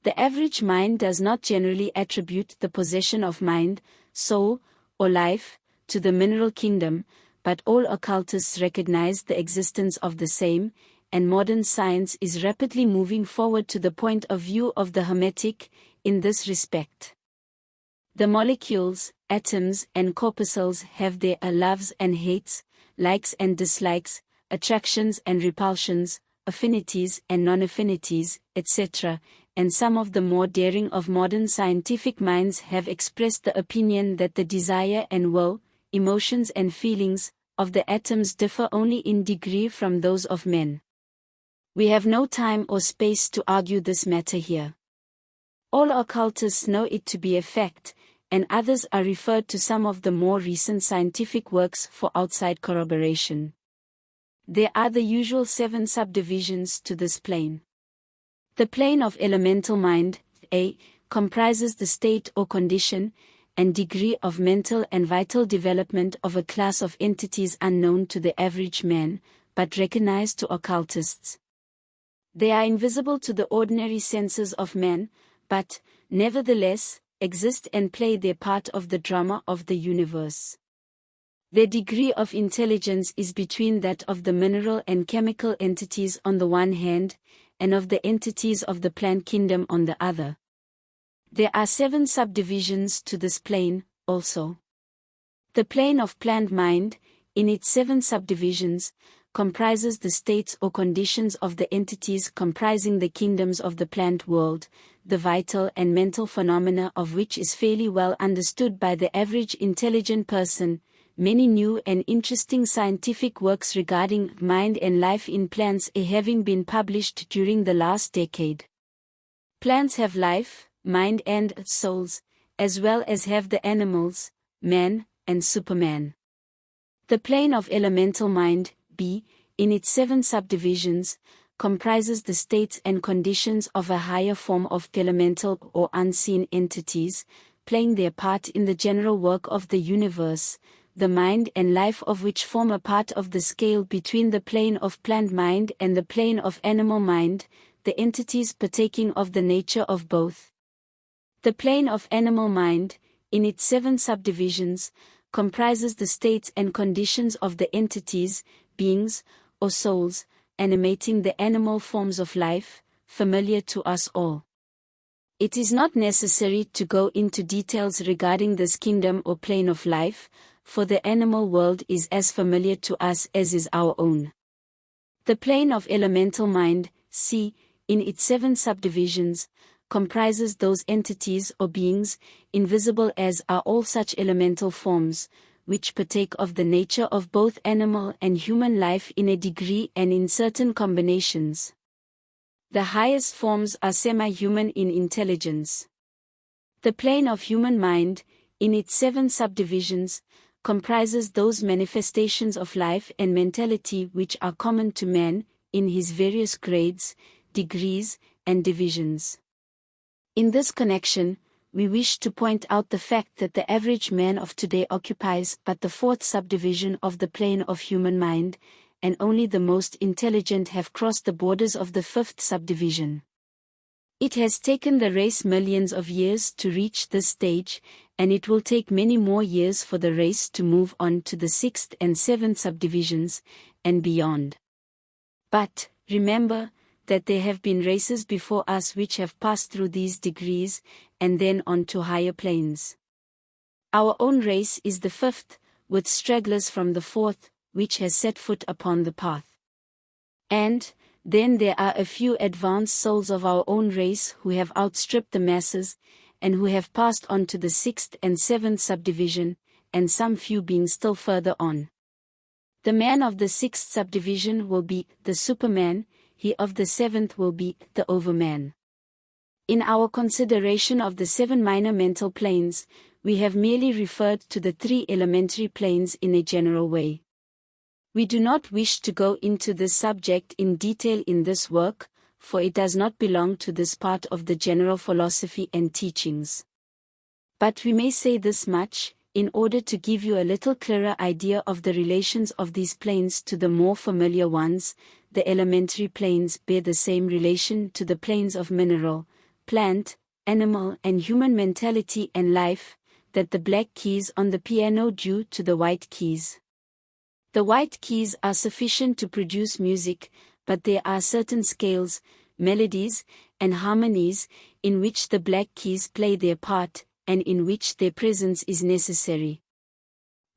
The average mind does not generally attribute the possession of mind, soul, or life, to the mineral kingdom, but all occultists recognize the existence of the same, and modern science is rapidly moving forward to the point of view of the Hermetic, in this respect. The molecules, atoms and corpuscles have their loves and hates, likes and dislikes, attractions and repulsions, affinities and non-affinities, etc., and some of the more daring of modern scientific minds have expressed the opinion that the desire and will, emotions and feelings, of the atoms differ only in degree from those of men. We have no time or space to argue this matter here. All occultists know it to be a fact, and others are referred to some of the more recent scientific works for outside corroboration. There are the usual 7 subdivisions to this plane. The plane of elemental mind, A, comprises the state or condition, and degree of mental and vital development of a class of entities unknown to the average man, but recognized to occultists. They are invisible to the ordinary senses of man, but, nevertheless, exist and play their part of the drama of the universe. Their degree of intelligence is between that of the mineral and chemical entities on the one hand, and of the entities of the plant kingdom on the other. There are 7 subdivisions to this plane, also. The plane of plant mind, in its 7 subdivisions, comprises the states or conditions of the entities comprising the kingdoms of the plant world, the vital and mental phenomena of which is fairly well understood by the average intelligent person. Many new and interesting scientific works regarding mind and life in plants having been published during the last decade. Plants have life, mind and souls, as well as have the animals, man, and Superman. The plane of elemental mind, B, in its 7 subdivisions, comprises the states and conditions of a higher form of elemental or unseen entities, playing their part in the general work of the universe, the mind and life of which form a part of the scale between the plane of plant mind and the plane of animal mind, the entities partaking of the nature of both. The plane of animal mind, in its 7 subdivisions, comprises the states and conditions of the entities, beings, or souls, animating the animal forms of life, familiar to us all. It is not necessary to go into details regarding this kingdom or plane of life, for the animal world is as familiar to us as is our own. The plane of elemental mind, C, in its 7 subdivisions, comprises those entities or beings, invisible as are all such elemental forms, which partake of the nature of both animal and human life in a degree and in certain combinations. The highest forms are semi-human in intelligence. The plane of human mind, in its 7 subdivisions, comprises those manifestations of life and mentality which are common to man, in his various grades, degrees, and divisions. In this connection, we wish to point out the fact that the average man of today occupies but the 4th subdivision of the plane of human mind, and only the most intelligent have crossed the borders of the 5th subdivision. It has taken the race millions of years to reach this stage, and it will take many more years for the race to move on to the 6th and 7th subdivisions, and beyond. But, remember, that there have been races before us which have passed through these degrees, and then on to higher planes. Our own race is the 5th, with stragglers from the 4th, which has set foot upon the path. And, then there are a few advanced souls of our own race who have outstripped the masses, and who have passed on to the 6th and 7th subdivision, and some few being still further on. The man of the 6th subdivision will be the Superman, he of the 7th will be the Overman. In our consideration of the 7 minor mental planes, we have merely referred to the 3 elementary planes in a general way. We do not wish to go into this subject in detail in this work, for it does not belong to this part of the general philosophy and teachings. But we may say this much, in order to give you a little clearer idea of the relations of these planes to the more familiar ones. The elementary planes bear the same relation to the planes of mineral, plant, animal and human mentality and life, that the black keys on the piano do to the white keys. The white keys are sufficient to produce music, but there are certain scales, melodies, and harmonies, in which the black keys play their part, and in which their presence is necessary.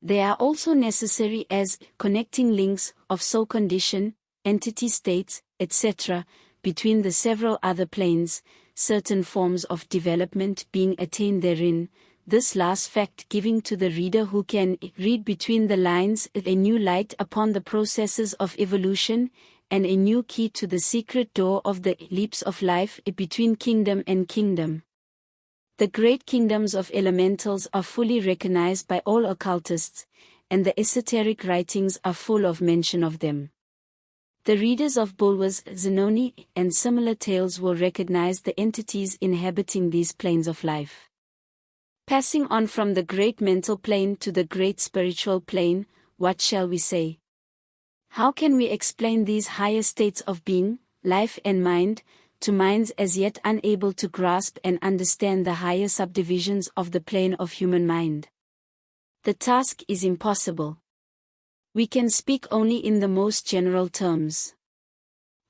They are also necessary as connecting links of soul condition, entity states, etc., between the several other planes, certain forms of development being attained therein. This last fact giving to the reader who can read between the lines a new light upon the processes of evolution, and a new key to the secret door of the leaps of life between kingdom and kingdom. The great kingdoms of elementals are fully recognized by all occultists, and the esoteric writings are full of mention of them. The readers of Bulwer's Zanoni and similar tales will recognize the entities inhabiting these planes of life. Passing on from the great mental plane to the great spiritual plane, what shall we say? How can we explain these higher states of being, life and mind, to minds as yet unable to grasp and understand the higher subdivisions of the plane of human mind? The task is impossible. We can speak only in the most general terms.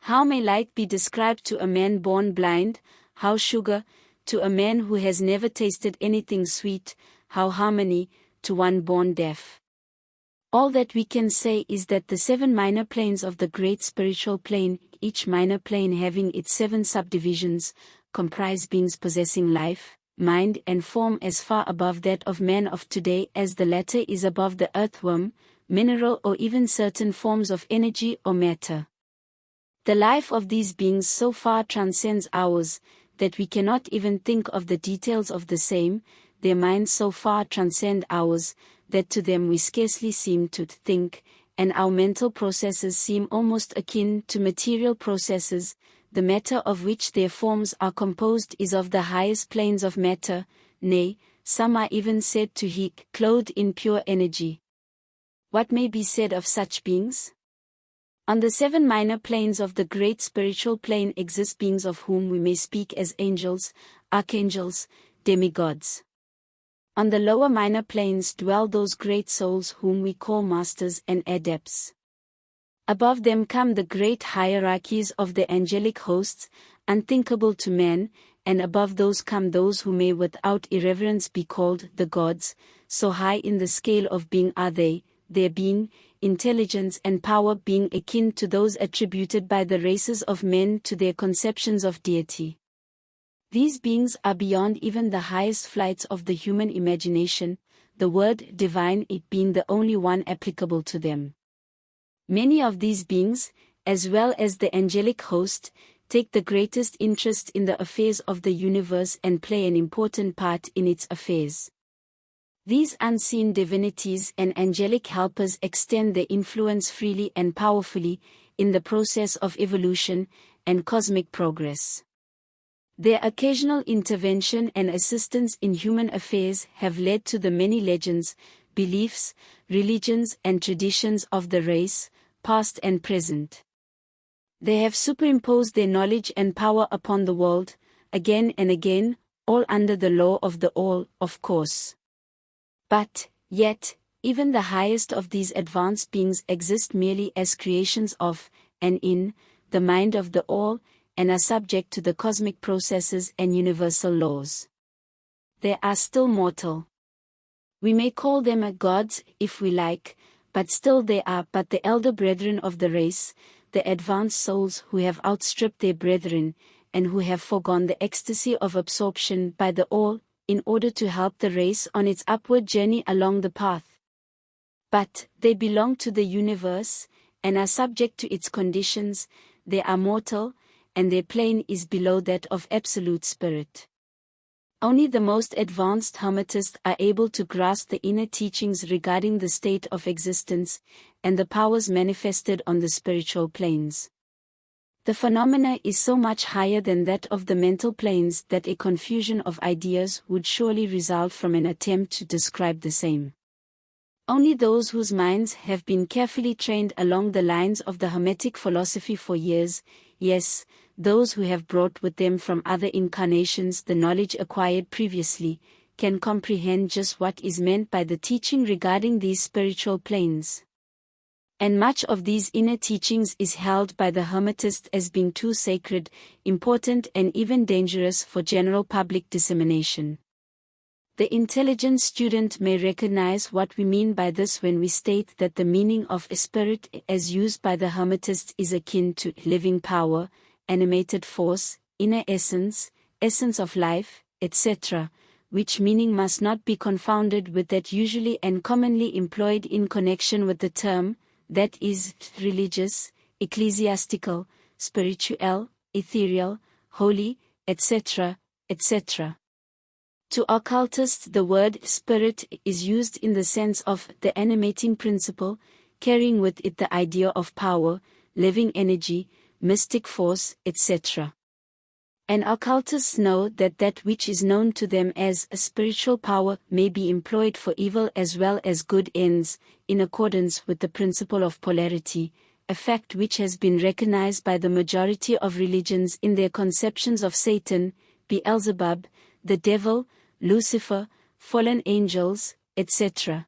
How may light be described to a man born blind, how sugar, to a man who has never tasted anything sweet, how harmony, to one born deaf? All that we can say is that the 7 minor planes of the great spiritual plane, each minor plane having its 7 subdivisions, comprise beings possessing life, mind and form as far above that of man of today as the latter is above the earthworm, mineral or even certain forms of energy or matter. The life of these beings so far transcends ours, that we cannot even think of the details of the same. Their minds so far transcend ours, that to them we scarcely seem to think, and our mental processes seem almost akin to material processes. The matter of which their forms are composed is of the highest planes of matter, nay, some are even said to be clothed in pure energy. What may be said of such beings? On the 7 minor planes of the great spiritual plane exist beings of whom we may speak as angels, archangels, demigods. On the lower minor planes dwell those great souls whom we call masters and adepts. Above them come the great hierarchies of the angelic hosts, unthinkable to man, and above those come those who may without irreverence be called the gods. So high in the scale of being are they, their being, intelligence and power being akin to those attributed by the races of men to their conceptions of deity. These beings are beyond even the highest flights of the human imagination, the word divine it being the only one applicable to them. Many of these beings, as well as the angelic host, take the greatest interest in the affairs of the universe and play an important part in its affairs. These unseen divinities and angelic helpers extend their influence freely and powerfully in the process of evolution and cosmic progress. Their occasional intervention and assistance in human affairs have led to the many legends, beliefs, religions and traditions of the race, past and present. They have superimposed their knowledge and power upon the world, again and again, all under the law of the all, of course. But, yet, even the highest of these advanced beings exist merely as creations of, and in, the mind of the all, and are subject to the cosmic processes and universal laws. They are still mortal. We may call them gods, if we like, but still they are but the elder brethren of the race, the advanced souls who have outstripped their brethren, and who have foregone the ecstasy of absorption by the all, in order to help the race on its upward journey along the path. But, they belong to the universe, and are subject to its conditions, they are mortal, and their plane is below that of absolute spirit. Only the most advanced Hermetists are able to grasp the inner teachings regarding the state of existence, and the powers manifested on the spiritual planes. The phenomena is so much higher than that of the mental planes that a confusion of ideas would surely result from an attempt to describe the same. Only those whose minds have been carefully trained along the lines of the Hermetic philosophy for years, yes, those who have brought with them from other incarnations the knowledge acquired previously, can comprehend just what is meant by the teaching regarding these spiritual planes. And much of these inner teachings is held by the Hermetists as being too sacred, important and even dangerous for general public dissemination. The intelligent student may recognize what we mean by this when we state that the meaning of a spirit as used by the Hermetists is akin to living power, animated force, inner essence, essence of life, etc., which meaning must not be confounded with that usually and commonly employed in connection with the term, that is, religious, ecclesiastical, spiritual, ethereal, holy, etc., etc. To occultists the word spirit is used in the sense of the animating principle, carrying with it the idea of power, living energy, mystic force, etc. And occultists know that that which is known to them as a spiritual power may be employed for evil as well as good ends, in accordance with the principle of polarity, a fact which has been recognized by the majority of religions in their conceptions of Satan, Beelzebub, the devil, Lucifer, fallen angels, etc.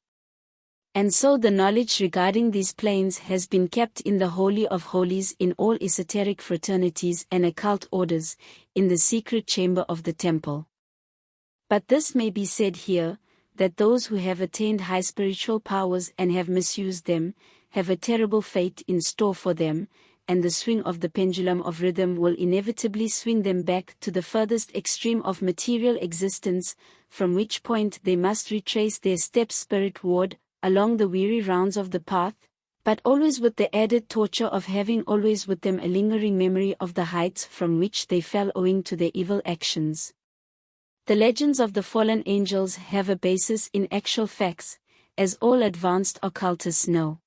And so the knowledge regarding these planes has been kept in the Holy of Holies in all esoteric fraternities and occult orders, in the secret chamber of the temple. But this may be said here, that those who have attained high spiritual powers and have misused them, have a terrible fate in store for them, and the swing of the pendulum of rhythm will inevitably swing them back to the furthest extreme of material existence, from which point they must retrace their steps spiritward, along the weary rounds of the path, but always with the added torture of having always with them a lingering memory of the heights from which they fell owing to their evil actions. The legends of the fallen angels have a basis in actual facts, as all advanced occultists know.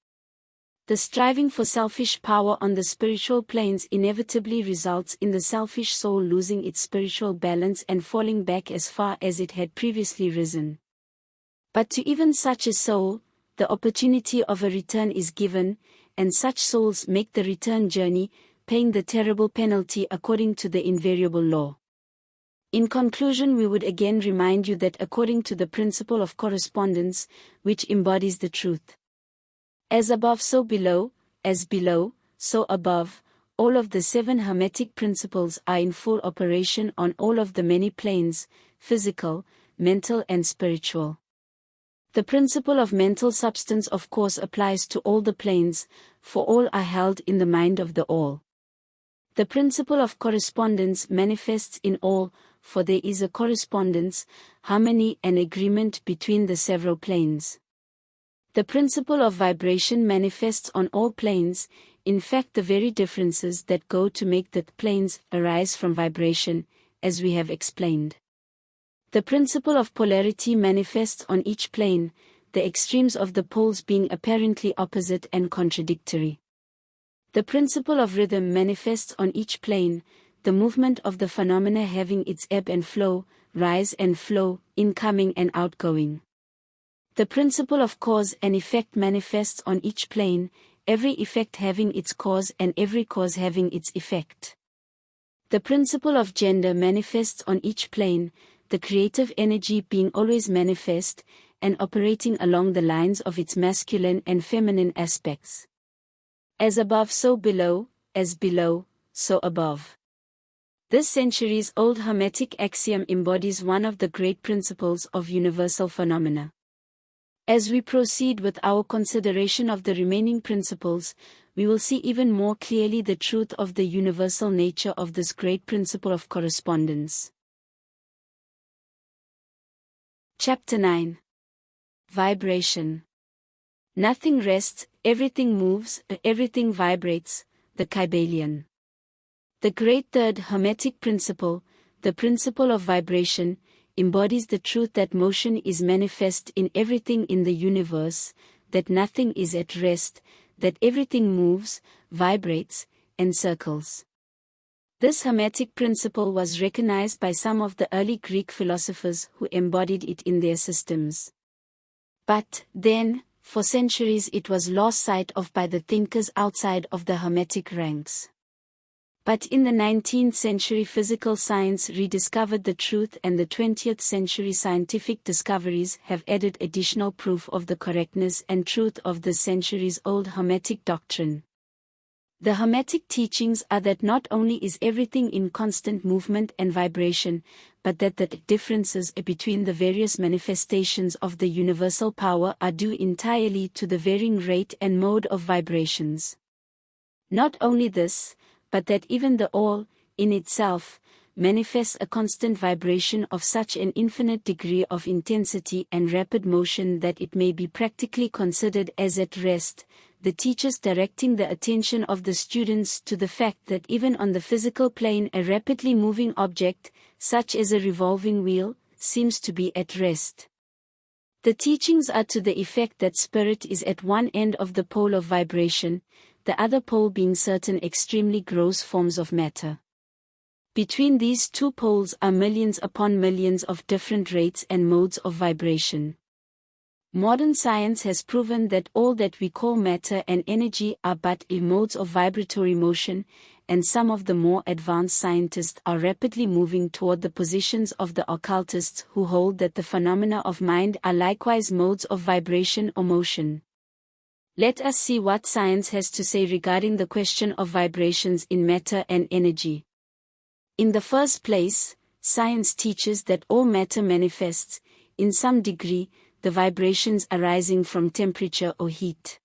The striving for selfish power on the spiritual planes inevitably results in the selfish soul losing its spiritual balance and falling back as far as it had previously risen. But to even such a soul, the opportunity of a return is given, and such souls make the return journey, paying the terrible penalty according to the invariable law. In conclusion, we would again remind you that according to the principle of correspondence, which embodies the truth, as above so below, as below, so above, all of the 7 Hermetic principles are in full operation on all of the many planes, physical, mental and spiritual. The principle of mental substance of course applies to all the planes, for all are held in the mind of the all. The principle of correspondence manifests in all, for there is a correspondence, harmony and agreement between the several planes. The principle of vibration manifests on all planes, in fact the very differences that go to make the planes arise from vibration, as we have explained. The principle of polarity manifests on each plane, the extremes of the poles being apparently opposite and contradictory. The principle of rhythm manifests on each plane, the movement of the phenomena having its ebb and flow, rise and flow, incoming and outgoing. The principle of cause and effect manifests on each plane, every effect having its cause and every cause having its effect. The principle of gender manifests on each plane, the creative energy being always manifest, and operating along the lines of its masculine and feminine aspects. As above so below, as below, so above. This centuries-old Hermetic axiom embodies one of the great principles of universal phenomena. As we proceed with our consideration of the remaining principles, we will see even more clearly the truth of the universal nature of this great principle of correspondence. Chapter 9. Vibration. Nothing rests, everything moves, everything vibrates, the Kybalion. The great third Hermetic principle, the principle of vibration, embodies the truth that motion is manifest in everything in the universe, that nothing is at rest, that everything moves, vibrates, and circles. This Hermetic principle was recognized by some of the early Greek philosophers who embodied it in their systems. But, then, for centuries it was lost sight of by the thinkers outside of the Hermetic ranks. But in the 19th century physical science rediscovered the truth, and the 20th century scientific discoveries have added additional proof of the correctness and truth of the centuries-old Hermetic doctrine. The Hermetic teachings are that not only is everything in constant movement and vibration, but that the differences between the various manifestations of the universal power are due entirely to the varying rate and mode of vibrations. Not only this, but that even the all, in itself, manifests a constant vibration of such an infinite degree of intensity and rapid motion that it may be practically considered as at rest, the teachers directing the attention of the students to the fact that even on the physical plane a rapidly moving object, such as a revolving wheel, seems to be at rest. The teachings are to the effect that spirit is at one end of the pole of vibration, the other pole being certain extremely gross forms of matter. Between these two poles are millions upon millions of different rates and modes of vibration. Modern science has proven that all that we call matter and energy are but modes of vibratory motion, and some of the more advanced scientists are rapidly moving toward the positions of the occultists who hold that the phenomena of mind are likewise modes of vibration or motion. Let us see what science has to say regarding the question of vibrations in matter and energy. In the first place, science teaches that all matter manifests, in some degree, the vibrations arising from temperature or heat.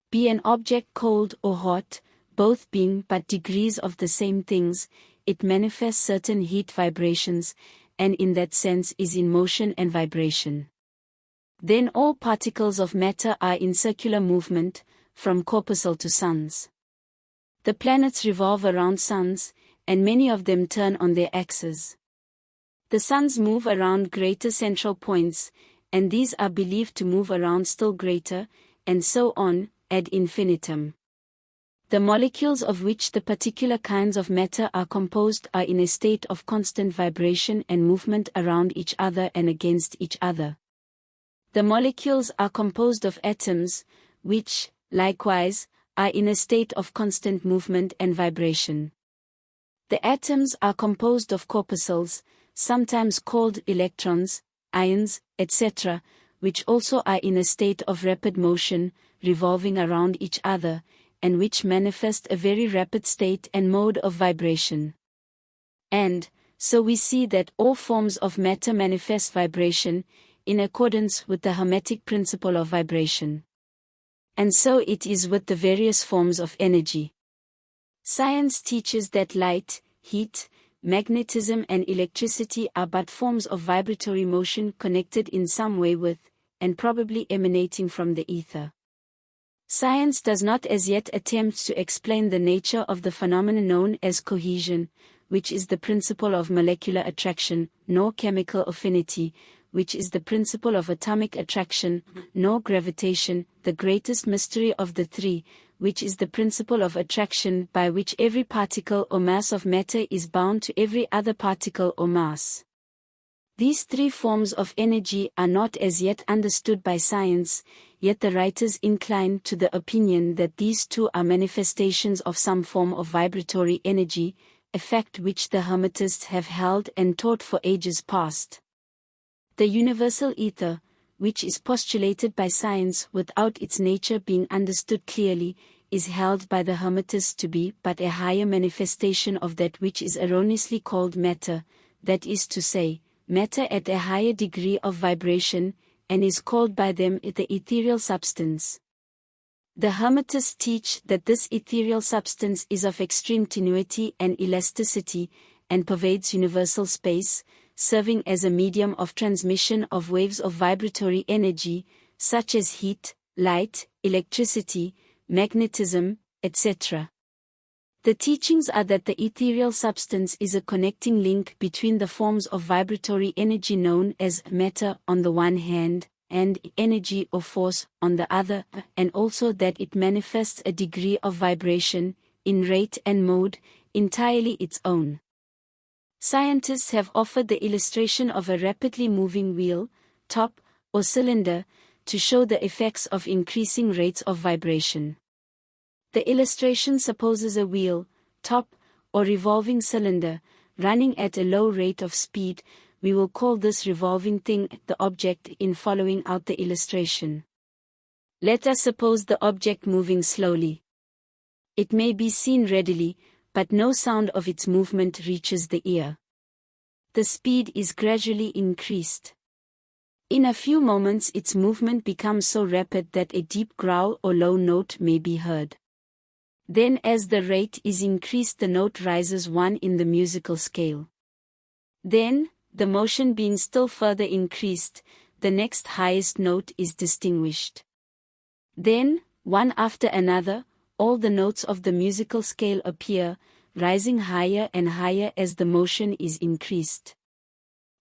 Be an object cold or hot, both being but degrees of the same things, it manifests certain heat vibrations, and in that sense is in motion and vibration. Then all particles of matter are in circular movement, from corpuscle to suns. The planets revolve around suns, and many of them turn on their axes. The suns move around greater central points, and these are believed to move around still greater, and so on, ad infinitum. The molecules of which the particular kinds of matter are composed are in a state of constant vibration and movement around each other and against each other. The molecules are composed of atoms, which, likewise, are in a state of constant movement and vibration. The atoms are composed of corpuscles, sometimes called electrons, ions, etc., which also are in a state of rapid motion, revolving around each other, and which manifest a very rapid state and mode of vibration. And, so we see that all forms of matter manifest vibration, in accordance with the Hermetic principle of vibration. And so it is with the various forms of energy. Science teaches that light, heat, magnetism and electricity are but forms of vibratory motion connected in some way with, and probably emanating from the ether. Science does not as yet attempt to explain the nature of the phenomenon known as cohesion, which is the principle of molecular attraction, nor chemical affinity, which is the principle of atomic attraction, nor gravitation, the greatest mystery of the three, which is the principle of attraction by which every particle or mass of matter is bound to every other particle or mass. These three forms of energy are not as yet understood by science, yet the writers incline to the opinion that these two are manifestations of some form of vibratory energy, a fact which the Hermetists have held and taught for ages past. The universal ether, which is postulated by science without its nature being understood clearly, is held by the Hermetists to be but a higher manifestation of that which is erroneously called matter, that is to say, matter at a higher degree of vibration, and is called by them the ethereal substance. The Hermetists teach that this ethereal substance is of extreme tenuity and elasticity, and pervades universal space, serving as a medium of transmission of waves of vibratory energy, such as heat, light, electricity, magnetism, etc. The teachings are that the ethereal substance is a connecting link between the forms of vibratory energy known as matter on the one hand, and energy or force on the other, and also that it manifests a degree of vibration, in rate and mode, entirely its own. Scientists have offered the illustration of a rapidly moving wheel, top, or cylinder, to show the effects of increasing rates of vibration. The illustration supposes a wheel, top, or revolving cylinder, running at a low rate of speed. We will call this revolving thing the object in following out the illustration. Let us suppose the object moving slowly. It may be seen readily, but no sound of its movement reaches the ear. The speed is gradually increased. In a few moments its movement becomes so rapid that a deep growl or low note may be heard. Then as the rate is increased the note rises one in the musical scale. Then, the motion being still further increased, the next highest note is distinguished. Then, one after another, all the notes of the musical scale appear, rising higher and higher as the motion is increased.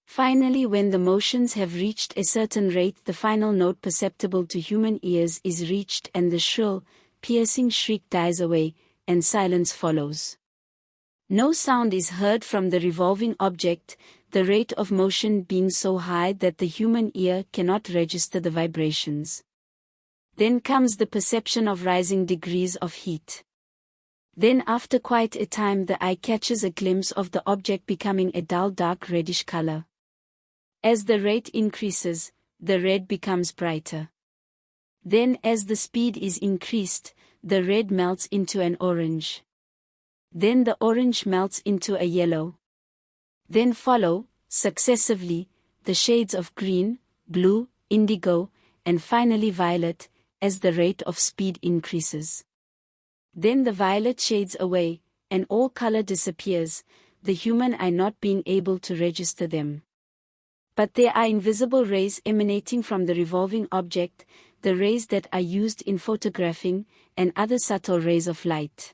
Finally, when the motions have reached a certain rate, the final note perceptible to human ears is reached and the shrill, piercing shriek dies away, and silence follows. No sound is heard from the revolving object, the rate of motion being so high that the human ear cannot register the vibrations. Then comes the perception of rising degrees of heat. Then after quite a time the eye catches a glimpse of the object becoming a dull dark reddish color. As the rate increases, the red becomes brighter. Then as the speed is increased, the red melts into an orange. Then the orange melts into a yellow. Then follow, successively, the shades of green, blue, indigo, and finally violet, as the rate of speed increases. Then the violet shades away, and all color disappears, the human eye not being able to register them. But there are invisible rays emanating from the revolving object, the rays that are used in photographing, and other subtle rays of light.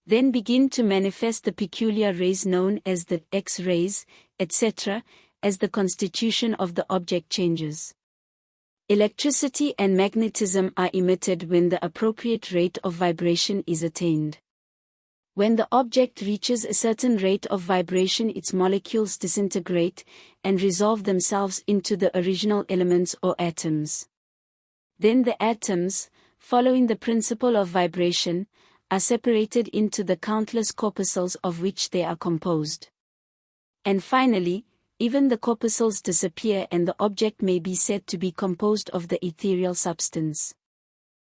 Then begin to manifest the peculiar rays known as the X-rays, etc., as the constitution of the object changes. Electricity and magnetism are emitted when the appropriate rate of vibration is attained. When the object reaches a certain rate of vibration, its molecules disintegrate and resolve themselves into the original elements or atoms. Then the atoms, following the principle of vibration, are separated into the countless corpuscles of which they are composed. And finally, even the corpuscles disappear and the object may be said to be composed of the ethereal substance.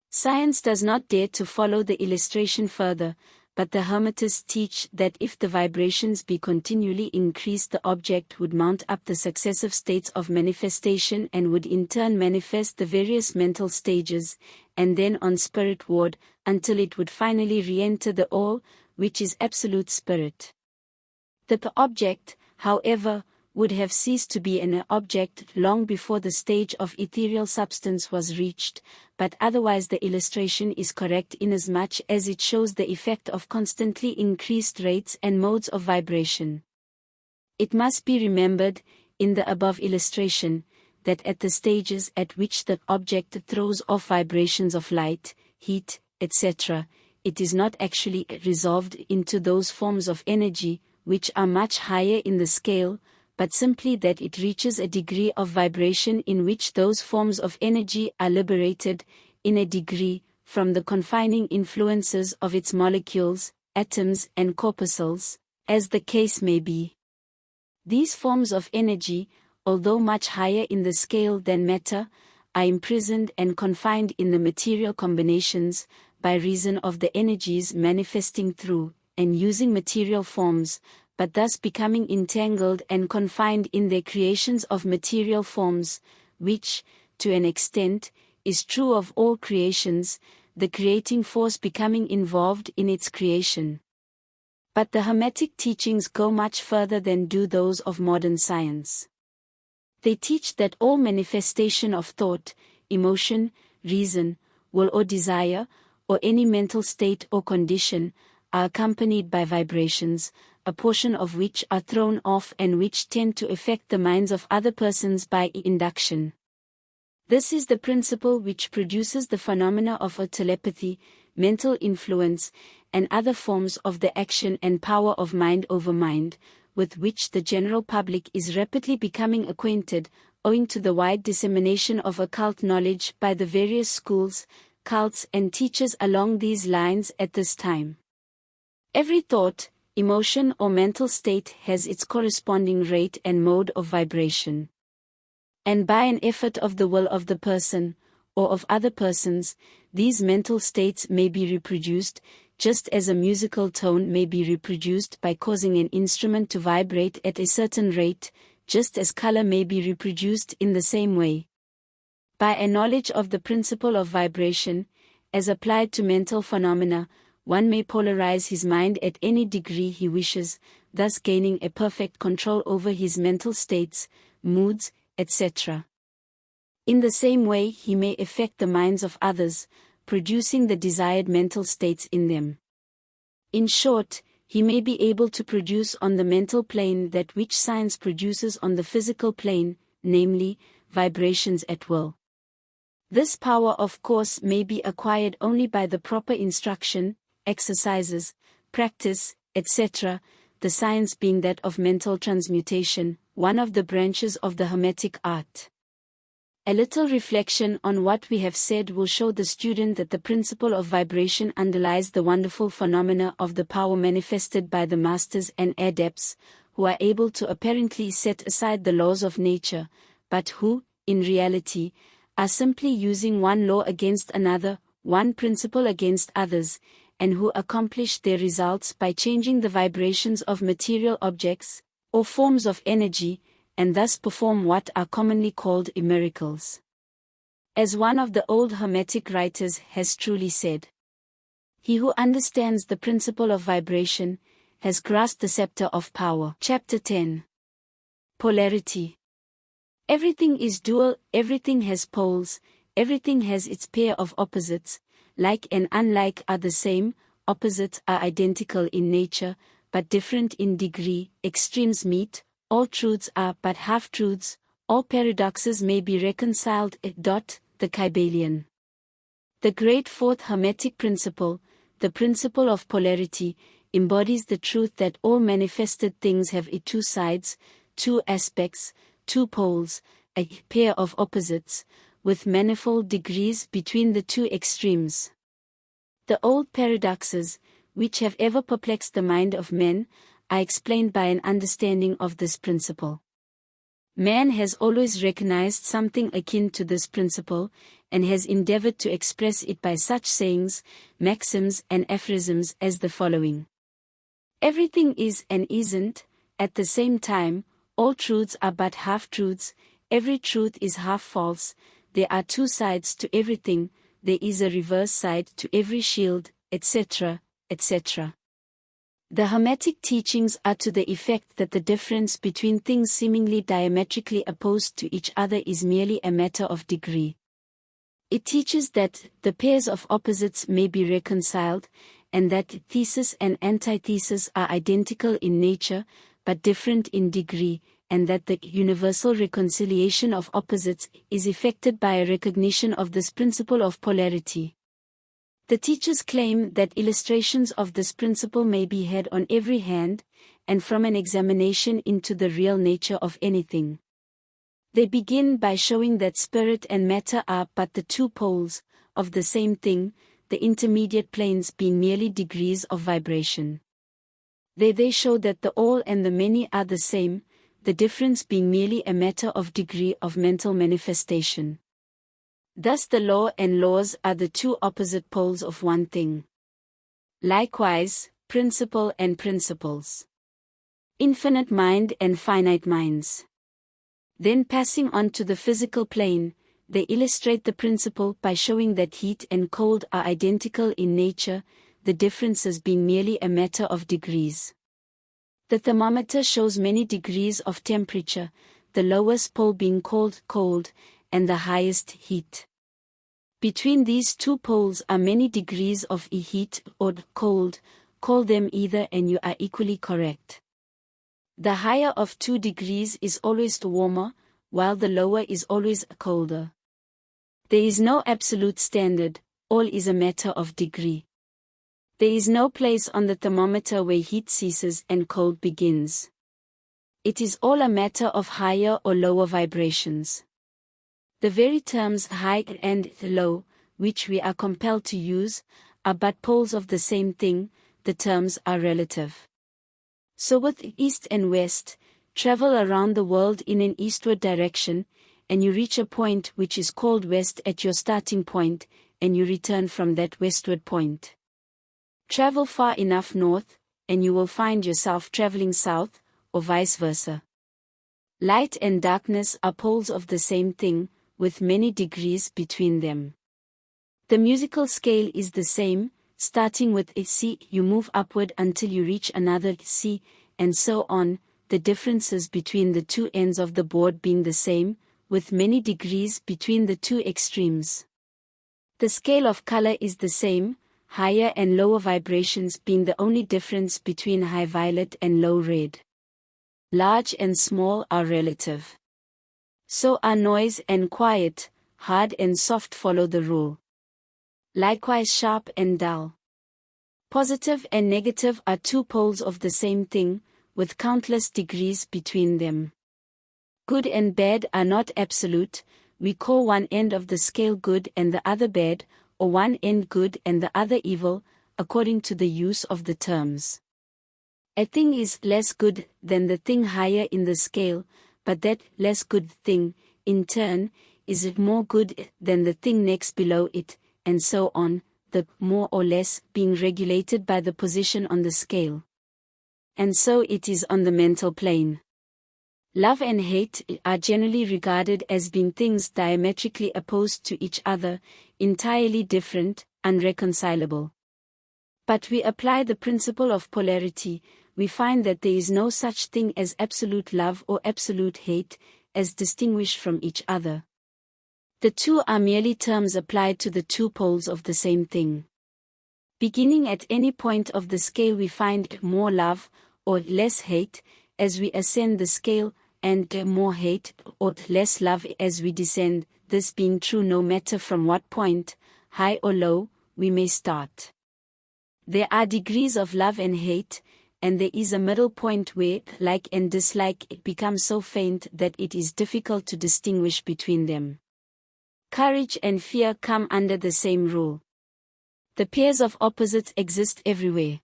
Science does not dare to follow the illustration further, but the Hermetists teach that if the vibrations be continually increased, the object would mount up the successive states of manifestation and would in turn manifest the various mental stages, and then on spiritward, until it would finally re-enter the all, which is absolute spirit. The object, however, would have ceased to be an object long before the stage of ethereal substance was reached, but otherwise the illustration is correct inasmuch as it shows the effect of constantly increased rates and modes of vibration. It must be remembered, in the above illustration, that at the stages at which the object throws off vibrations of light, heat, etc., it is not actually resolved into those forms of energy, which are much higher in the scale, but simply that it reaches a degree of vibration in which those forms of energy are liberated, in a degree, from the confining influences of its molecules, atoms and corpuscles, as the case may be. These forms of energy, although much higher in the scale than matter, are imprisoned and confined in the material combinations, by reason of the energies manifesting through, and using material forms, but thus becoming entangled and confined in their creations of material forms, which, to an extent, is true of all creations, the creating force becoming involved in its creation. But the Hermetic teachings go much further than do those of modern science. They teach that all manifestation of thought, emotion, reason, will or desire, or any mental state or condition, are accompanied by vibrations, a portion of which are thrown off and which tend to affect the minds of other persons by induction. This is the principle which produces the phenomena of a telepathy, mental influence, and other forms of the action and power of mind over mind, with which the general public is rapidly becoming acquainted, owing to the wide dissemination of occult knowledge by the various schools, cults and teachers along these lines at this time. Every thought, emotion or mental state has its corresponding rate and mode of vibration. And by an effort of the will of the person, or of other persons, these mental states may be reproduced, just as a musical tone may be reproduced by causing an instrument to vibrate at a certain rate, just as color may be reproduced in the same way. By a knowledge of the principle of vibration, as applied to mental phenomena, one may polarize his mind at any degree he wishes, thus gaining a perfect control over his mental states, moods, etc. In the same way he may affect the minds of others, producing the desired mental states in them. In short, he may be able to produce on the mental plane that which science produces on the physical plane, namely, vibrations at will. This power of course may be acquired only by the proper instruction, exercises, practice, etc., the science being that of mental transmutation, one of the branches of the Hermetic art. A little reflection on what we have said will show the student that the principle of vibration underlies the wonderful phenomena of the power manifested by the masters and adepts, who are able to apparently set aside the laws of nature, but who, in reality, are simply using one law against another, one principle against others, and who accomplish their results by changing the vibrations of material objects, or forms of energy, and thus perform what are commonly called miracles. As one of the old Hermetic writers has truly said, "He who understands the principle of vibration, has grasped the scepter of power." Chapter 10. Polarity. Everything is dual, everything has poles, everything has its pair of opposites, like and unlike are the same, opposites are identical in nature, but different in degree, extremes meet, all truths are but half-truths, all paradoxes may be reconciled. The Kybalion. The great fourth Hermetic principle, the principle of polarity, embodies the truth that all manifested things have two sides, two aspects, two poles, a pair of opposites, with manifold degrees between the two extremes. The old paradoxes, which have ever perplexed the mind of men, are explained by an understanding of this principle. Man has always recognized something akin to this principle, and has endeavored to express it by such sayings, maxims and aphorisms as the following. Everything is and isn't, at the same time, all truths are but half-truths, every truth is half-false, there are two sides to everything, there is a reverse side to every shield, etc., etc. The Hermetic teachings are to the effect that the difference between things seemingly diametrically opposed to each other is merely a matter of degree. It teaches that the pairs of opposites may be reconciled, and that thesis and antithesis are identical in nature, but different in degree, and that the universal reconciliation of opposites is effected by a recognition of this principle of polarity. The teachers claim that illustrations of this principle may be had on every hand, and from an examination into the real nature of anything. They begin by showing that spirit and matter are but the two poles of the same thing, the intermediate planes being merely degrees of vibration. They show that the all and the many are the same, the difference being merely a matter of degree of mental manifestation. Thus the law and laws are the two opposite poles of one thing. Likewise, principle and principles. Infinite mind and finite minds. Then passing on to the physical plane, they illustrate the principle by showing that heat and cold are identical in nature, the differences being merely a matter of degrees. The thermometer shows many degrees of temperature, the lowest pole being called cold, and the highest heat. Between these two poles are many degrees of heat or cold, call them either and you are equally correct. The higher of 2 degrees is always warmer, while the lower is always colder. There is no absolute standard, all is a matter of degree. There is no place on the thermometer where heat ceases and cold begins. It is all a matter of higher or lower vibrations. The very terms high and low, which we are compelled to use, are but poles of the same thing, the terms are relative. So with east and west, travel around the world in an eastward direction, and you reach a point which is called west at your starting point, and you return from that westward point. Travel far enough north, and you will find yourself traveling south, or vice versa. Light and darkness are poles of the same thing, with many degrees between them. The musical scale is the same, starting with a C, you move upward until you reach another C, and so on, the differences between the two ends of the board being the same, with many degrees between the two extremes. The scale of color is the same, higher and lower vibrations being the only difference between high violet and low red. Large and small are relative. So are noise and quiet, hard and soft follow the rule. Likewise sharp and dull. Positive and negative are two poles of the same thing, with countless degrees between them. Good and bad are not absolute, we call one end of the scale good and the other bad, or one end good and the other evil, according to the use of the terms. A thing is less good than the thing higher in the scale, but that less good thing, in turn, is more good than the thing next below it, and so on, the more or less being regulated by the position on the scale. And so it is on the mental plane. Love and hate are generally regarded as being things diametrically opposed to each other, entirely different, unreconcilable. But we apply the principle of polarity, we find that there is no such thing as absolute love or absolute hate, as distinguished from each other. The two are merely terms applied to the two poles of the same thing. Beginning at any point of the scale we find more love, or less hate, as we ascend the scale, and more hate, or less love as we descend, this being true no matter from what point, high or low, we may start. There are degrees of love and hate, and there is a middle point where like and dislike become so faint that it is difficult to distinguish between them. Courage and fear come under the same rule. The pairs of opposites exist everywhere.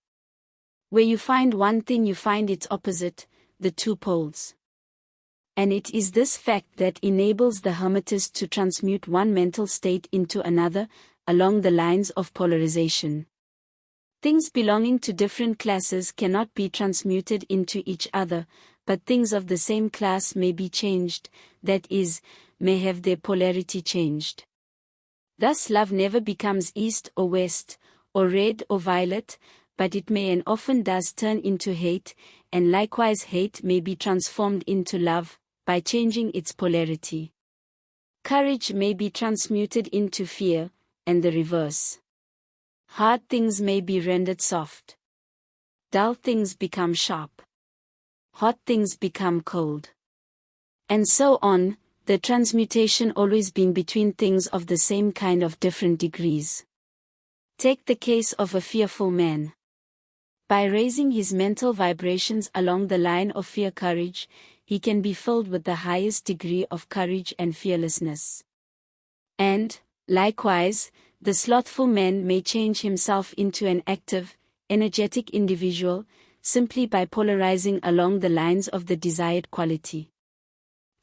Where you find one thing you find its opposite, the two poles. And it is this fact that enables the Hermetist to transmute one mental state into another, along the lines of polarization. Things belonging to different classes cannot be transmuted into each other, but things of the same class may be changed, that is, may have their polarity changed. Thus love never becomes east or west, or red or violet, but it may and often does turn into hate, and likewise hate may be transformed into love, by changing its polarity. Courage may be transmuted into fear, and the reverse. Hard things may be rendered soft. Dull things become sharp. Hot things become cold. And so on, the transmutation always being between things of the same kind of different degrees. Take the case of a fearful man. By raising his mental vibrations along the line of fear-courage, he can be filled with the highest degree of courage and fearlessness. And, likewise, the slothful man may change himself into an active, energetic individual, simply by polarizing along the lines of the desired quality.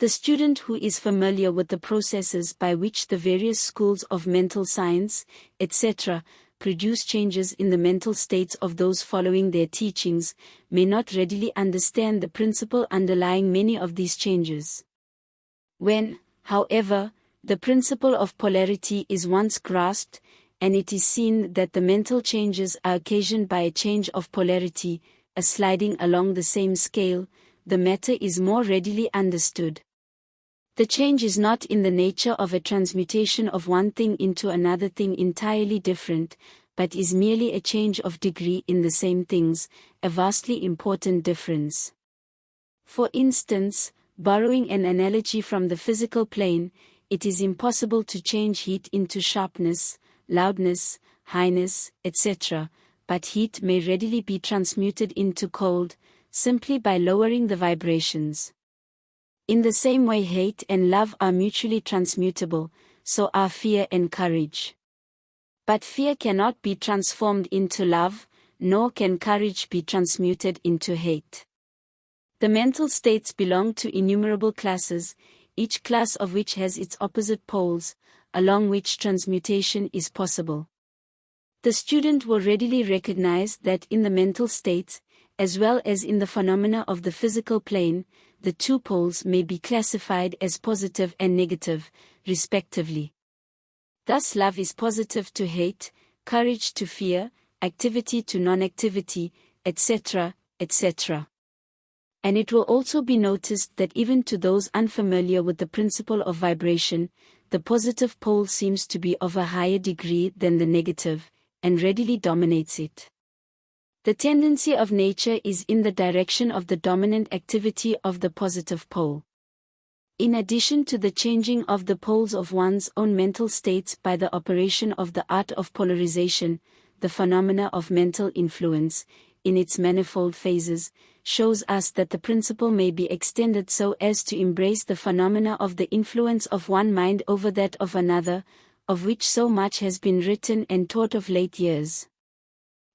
The student who is familiar with the processes by which the various schools of mental science, etc., produce changes in the mental states of those following their teachings, may not readily understand the principle underlying many of these changes. When, however, the principle of polarity is once grasped, and it is seen that the mental changes are occasioned by a change of polarity, a sliding along the same scale, the matter is more readily understood. The change is not in the nature of a transmutation of one thing into another thing entirely different, but is merely a change of degree in the same things, a vastly important difference. For instance, borrowing an analogy from the physical plane, it is impossible to change heat into sharpness, loudness, highness, etc., but heat may readily be transmuted into cold, simply by lowering the vibrations. In the same way hate and love are mutually transmutable, so are fear and courage. But fear cannot be transformed into love, nor can courage be transmuted into hate. The mental states belong to innumerable classes, each class of which has its opposite poles, along which transmutation is possible. The student will readily recognize that in the mental states, as well as in the phenomena of the physical plane, the two poles may be classified as positive and negative, respectively. Thus love is positive to hate, courage to fear, activity to non-activity, etc., etc. And it will also be noticed that even to those unfamiliar with the principle of vibration, the positive pole seems to be of a higher degree than the negative, and readily dominates it. The tendency of nature is in the direction of the dominant activity of the positive pole. In addition to the changing of the poles of one's own mental states by the operation of the art of polarization, the phenomena of mental influence, in its manifold phases, shows us that the principle may be extended so as to embrace the phenomena of the influence of one mind over that of another, of which so much has been written and taught of late years.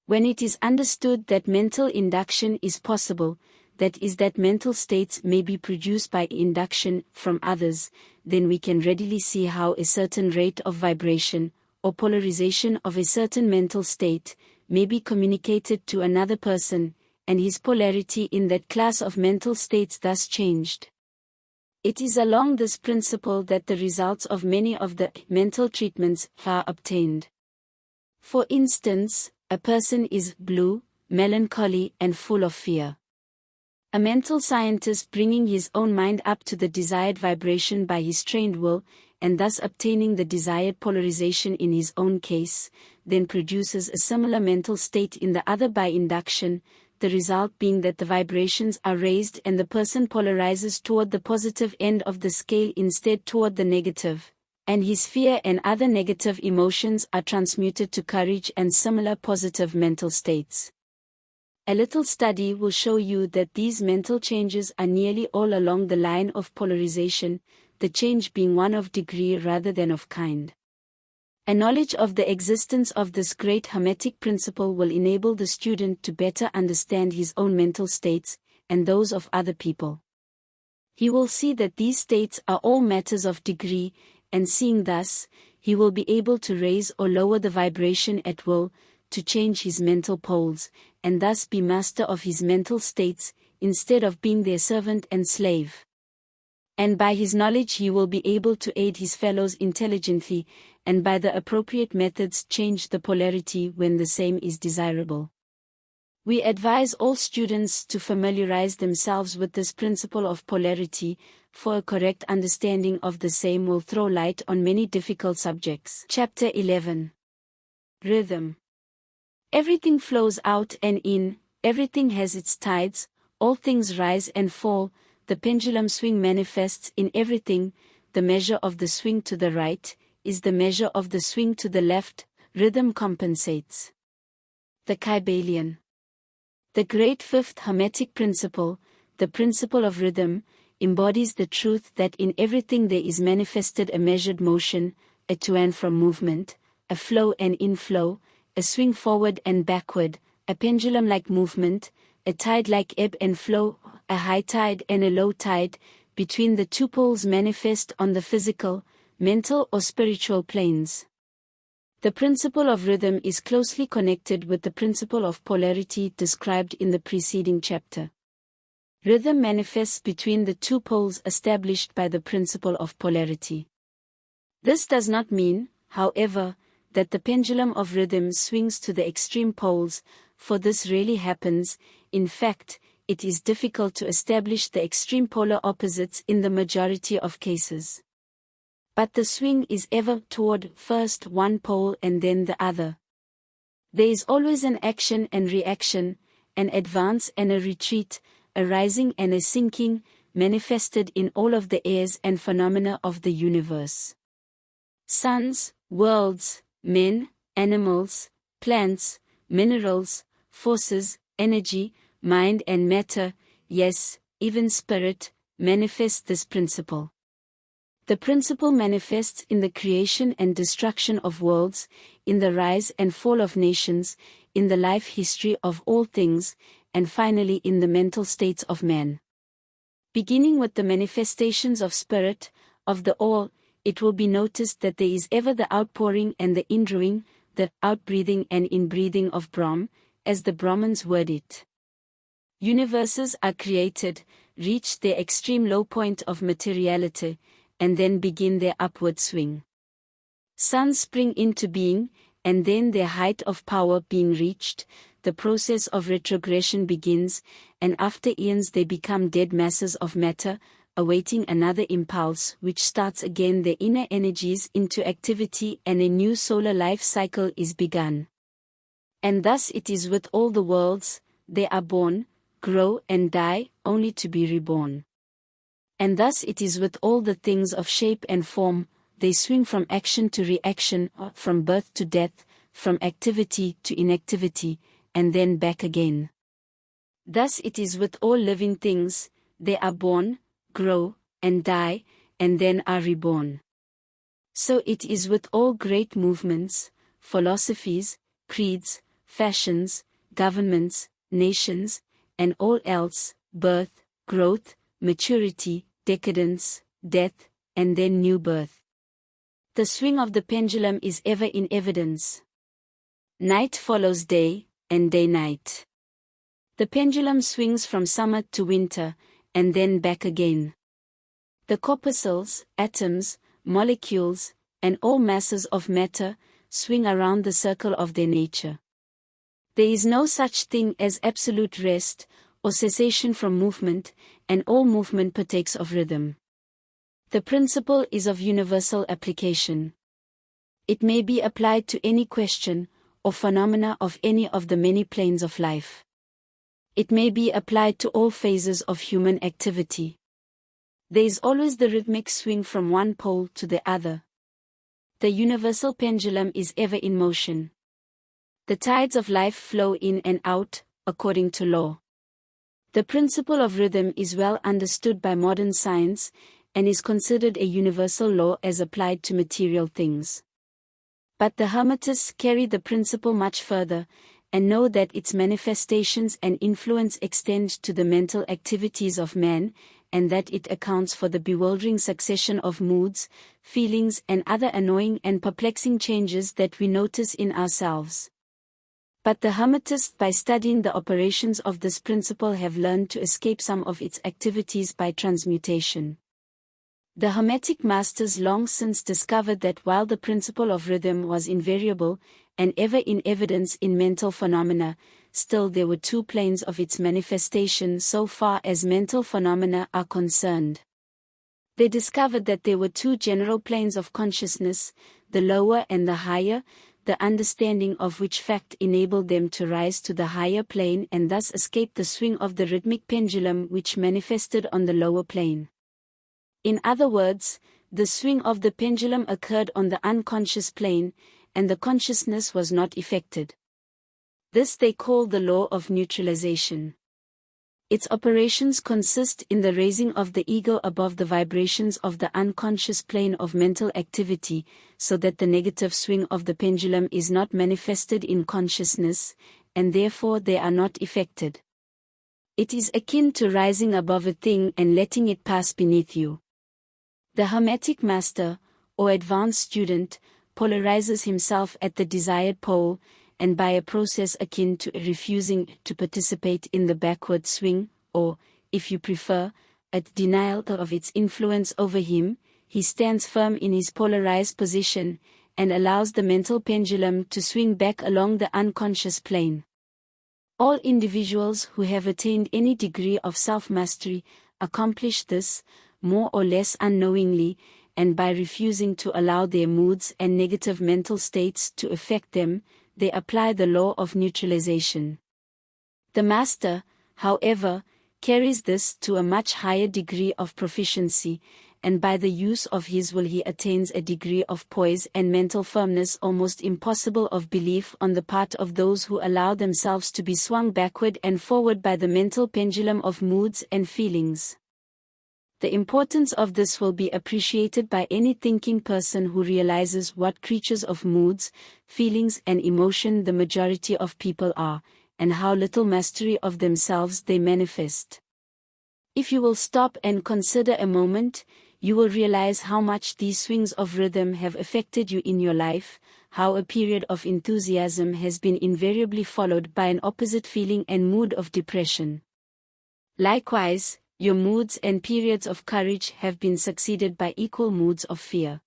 When it is understood that mental induction is possible, that is that mental states may be produced by induction from others, then we can readily see how a certain rate of vibration, or polarization of a certain mental state, may be communicated to another person, and his polarity in that class of mental states thus changed. It is along this principle that the results of many of the mental treatments are obtained. For instance, a person is blue, melancholy, and full of fear. A mental scientist bringing his own mind up to the desired vibration by his trained will, and thus obtaining the desired polarization in his own case, then produces a similar mental state in the other by induction, the result being that the vibrations are raised and the person polarizes toward the positive end of the scale instead toward the negative, and his fear and other negative emotions are transmuted to courage and similar positive mental states. A little study will show you that these mental changes are nearly all along the line of polarization, the change being one of degree rather than of kind. A knowledge of the existence of this great Hermetic principle will enable the student to better understand his own mental states, and those of other people. He will see that these states are all matters of degree, and seeing thus, he will be able to raise or lower the vibration at will, to change his mental poles, and thus be master of his mental states, instead of being their servant and slave. And by his knowledge he will be able to aid his fellows intelligently, and by the appropriate methods change the polarity when the same is desirable. We advise all students to familiarize themselves with this principle of polarity, for a correct understanding of the same will throw light on many difficult subjects. Chapter 11. Rhythm. Everything flows out and in, everything has its tides, all things rise and fall, the pendulum swing manifests in everything, the measure of the swing to the right is the measure of the swing to the left, rhythm compensates. The Kybalion. The great fifth Hermetic principle, the principle of rhythm, embodies the truth that in everything there is manifested a measured motion, a to and from movement, a flow and inflow, a swing forward and backward, a pendulum-like movement, a tide-like ebb and flow, a high tide and a low tide, between the two poles manifest on the physical, mental or spiritual planes. The principle of rhythm is closely connected with the principle of polarity described in the preceding chapter. Rhythm manifests between the two poles established by the principle of polarity. This does not mean, however, that the pendulum of rhythm swings to the extreme poles, for this rarely happens. In fact, it is difficult to establish the extreme polar opposites in the majority of cases. But the swing is ever toward first one pole and then the other. There is always an action and reaction, an advance and a retreat, a rising and a sinking, manifested in all of the airs and phenomena of the universe. Suns, worlds, men, animals, plants, minerals, forces, energy, mind and matter, yes, even spirit, manifest this principle. The principle manifests in the creation and destruction of worlds, in the rise and fall of nations, in the life history of all things, and finally in the mental states of man. Beginning with the manifestations of spirit, of the all, it will be noticed that there is ever the outpouring and the indrawing, the outbreathing and inbreathing of Brahm, as the Brahmins word it. Universes are created, reach their extreme low point of materiality, and then begin their upward swing. Suns spring into being, and then their height of power being reached, the process of retrogression begins, and after eons they become dead masses of matter, awaiting another impulse which starts again their inner energies into activity and a new solar life cycle is begun. And thus it is with all the worlds, they are born, grow and die, only to be reborn. And thus it is with all the things of shape and form, they swing from action to reaction, from birth to death, from activity to inactivity, and then back again. Thus it is with all living things, they are born, grow, and die, and then are reborn. So it is with all great movements, philosophies, creeds, fashions, governments, nations, and all else, birth, growth, maturity, decadence, death, and then new birth. The swing of the pendulum is ever in evidence. Night follows day, and day night. The pendulum swings from summer to winter, and then back again. The corpuscles, atoms, molecules, and all masses of matter, swing around the circle of their nature. There is no such thing as absolute rest, or cessation from movement, and all movement partakes of rhythm. The principle is of universal application. It may be applied to any question, or phenomena of any of the many planes of life. It may be applied to all phases of human activity. There is always the rhythmic swing from one pole to the other. The universal pendulum is ever in motion. The tides of life flow in and out, according to law. The principle of rhythm is well understood by modern science, and is considered a universal law as applied to material things. But the Hermetists carry the principle much further, and know that its manifestations and influence extend to the mental activities of man, and that it accounts for the bewildering succession of moods, feelings and other annoying and perplexing changes that we notice in ourselves. But the Hermetists, by studying the operations of this principle, have learned to escape some of its activities by transmutation. The Hermetic masters long since discovered that while the principle of rhythm was invariable, and ever in evidence in mental phenomena, still there were two planes of its manifestation so far as mental phenomena are concerned. They discovered that there were two general planes of consciousness, the lower and the higher, the understanding of which fact enabled them to rise to the higher plane and thus escape the swing of the rhythmic pendulum which manifested on the lower plane. In other words, the swing of the pendulum occurred on the unconscious plane, and the consciousness was not affected. This they call the law of neutralization. Its operations consist in the raising of the ego above the vibrations of the unconscious plane of mental activity, so that the negative swing of the pendulum is not manifested in consciousness, and therefore they are not affected. It is akin to rising above a thing and letting it pass beneath you. The Hermetic master, or advanced student, polarizes himself at the desired pole, and by a process akin to refusing to participate in the backward swing, or, if you prefer, a denial of its influence over him, he stands firm in his polarized position, and allows the mental pendulum to swing back along the unconscious plane. All individuals who have attained any degree of self-mastery accomplish this, more or less unknowingly, and by refusing to allow their moods and negative mental states to affect them, they apply the law of neutralization. The master, however, carries this to a much higher degree of proficiency, and by the use of his will he attains a degree of poise and mental firmness almost impossible of belief on the part of those who allow themselves to be swung backward and forward by the mental pendulum of moods and feelings. The importance of this will be appreciated by any thinking person who realizes what creatures of moods, feelings and emotion the majority of people are, and how little mastery of themselves they manifest. If you will stop and consider a moment, you will realize how much these swings of rhythm have affected you in your life, how a period of enthusiasm has been invariably followed by an opposite feeling and mood of depression. Likewise, your moods and periods of courage have been succeeded by equal moods of fear.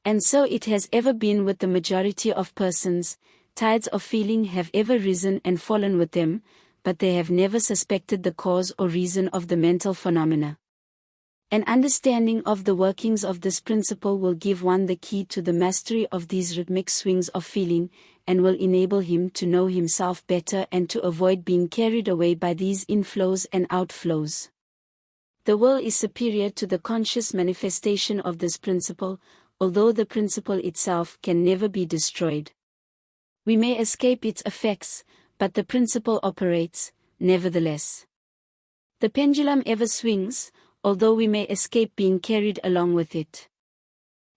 And so it has ever been with the majority of persons. Tides of feeling have ever risen and fallen with them, but they have never suspected the cause or reason of the mental phenomena. An understanding of the workings of this principle will give one the key to the mastery of these rhythmic swings of feeling, and will enable him to know himself better and to avoid being carried away by these inflows and outflows. The will is superior to the conscious manifestation of this principle, although the principle itself can never be destroyed. We may escape its effects, but the principle operates, nevertheless. The pendulum ever swings, although we may escape being carried along with it.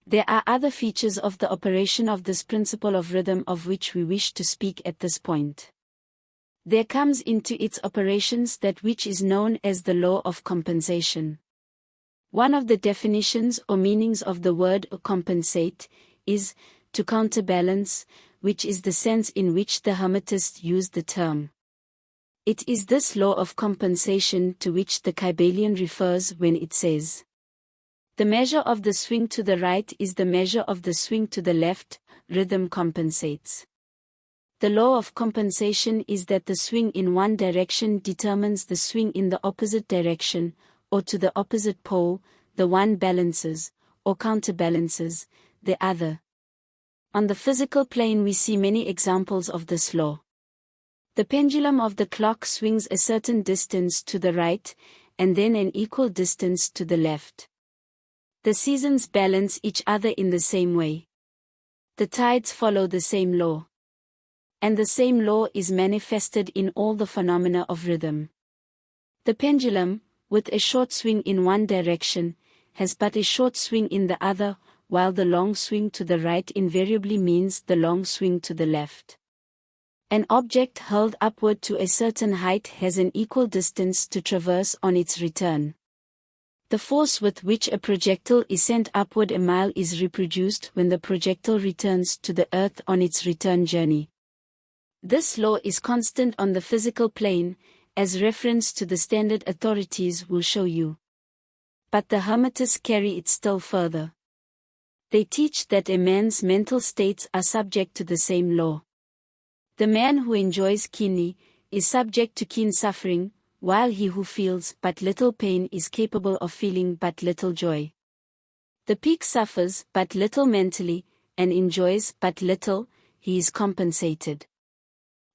There are other features of the operation of this principle of rhythm of which we wish to speak at this point. There comes into its operations that which is known as the law of compensation. One of the definitions or meanings of the word compensate is to counterbalance, which is the sense in which the Hermetists use the term. It is this law of compensation to which the Kybalion refers when it says, "The measure of the swing to the right is the measure of the swing to the left, rhythm compensates." The law of compensation is that the swing in one direction determines the swing in the opposite direction, or to the opposite pole. The one balances, or counterbalances, the other. On the physical plane we see many examples of this law. The pendulum of the clock swings a certain distance to the right, and then an equal distance to the left. The seasons balance each other in the same way. The tides follow the same law. And the same law is manifested in all the phenomena of rhythm. The pendulum, with a short swing in one direction, has but a short swing in the other, while the long swing to the right invariably means the long swing to the left. An object hurled upward to a certain height has an equal distance to traverse on its return. The force with which a projectile is sent upward a mile is reproduced when the projectile returns to the earth on its return journey. This law is constant on the physical plane, as reference to the standard authorities will show you. But the Hermetists carry it still further. They teach that a man's mental states are subject to the same law. The man who enjoys keenly is subject to keen suffering, while he who feels but little pain is capable of feeling but little joy. The pig suffers but little mentally, and enjoys but little, he is compensated.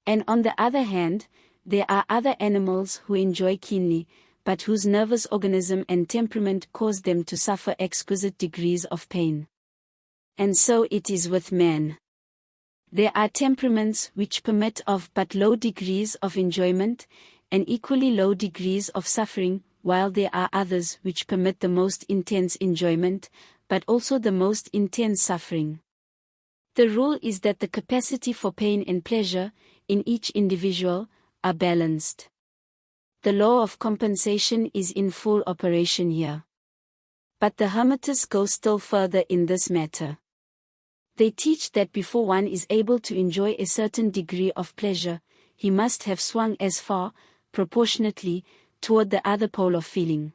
And on the other hand, there are other animals who enjoy keenly, but whose nervous organism and temperament cause them to suffer exquisite degrees of pain. And so it is with man. There are temperaments which permit of but low degrees of enjoyment, and equally low degrees of suffering, while there are others which permit the most intense enjoyment, but also the most intense suffering. The rule is that the capacity for pain and pleasure, in each individual, are balanced. The law of compensation is in full operation here. But the Hermetists go still further in this matter. They teach that before one is able to enjoy a certain degree of pleasure, he must have swung as far, proportionately, toward the other pole of feeling.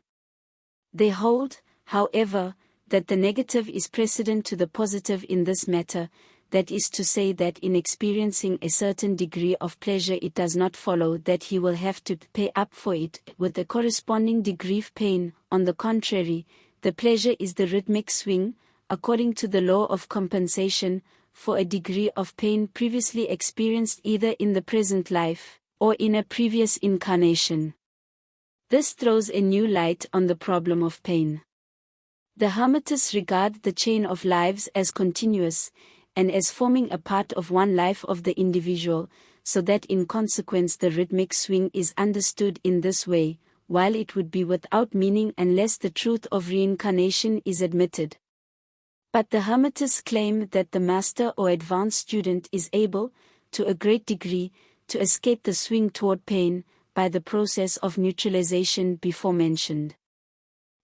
They hold, however, that the negative is precedent to the positive in this matter, that is to say that in experiencing a certain degree of pleasure it does not follow that he will have to pay up for it with a corresponding degree of pain. On the contrary, the pleasure is the rhythmic swing, according to the law of compensation, for a degree of pain previously experienced either in the present life, or in a previous incarnation. This throws a new light on the problem of pain. The Hermetists regard the chain of lives as continuous, and as forming a part of one life of the individual, so that in consequence the rhythmic swing is understood in this way, while it would be without meaning unless the truth of reincarnation is admitted. But the Hermetists claim that the master or advanced student is able, to a great degree, to escape the swing toward pain, by the process of neutralization before mentioned.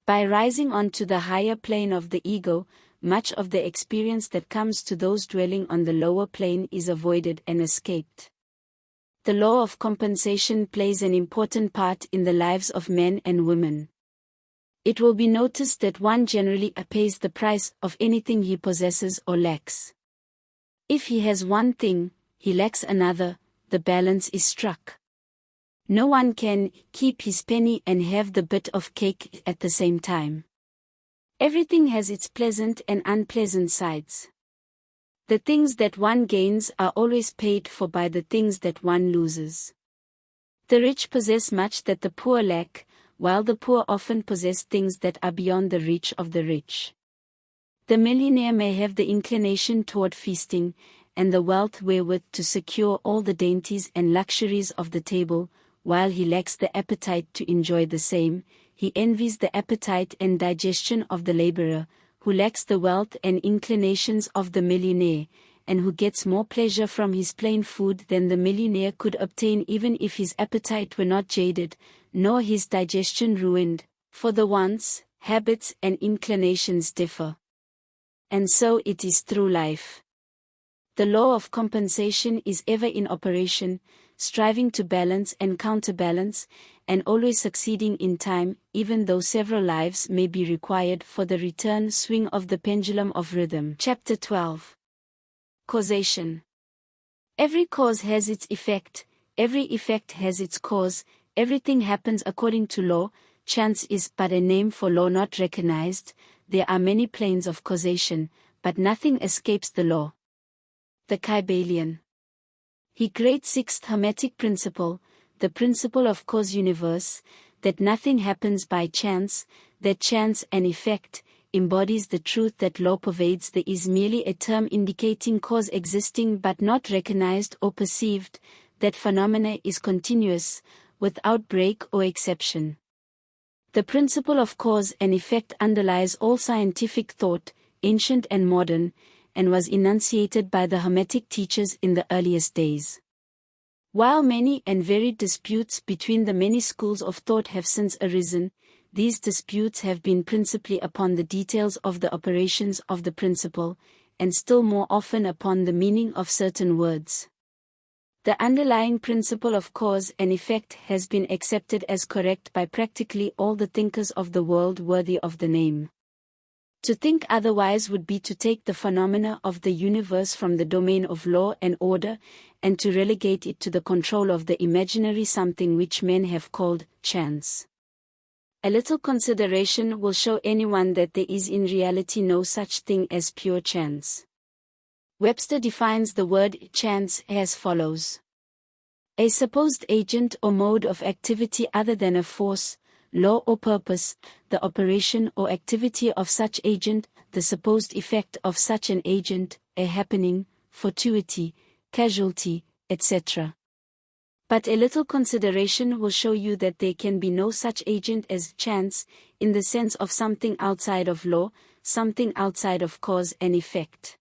By rising on to the higher plane of the ego, much of the experience that comes to those dwelling on the lower plane is avoided and escaped. The law of compensation plays an important part in the lives of men and women. It will be noticed that one generally pays the price of anything he possesses or lacks. If he has one thing, he lacks another, the balance is struck. No one can keep his penny and have the bit of cake at the same time. Everything has its pleasant and unpleasant sides. The things that one gains are always paid for by the things that one loses. The rich possess much that the poor lack, while the poor often possess things that are beyond the reach of the rich. The millionaire may have the inclination toward feasting, and the wealth wherewith to secure all the dainties and luxuries of the table, while he lacks the appetite to enjoy the same. He envies the appetite and digestion of the laborer, who lacks the wealth and inclinations of the millionaire, and who gets more pleasure from his plain food than the millionaire could obtain even if his appetite were not jaded, nor his digestion ruined, for the wants, habits and inclinations differ. And so it is through life. The law of compensation is ever in operation, striving to balance and counterbalance, and always succeeding in time, even though several lives may be required for the return swing of the pendulum of rhythm. Chapter 12. Causation. Every cause has its effect, every effect has its cause, everything happens according to law. Chance is but a name for law not recognized. There are many planes of causation, but nothing escapes the law. The Kybalion. He great sixth Hermetic principle, the principle of cause universe, that nothing happens by chance, that chance and effect, embodies the truth that law pervades the is merely a term indicating cause existing but not recognized or perceived, that phenomena is continuous, without break or exception. The principle of cause and effect underlies all scientific thought, ancient and modern, and was enunciated by the Hermetic teachers in the earliest days. While many and varied disputes between the many schools of thought have since arisen, these disputes have been principally upon the details of the operations of the principle, and still more often upon the meaning of certain words. The underlying principle of cause and effect has been accepted as correct by practically all the thinkers of the world worthy of the name. To think otherwise would be to take the phenomena of the universe from the domain of law and order, and to relegate it to the control of the imaginary something which men have called chance. A little consideration will show anyone that there is in reality no such thing as pure chance. Webster defines the word chance as follows: a supposed agent or mode of activity other than a force, law or purpose, the operation or activity of such agent, the supposed effect of such an agent, a happening, fortuity, casualty, etc. But a little consideration will show you that there can be no such agent as chance, in the sense of something outside of law, something outside of cause and effect.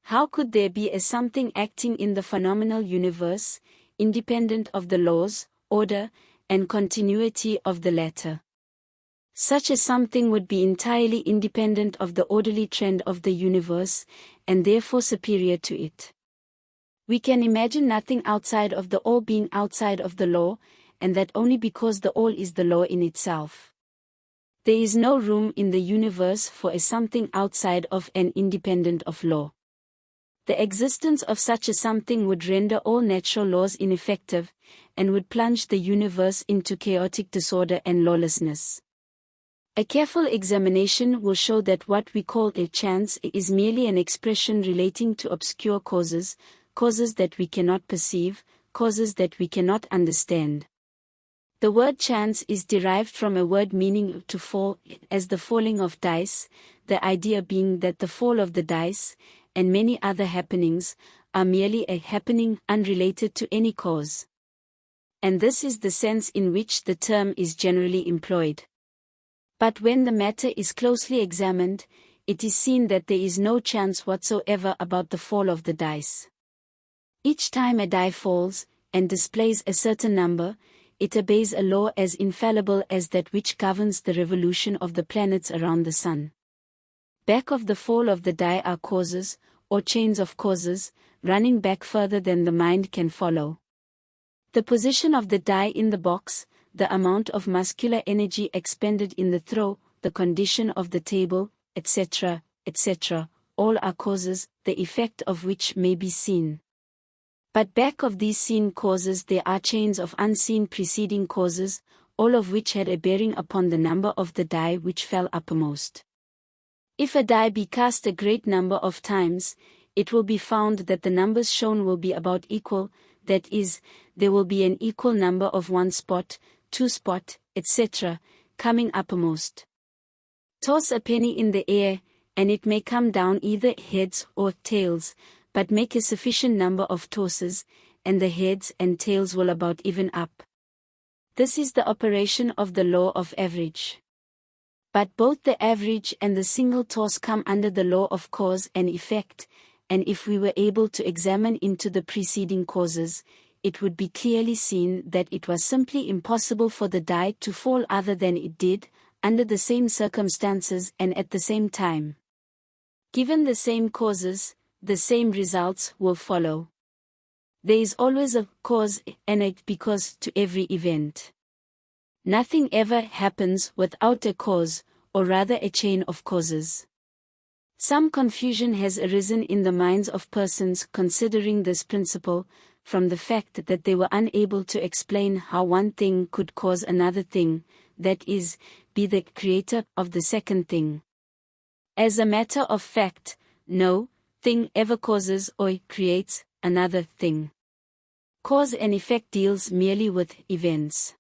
How could there be a something acting in the phenomenal universe, independent of the laws, order, and continuity of the latter? Such a something would be entirely independent of the orderly trend of the universe, and therefore superior to it. We can imagine nothing outside of the all being outside of the law, and that only because the all is the law in itself. There is no room in the universe for a something outside of and independent of law. The existence of such a something would render all natural laws ineffective, and would plunge the universe into chaotic disorder and lawlessness. A careful examination will show that what we call a chance is merely an expression relating to obscure causes, causes that we cannot perceive, causes that we cannot understand. The word chance is derived from a word meaning to fall, as the falling of dice, the idea being that the fall of the dice, and many other happenings, are merely a happening unrelated to any cause. And this is the sense in which the term is generally employed. But when the matter is closely examined, it is seen that there is no chance whatsoever about the fall of the dice. Each time a die falls, and displays a certain number, it obeys a law as infallible as that which governs the revolution of the planets around the sun. Back of the fall of the die are causes, or chains of causes, running back further than the mind can follow. The position of the die in the box, the amount of muscular energy expended in the throw, the condition of the table, etc., etc., all are causes, the effect of which may be seen. But back of these seen causes there are chains of unseen preceding causes, all of which had a bearing upon the number of the die which fell uppermost. If a die be cast a great number of times, it will be found that the numbers shown will be about equal, that is, there will be an equal number of 1 spot, 2 spot, etc., coming uppermost. Toss a penny in the air, and it may come down either heads or tails, but make a sufficient number of tosses, and the heads and tails will about even up. This is the operation of the law of average. But both the average and the single toss come under the law of cause and effect, and if we were able to examine into the preceding causes, it would be clearly seen that it was simply impossible for the die to fall other than it did, under the same circumstances and at the same time. Given the same causes, the same results will follow. There is always a cause and a because to every event. Nothing ever happens without a cause, or rather a chain of causes. Some confusion has arisen in the minds of persons considering this principle, from the fact that they were unable to explain how one thing could cause another thing, that is, be the creator of the second thing. As a matter of fact, no thing ever causes or creates another thing. Cause and effect deals merely with events.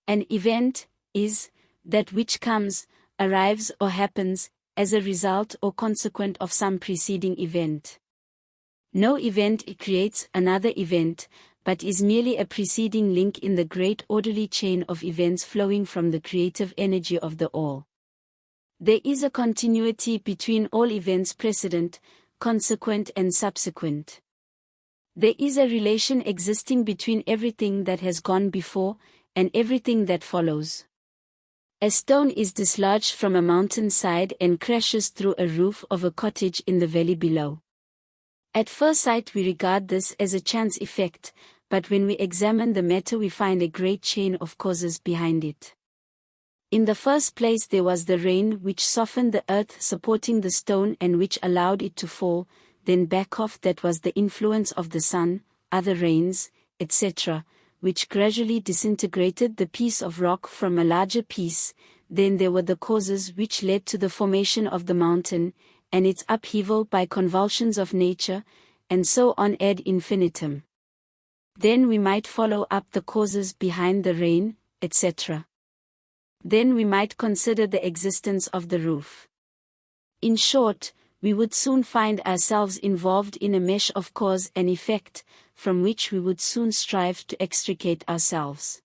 An event is that which comes, arrives or happens, as a result or consequent of some preceding event. No event creates another event, but is merely a preceding link in the great orderly chain of events flowing from the creative energy of the all. There is a continuity between all events precedent, consequent and subsequent. There is a relation existing between everything that has gone before, and everything that follows. A stone is dislodged from a mountain side and crashes through a roof of a cottage in the valley below. At first sight we regard this as a chance effect, but when we examine the matter we find a great chain of causes behind it. In the first place there was the rain which softened the earth supporting the stone and which allowed it to fall, then back off that was the influence of the sun, other rains, etc., which gradually disintegrated the piece of rock from a larger piece, then there were the causes which led to the formation of the mountain, and its upheaval by convulsions of nature, and so on ad infinitum. Then we might follow up the causes behind the rain, etc. Then we might consider the existence of the roof. In short, we would soon find ourselves involved in a mesh of cause and effect, from which we would soon strive to extricate ourselves.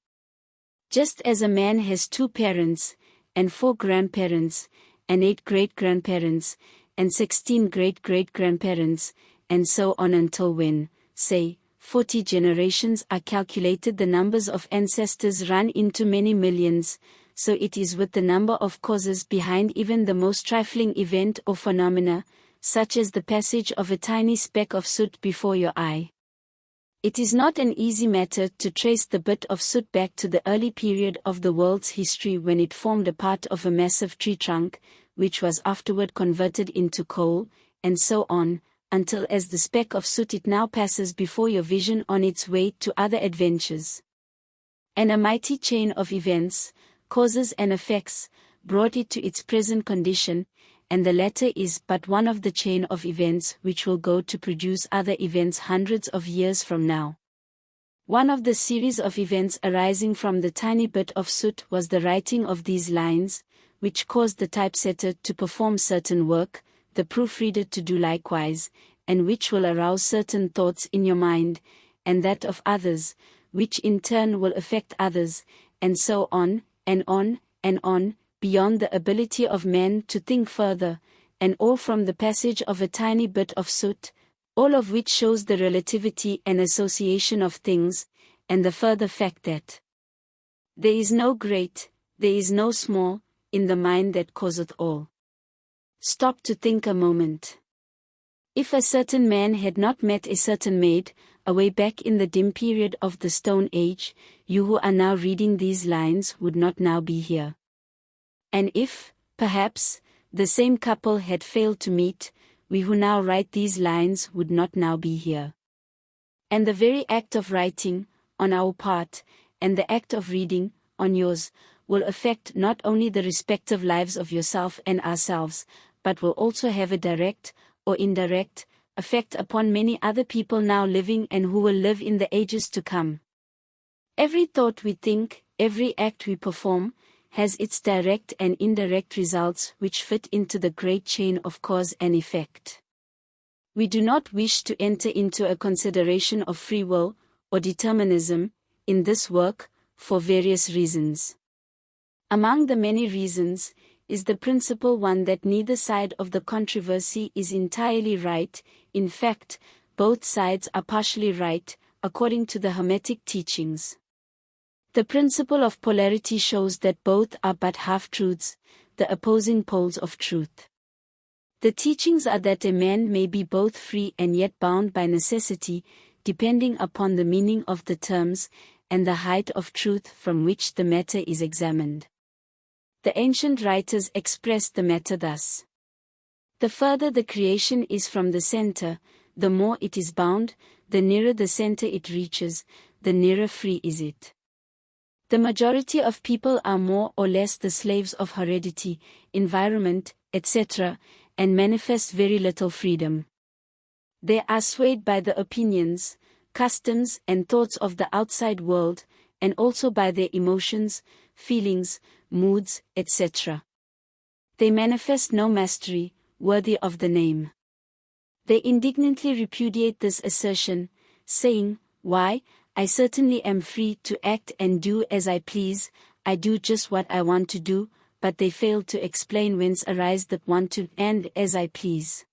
Just as a man has 2 parents, and 4 grandparents, and 8 great-grandparents, and 16 great-great-grandparents, and so on until when, say, 40 generations are calculated, the numbers of ancestors run into many millions, so it is with the number of causes behind even the most trifling event or phenomena, such as the passage of a tiny speck of soot before your eye. It is not an easy matter to trace the bit of soot back to the early period of the world's history when it formed a part of a massive tree trunk, which was afterward converted into coal, and so on, until as the speck of soot it now passes before your vision on its way to other adventures. And a mighty chain of events, causes and effects, brought it to its present condition, and the latter is but one of the chain of events which will go to produce other events hundreds of years from now. One of the series of events arising from the tiny bit of soot was the writing of these lines, which caused the typesetter to perform certain work, the proofreader to do likewise, and which will arouse certain thoughts in your mind, and that of others, which in turn will affect others, and so on, and on, and on, beyond the ability of man to think further, and all from the passage of a tiny bit of soot, all of which shows the relativity and association of things, and the further fact that there is no great, there is no small, in the mind that causeth all. Stop to think a moment. If a certain man had not met a certain maid, away back in the dim period of the Stone Age, you who are now reading these lines would not now be here. And if, perhaps, the same couple had failed to meet, we who now write these lines would not now be here. And the very act of writing, on our part, and the act of reading, on yours, will affect not only the respective lives of yourself and ourselves, but will also have a direct, or indirect, effect upon many other people now living and who will live in the ages to come. Every thought we think, every act we perform, has its direct and indirect results which fit into the great chain of cause and effect. We do not wish to enter into a consideration of free will, or determinism, in this work, for various reasons. Among the many reasons, is the principal one that neither side of the controversy is entirely right, in fact, both sides are partially right, according to the Hermetic teachings. The principle of polarity shows that both are but half-truths, the opposing poles of truth. The teachings are that a man may be both free and yet bound by necessity, depending upon the meaning of the terms, and the height of truth from which the matter is examined. The ancient writers expressed the matter thus. The further the creation is from the center, the more it is bound, the nearer the center it reaches, the nearer free is it. The majority of people are more or less the slaves of heredity, environment, etc., and manifest very little freedom. They are swayed by the opinions, customs, and thoughts of the outside world, and also by their emotions, feelings, moods, etc. They manifest no mastery, worthy of the name. They indignantly repudiate this assertion, saying, "Why, I certainly am free to act and do as I please, I do just what I want to do," but they fail to explain whence arise the want to and as I please.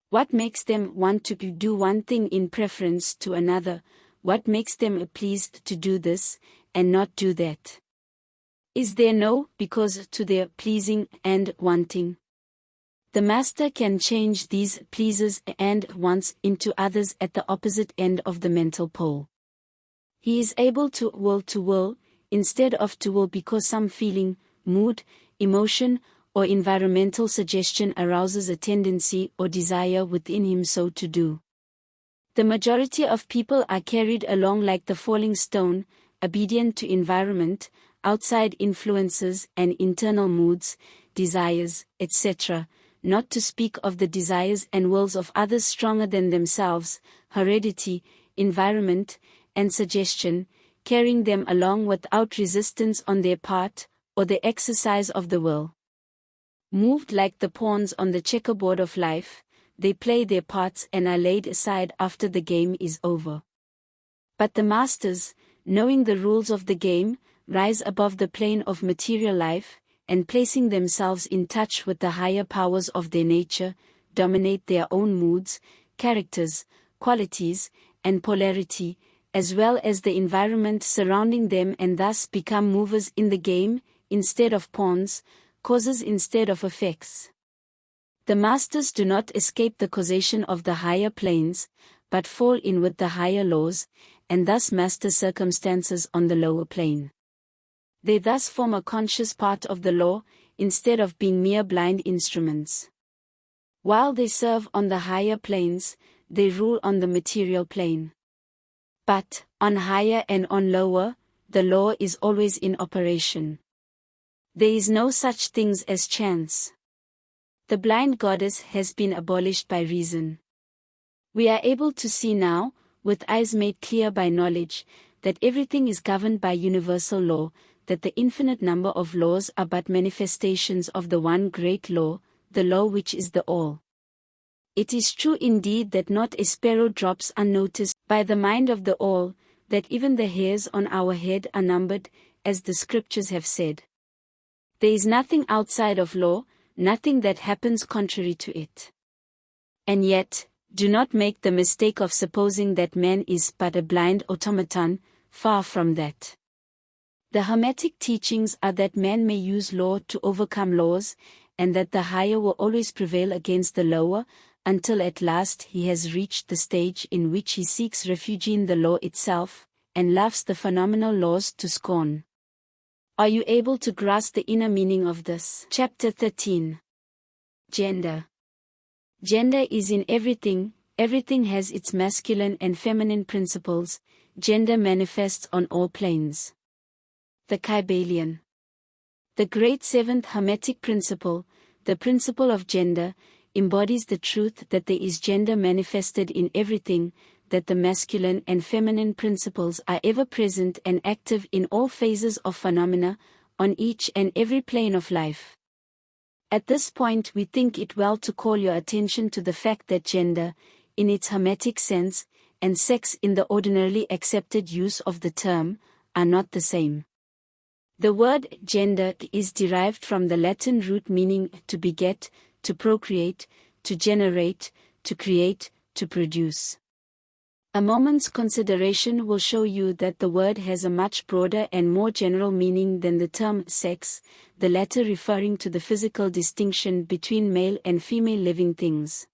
What makes them want to do one thing in preference to another? What makes them pleased to do this, and not do that? Is there no because to their pleasing and wanting? The master can change these pleases and wants into others at the opposite end of the mental pole. He is able to will instead of to will because some feeling, mood, emotion, or environmental suggestion arouses a tendency or desire within him so to do. The majority of people are carried along like the falling stone, obedient to environment, outside influences and internal moods, desires, etc., not to speak of the desires and wills of others stronger than themselves, heredity, environment, and suggestion, carrying them along without resistance on their part, or the exercise of the will. Moved like the pawns on the checkerboard of life, they play their parts and are laid aside after the game is over. But the masters, knowing the rules of the game, rise above the plane of material life, and placing themselves in touch with the higher powers of their nature, dominate their own moods, characters, qualities, and polarity, as well as the environment surrounding them, and thus become movers in the game, instead of pawns, causes instead of effects. The masters do not escape the causation of the higher planes, but fall in with the higher laws, and thus master circumstances on the lower plane. They thus form a conscious part of the law, instead of being mere blind instruments. While they serve on the higher planes, they rule on the material plane. But, on higher and on lower, the law is always in operation. There is no such things as chance. The blind goddess has been abolished by reason. We are able to see now, with eyes made clear by knowledge, that everything is governed by universal law, that the infinite number of laws are but manifestations of the one great law, the law which is the all. It is true indeed that not a sparrow drops unnoticed by the mind of the all, that even the hairs on our head are numbered, as the scriptures have said. There is nothing outside of law, nothing that happens contrary to it. And yet, do not make the mistake of supposing that man is but a blind automaton, far from that. The Hermetic teachings are that man may use law to overcome laws, and that the higher will always prevail against the lower, until at last he has reached the stage in which he seeks refuge in the law itself, and laughs the phenomenal laws to scorn. Are you able to grasp the inner meaning of this? Chapter 13. Gender. Gender is in everything, everything has its masculine and feminine principles, gender manifests on all planes. The Kybalion. The great seventh Hermetic principle, the principle of gender, embodies the truth that there is gender manifested in everything, that the masculine and feminine principles are ever present and active in all phases of phenomena, on each and every plane of life. At this point we think it well to call your attention to the fact that gender, in its Hermetic sense, and sex in the ordinarily accepted use of the term, are not the same. The word gender is derived from the Latin root meaning to beget, to procreate, to generate, to create, to produce. A moment's consideration will show you that the word has a much broader and more general meaning than the term sex, the latter referring to the physical distinction between male and female living things.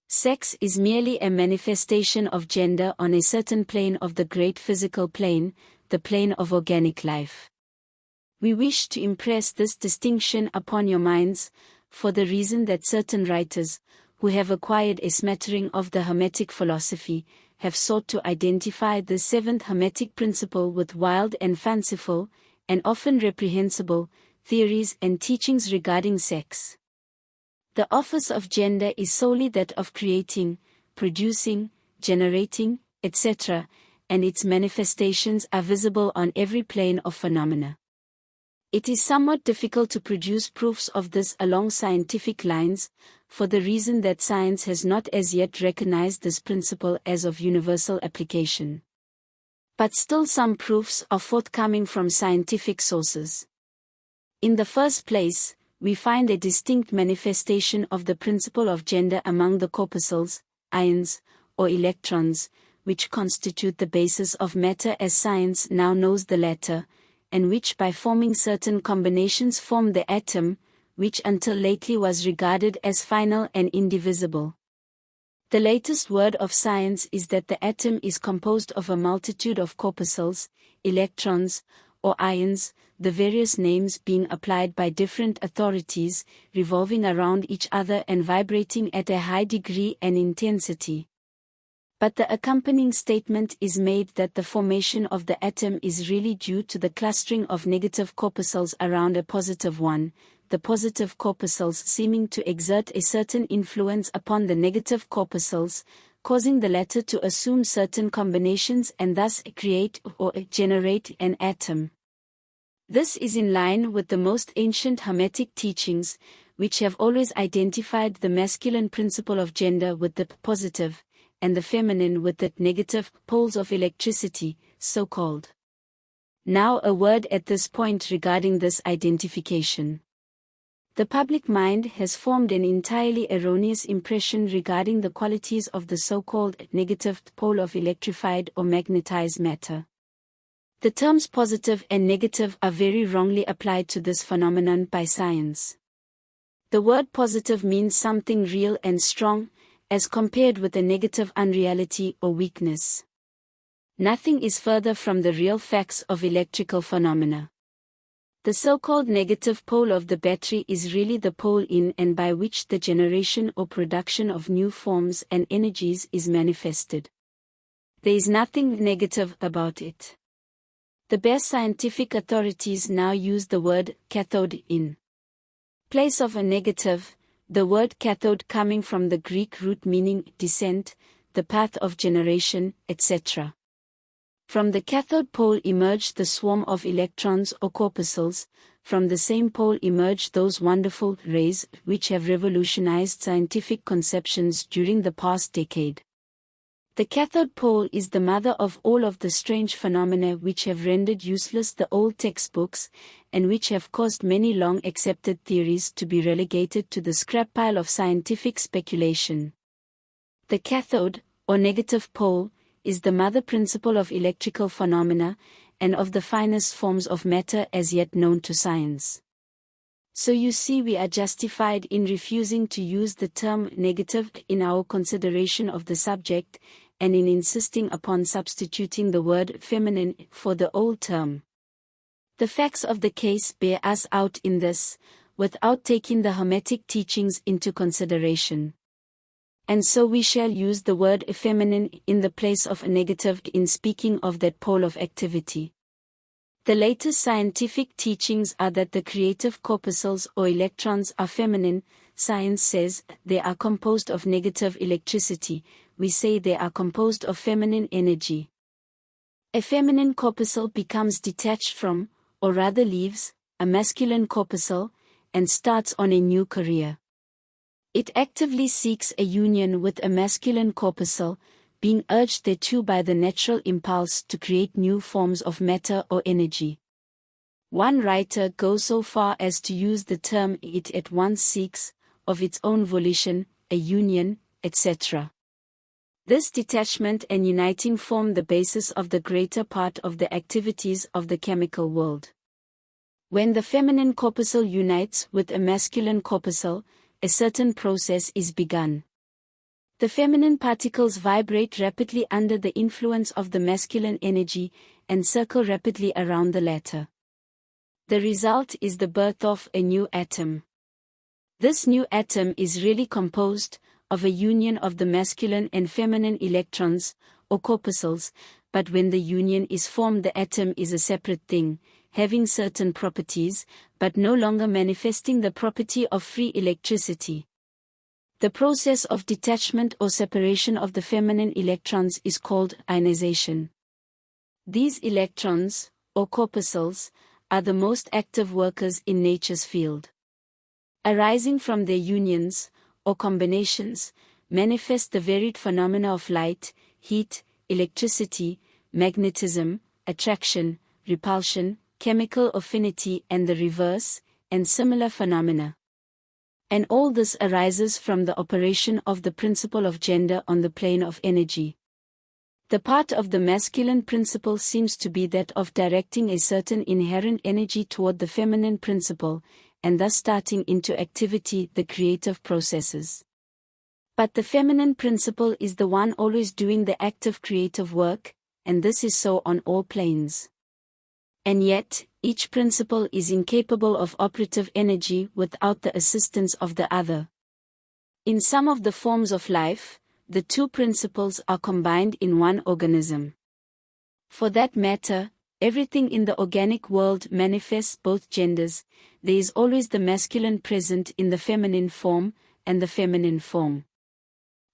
Sex is merely a manifestation of gender on a certain plane of the great physical plane, the plane of organic life. We wish to impress this distinction upon your minds, for the reason that certain writers, who have acquired a smattering of the Hermetic philosophy, have sought to identify the seventh Hermetic principle with wild and fanciful, and often reprehensible, theories and teachings regarding sex. The office of gender is solely that of creating, producing, generating, etc., and its manifestations are visible on every plane of phenomena. It is somewhat difficult to produce proofs of this along scientific lines, for the reason that science has not as yet recognized this principle as of universal application. But still some proofs are forthcoming from scientific sources. In the first place, we find a distinct manifestation of the principle of gender among the corpuscles, ions, or electrons, which constitute the basis of matter as science now knows the latter, and which by forming certain combinations form the atom, which until lately was regarded as final and indivisible. The latest word of science is that the atom is composed of a multitude of corpuscles, electrons, or ions, the various names being applied by different authorities, revolving around each other and vibrating at a high degree and intensity. But the accompanying statement is made that the formation of the atom is really due to the clustering of negative corpuscles around a positive one, the positive corpuscles seeming to exert a certain influence upon the negative corpuscles, causing the latter to assume certain combinations and thus create or generate an atom. This is in line with the most ancient Hermetic teachings, which have always identified the masculine principle of gender with the positive, and the feminine with the negative poles of electricity, so-called. Now a word at this point regarding this identification. The public mind has formed an entirely erroneous impression regarding the qualities of the so-called negative pole of electrified or magnetized matter. The terms positive and negative are very wrongly applied to this phenomenon by science. The word positive means something real and strong, as compared with a negative unreality or weakness. Nothing is further from the real facts of electrical phenomena. The so-called negative pole of the battery is really the pole in and by which the generation or production of new forms and energies is manifested. There is nothing negative about it. The best scientific authorities now use the word cathode in place of a negative, the word cathode coming from the Greek root meaning descent, the path of generation, etc. From the cathode pole emerged the swarm of electrons or corpuscles, from the same pole emerged those wonderful rays which have revolutionized scientific conceptions during the past decade. The cathode pole is the mother of all of the strange phenomena which have rendered useless the old textbooks, and which have caused many long-accepted theories to be relegated to the scrap pile of scientific speculation. The cathode, or negative pole, is the mother principle of electrical phenomena, and of the finest forms of matter as yet known to science. So you see, we are justified in refusing to use the term negative in our consideration of the subject, and in insisting upon substituting the word feminine for the old term. The facts of the case bear us out in this, without taking the Hermetic teachings into consideration. And so we shall use the word feminine in the place of a negative in speaking of that pole of activity. The latest scientific teachings are that the creative corpuscles or electrons are feminine. Science says they are composed of negative electricity, we say they are composed of feminine energy. A feminine corpuscle becomes detached from, or rather leaves, a masculine corpuscle, and starts on a new career. It actively seeks a union with a masculine corpuscle, being urged thereto by the natural impulse to create new forms of matter or energy. One writer goes so far as to use the term it at once seeks, of its own volition, a union, etc. This detachment and uniting form the basis of the greater part of the activities of the chemical world. When the feminine corpuscle unites with a masculine corpuscle, a certain process is begun. The feminine particles vibrate rapidly under the influence of the masculine energy, and circle rapidly around the latter. The result is the birth of a new atom. This new atom is really composed of a union of the masculine and feminine electrons, or corpuscles, but when the union is formed, the atom is a separate thing, having certain properties, but no longer manifesting the property of free electricity. The process of detachment or separation of the feminine electrons is called ionization. These electrons, or corpuscles, are the most active workers in nature's field. Arising from their unions, or combinations, manifest the varied phenomena of light, heat, electricity, magnetism, attraction, repulsion, chemical affinity and the reverse, and similar phenomena. And all this arises from the operation of the principle of gender on the plane of energy. The part of the masculine principle seems to be that of directing a certain inherent energy toward the feminine principle, and thus starting into activity the creative processes. But the feminine principle is the one always doing the active creative work, and this is so on all planes. And yet, each principle is incapable of operative energy without the assistance of the other. In some of the forms of life, the two principles are combined in one organism. For that matter, everything in the organic world manifests both genders. There is always the masculine present in the feminine form, and the feminine form.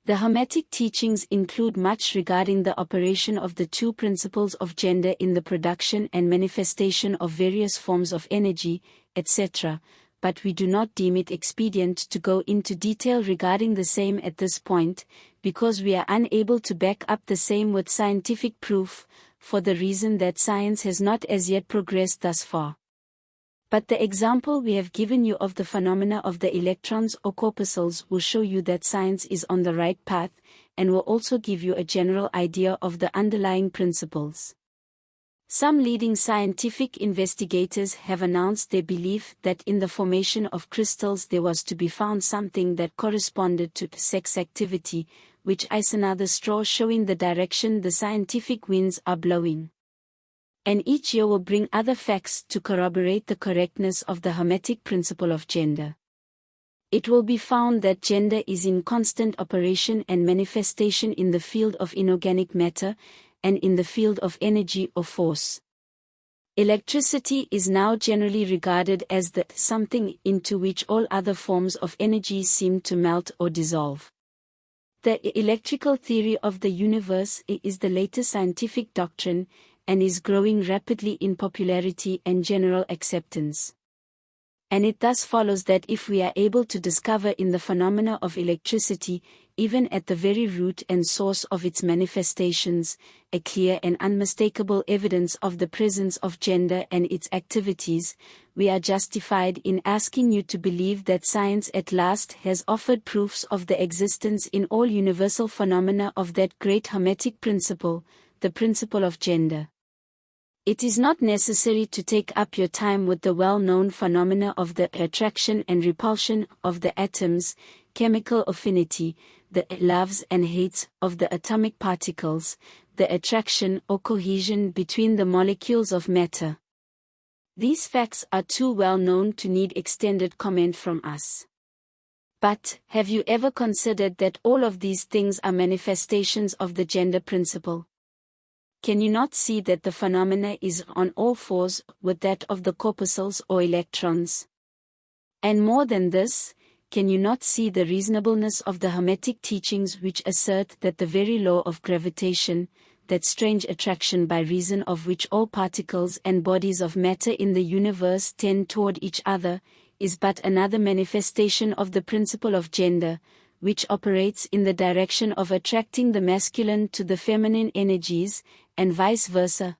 The Hermetic teachings include much regarding the operation of the two principles of gender in the production and manifestation of various forms of energy, etc., but we do not deem it expedient to go into detail regarding the same at this point, because we are unable to back up the same with scientific proof, for the reason that science has not as yet progressed thus far. But the example we have given you of the phenomena of the electrons or corpuscles will show you that science is on the right path, and will also give you a general idea of the underlying principles. Some leading scientific investigators have announced their belief that in the formation of crystals there was to be found something that corresponded to sex activity, which is another straw showing the direction the scientific winds are blowing. And each year will bring other facts to corroborate the correctness of the Hermetic principle of gender. It will be found that gender is in constant operation and manifestation in the field of inorganic matter, and in the field of energy or force. Electricity is now generally regarded as the something into which all other forms of energy seem to melt or dissolve. The electrical theory of the universe is the latest scientific doctrine, and is growing rapidly in popularity and general acceptance. And it thus follows that if we are able to discover in the phenomena of electricity, even at the very root and source of its manifestations, a clear and unmistakable evidence of the presence of gender and its activities, we are justified in asking you to believe that science at last has offered proofs of the existence in all universal phenomena of that great Hermetic principle, the principle of gender. It is not necessary to take up your time with the well-known phenomena of the attraction and repulsion of the atoms, chemical affinity, the loves and hates of the atomic particles, the attraction or cohesion between the molecules of matter. These facts are too well known to need extended comment from us. But, have you ever considered that all of these things are manifestations of the gender principle? Can you not see that the phenomena is on all fours with that of the corpuscles or electrons? And more than this, can you not see the reasonableness of the Hermetic teachings which assert that the very law of gravitation, that strange attraction by reason of which all particles and bodies of matter in the universe tend toward each other, is but another manifestation of the principle of gender, which operates in the direction of attracting the masculine to the feminine energies, and vice versa?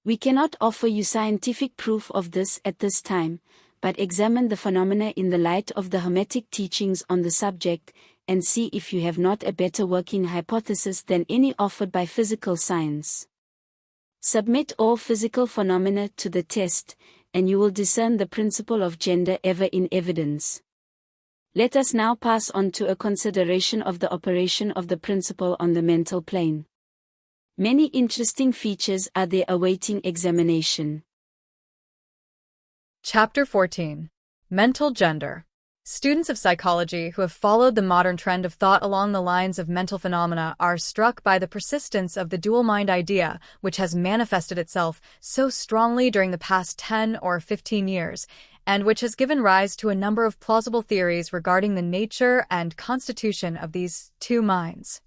We cannot offer you scientific proof of this at this time, but examine the phenomena in the light of the Hermetic teachings on the subject, and see if you have not a better working hypothesis than any offered by physical science. Submit all physical phenomena to the test, and you will discern the principle of gender ever in evidence. Let us now pass on to a consideration of the operation of the principle on the mental plane. Many interesting features are there awaiting examination. Chapter 14. Mental Gender. Students of psychology who have followed the modern trend of thought along the lines of mental phenomena are struck by the persistence of the dual mind idea, which has manifested itself so strongly during the past 10 or 15 years, and which has given rise to a number of plausible theories regarding the nature and constitution of these two minds.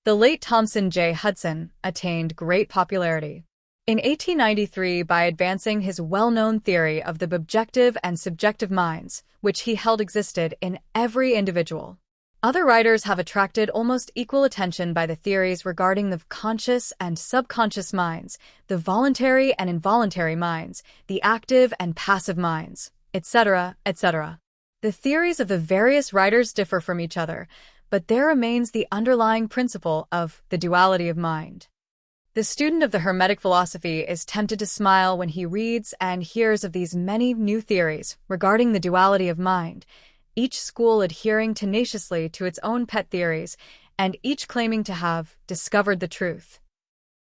The late Thomson J. Hudson attained great popularity in 1893 by advancing his well-known theory of the objective and subjective minds, which he held existed in every individual. Other writers have attracted almost equal attention by the theories regarding the conscious and subconscious minds, the voluntary and involuntary minds, the active and passive minds, etc., etc. The theories of the various writers differ from each other, but there remains the underlying principle of the duality of mind. The student of the Hermetic philosophy is tempted to smile when he reads and hears of these many new theories regarding the duality of mind, each school adhering tenaciously to its own pet theories, and each claiming to have discovered the truth.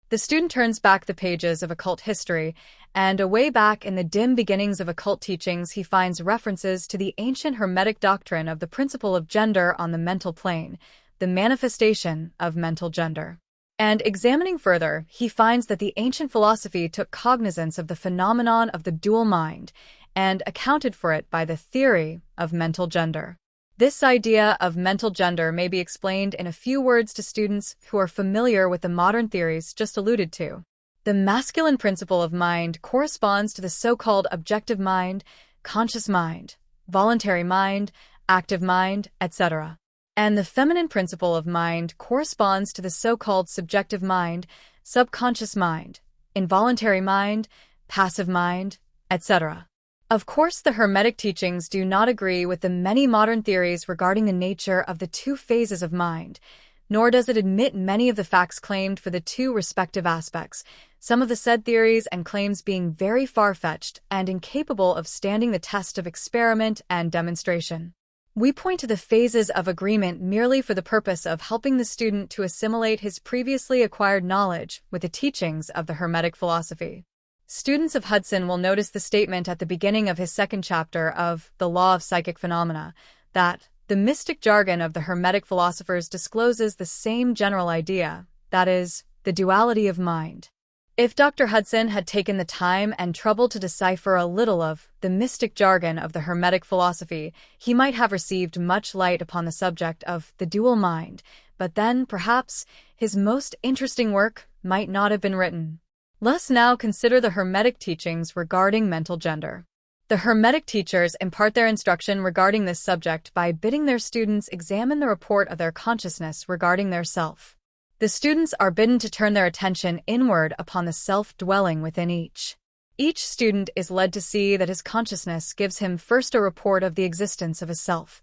The student turns back the pages of occult history, and away back in the dim beginnings of occult teachings he finds references to the ancient Hermetic doctrine of the principle of gender on the mental plane, the manifestation of mental gender. And examining further, he finds that the ancient philosophy took cognizance of the phenomenon of the dual mind and accounted for it by the theory of mental gender. This idea of mental gender may be explained in a few words to students who are familiar with the modern theories just alluded to. The masculine principle of mind corresponds to the so-called objective mind, conscious mind, voluntary mind, active mind, etc. And the feminine principle of mind corresponds to the so-called subjective mind, subconscious mind, involuntary mind, passive mind, etc. Of course, the Hermetic teachings do not agree with the many modern theories regarding the nature of the two phases of mind, nor does it admit many of the facts claimed for the two respective aspects, some of the said theories and claims being very far-fetched and incapable of standing the test of experiment and demonstration. We point to the phases of agreement merely for the purpose of helping the student to assimilate his previously acquired knowledge with the teachings of the Hermetic philosophy. Students of Hudson will notice the statement at the beginning of his second chapter of The Law of Psychic Phenomena that the mystic jargon of the Hermetic philosophers discloses the same general idea, that is, the duality of mind. If Dr. Hudson had taken the time and trouble to decipher a little of the mystic jargon of the Hermetic philosophy, he might have received much light upon the subject of the dual mind, but then, perhaps, his most interesting work might not have been written. Let's now consider the Hermetic teachings regarding mental gender. The Hermetic teachers impart their instruction regarding this subject by bidding their students examine the report of their consciousness regarding their self. The students are bidden to turn their attention inward upon the self dwelling within each. Each student is led to see that his consciousness gives him first a report of the existence of his self.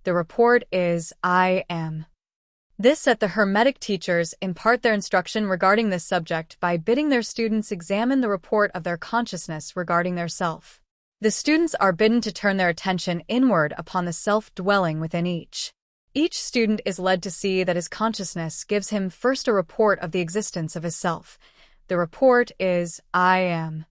The report is, I am. This at the Hermetic teachers impart their instruction regarding this subject by bidding their students examine the report of their consciousness regarding their self. The students are bidden to turn their attention inward upon the self-dwelling within each. Each student is led to see that his consciousness gives him first a report of the existence of his self. The report is, I am.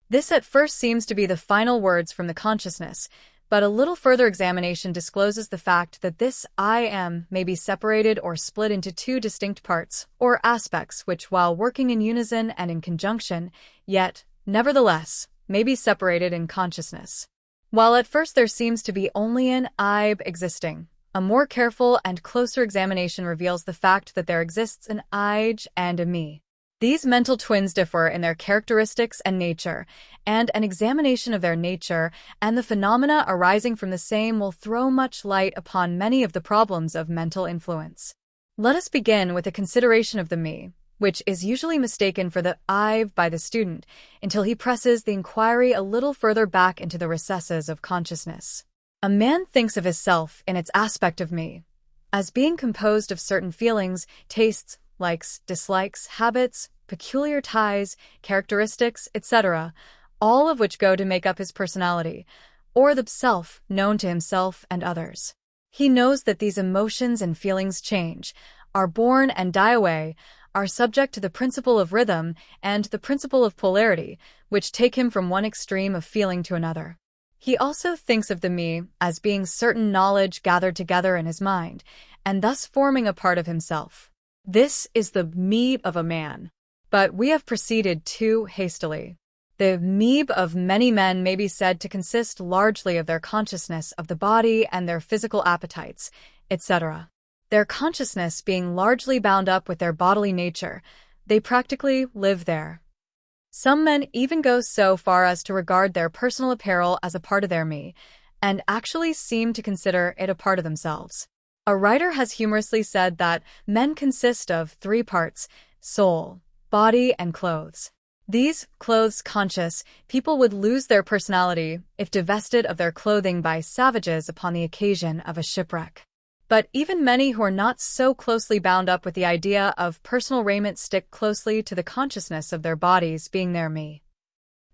This at first seems to be the final words from the consciousness, but a little further examination discloses the fact that this I am may be separated or split into two distinct parts, or aspects which, while working in unison and in conjunction, yet, nevertheless, may be separated in consciousness. While at first there seems to be only an I existing, a more careful and closer examination reveals the fact that there exists an I and a me. These mental twins differ in their characteristics and nature, and an examination of their nature and the phenomena arising from the same will throw much light upon many of the problems of mental influence. Let us begin with a consideration of the me, which is usually mistaken for the I by the student, until he presses the inquiry a little further back into the recesses of consciousness. A man thinks of his self in its aspect of me, as being composed of certain feelings, tastes, likes, dislikes, habits, peculiar ties, characteristics, etc., all of which go to make up his personality, or the self known to himself and others. He knows that these emotions and feelings change, are born and die away, are subject to the principle of rhythm and the principle of polarity, which take him from one extreme of feeling to another. He also thinks of the me as being certain knowledge gathered together in his mind, and thus forming a part of himself. This is the me of a man. But we have proceeded too hastily. The me of many men may be said to consist largely of their consciousness of the body and their physical appetites, etc. Their consciousness being largely bound up with their bodily nature, they practically live there. Some men even go so far as to regard their personal apparel as a part of their me, and actually seem to consider it a part of themselves. A writer has humorously said that men consist of three parts: soul, body, and clothes. These clothes-conscious people would lose their personality if divested of their clothing by savages upon the occasion of a shipwreck. But even many who are not so closely bound up with the idea of personal raiment stick closely to the consciousness of their bodies being their me.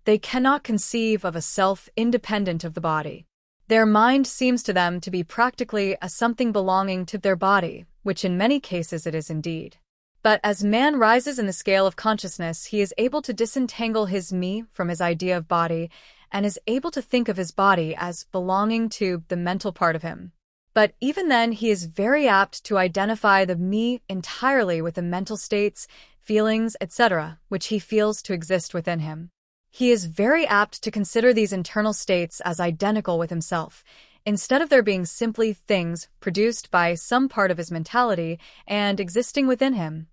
They cannot conceive of a self independent of the body. Their mind seems to them to be practically a something belonging to their body, which in many cases it is indeed. But as man rises in the scale of consciousness, he is able to disentangle his me from his idea of body and is able to think of his body as belonging to the mental part of him. But even then, he is very apt to identify the me entirely with the mental states, feelings, etc., which he feels to exist within him. He is very apt to consider these internal states as identical with himself, instead of there being simply things produced by some part of his mentality and existing within him,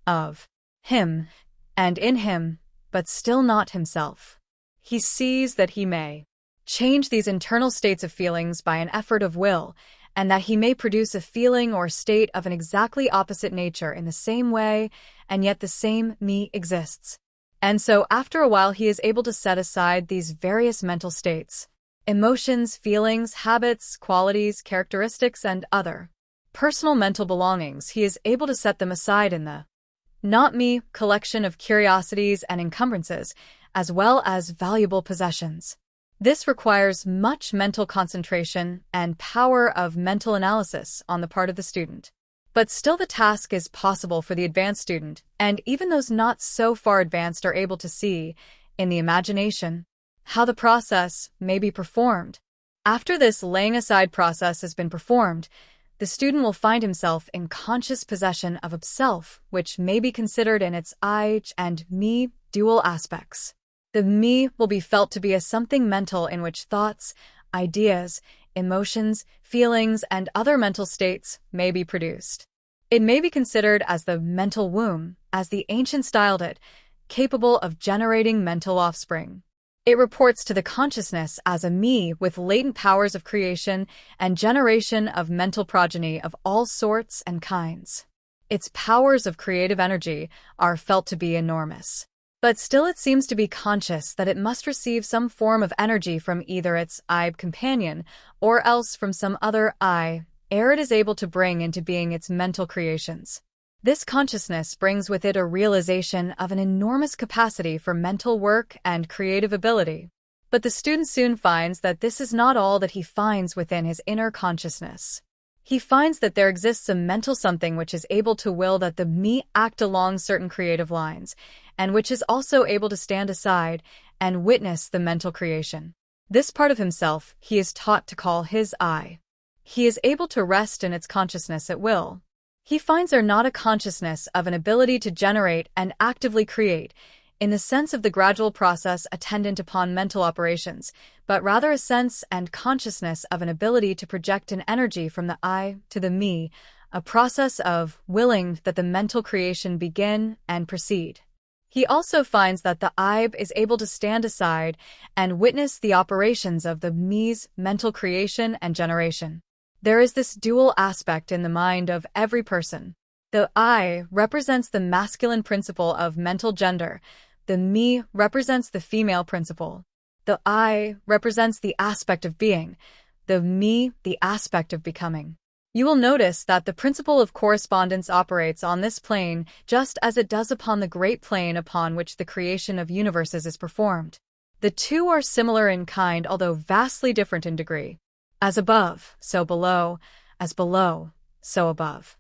of him, and in him, but still not himself. He sees that he may change these internal states of feelings by an effort of will, and that he may produce a feeling or state of an exactly opposite nature in the same way, and yet the same me exists. And so after a while he is able to set aside these various mental states, emotions, feelings, habits, qualities, characteristics, and other personal mental belongings. He is able to set them aside in the not me collection of curiosities and encumbrances, as well as valuable possessions. This requires much mental concentration and power of mental analysis on the part of the student. But still the task is possible for the advanced student, and even those not so far advanced are able to see, in the imagination, how the process may be performed. After this laying aside process has been performed, the student will find himself in conscious possession of a self, which may be considered in its I and me dual aspects. The me will be felt to be a something mental in which thoughts, ideas, emotions, feelings, and other mental states may be produced. It may be considered as the mental womb, as the ancients styled it, capable of generating mental offspring. It reports to the consciousness as a me with latent powers of creation and generation of mental progeny of all sorts and kinds. Its powers of creative energy are felt to be enormous. But still it seems to be conscious that it must receive some form of energy from either its I companion or else from some other I, ere it is able to bring into being its mental creations. This consciousness brings with it a realization of an enormous capacity for mental work and creative ability. But the student soon finds that this is not all that he finds within his inner consciousness. He finds that there exists a mental something which is able to will that the me act along certain creative lines, and which is also able to stand aside and witness the mental creation. This part of himself he is taught to call his I. He is able to rest in its consciousness at will. He finds there not a consciousness of an ability to generate and actively create, in the sense of the gradual process attendant upon mental operations, but rather a sense and consciousness of an ability to project an energy from the I to the me, a process of willing that the mental creation begin and proceed. He also finds that the I is able to stand aside and witness the operations of the me's mental creation and generation. There is this dual aspect in the mind of every person. The I represents the masculine principle of mental gender. The me represents the female principle. The I represents the aspect of being. The me, the aspect of becoming. You will notice that the principle of correspondence operates on this plane just as it does upon the great plane upon which the creation of universes is performed. The two are similar in kind, although vastly different in degree. As above, so below, as below, so above.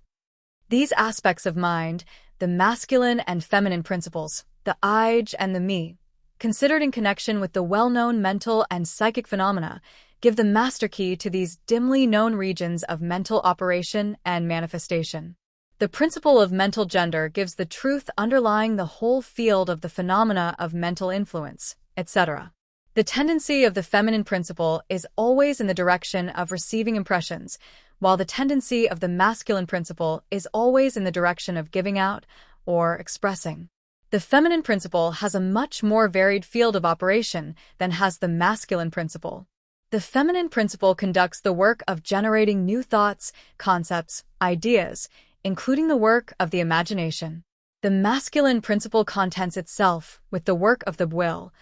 These aspects of mind, the masculine and feminine principles, the I and the me, considered in connection with the well-known mental and psychic phenomena, give the master key to these dimly known regions of mental operation and manifestation. The principle of mental gender gives the truth underlying the whole field of the phenomena of mental influence, etc. The tendency of the feminine principle is always in the direction of receiving impressions, while the tendency of the masculine principle is always in the direction of giving out or expressing. The feminine principle has a much more varied field of operation than has the masculine principle. The feminine principle conducts the work of generating new thoughts, concepts, ideas, including the work of the imagination. The masculine principle contents itself with the work of the will,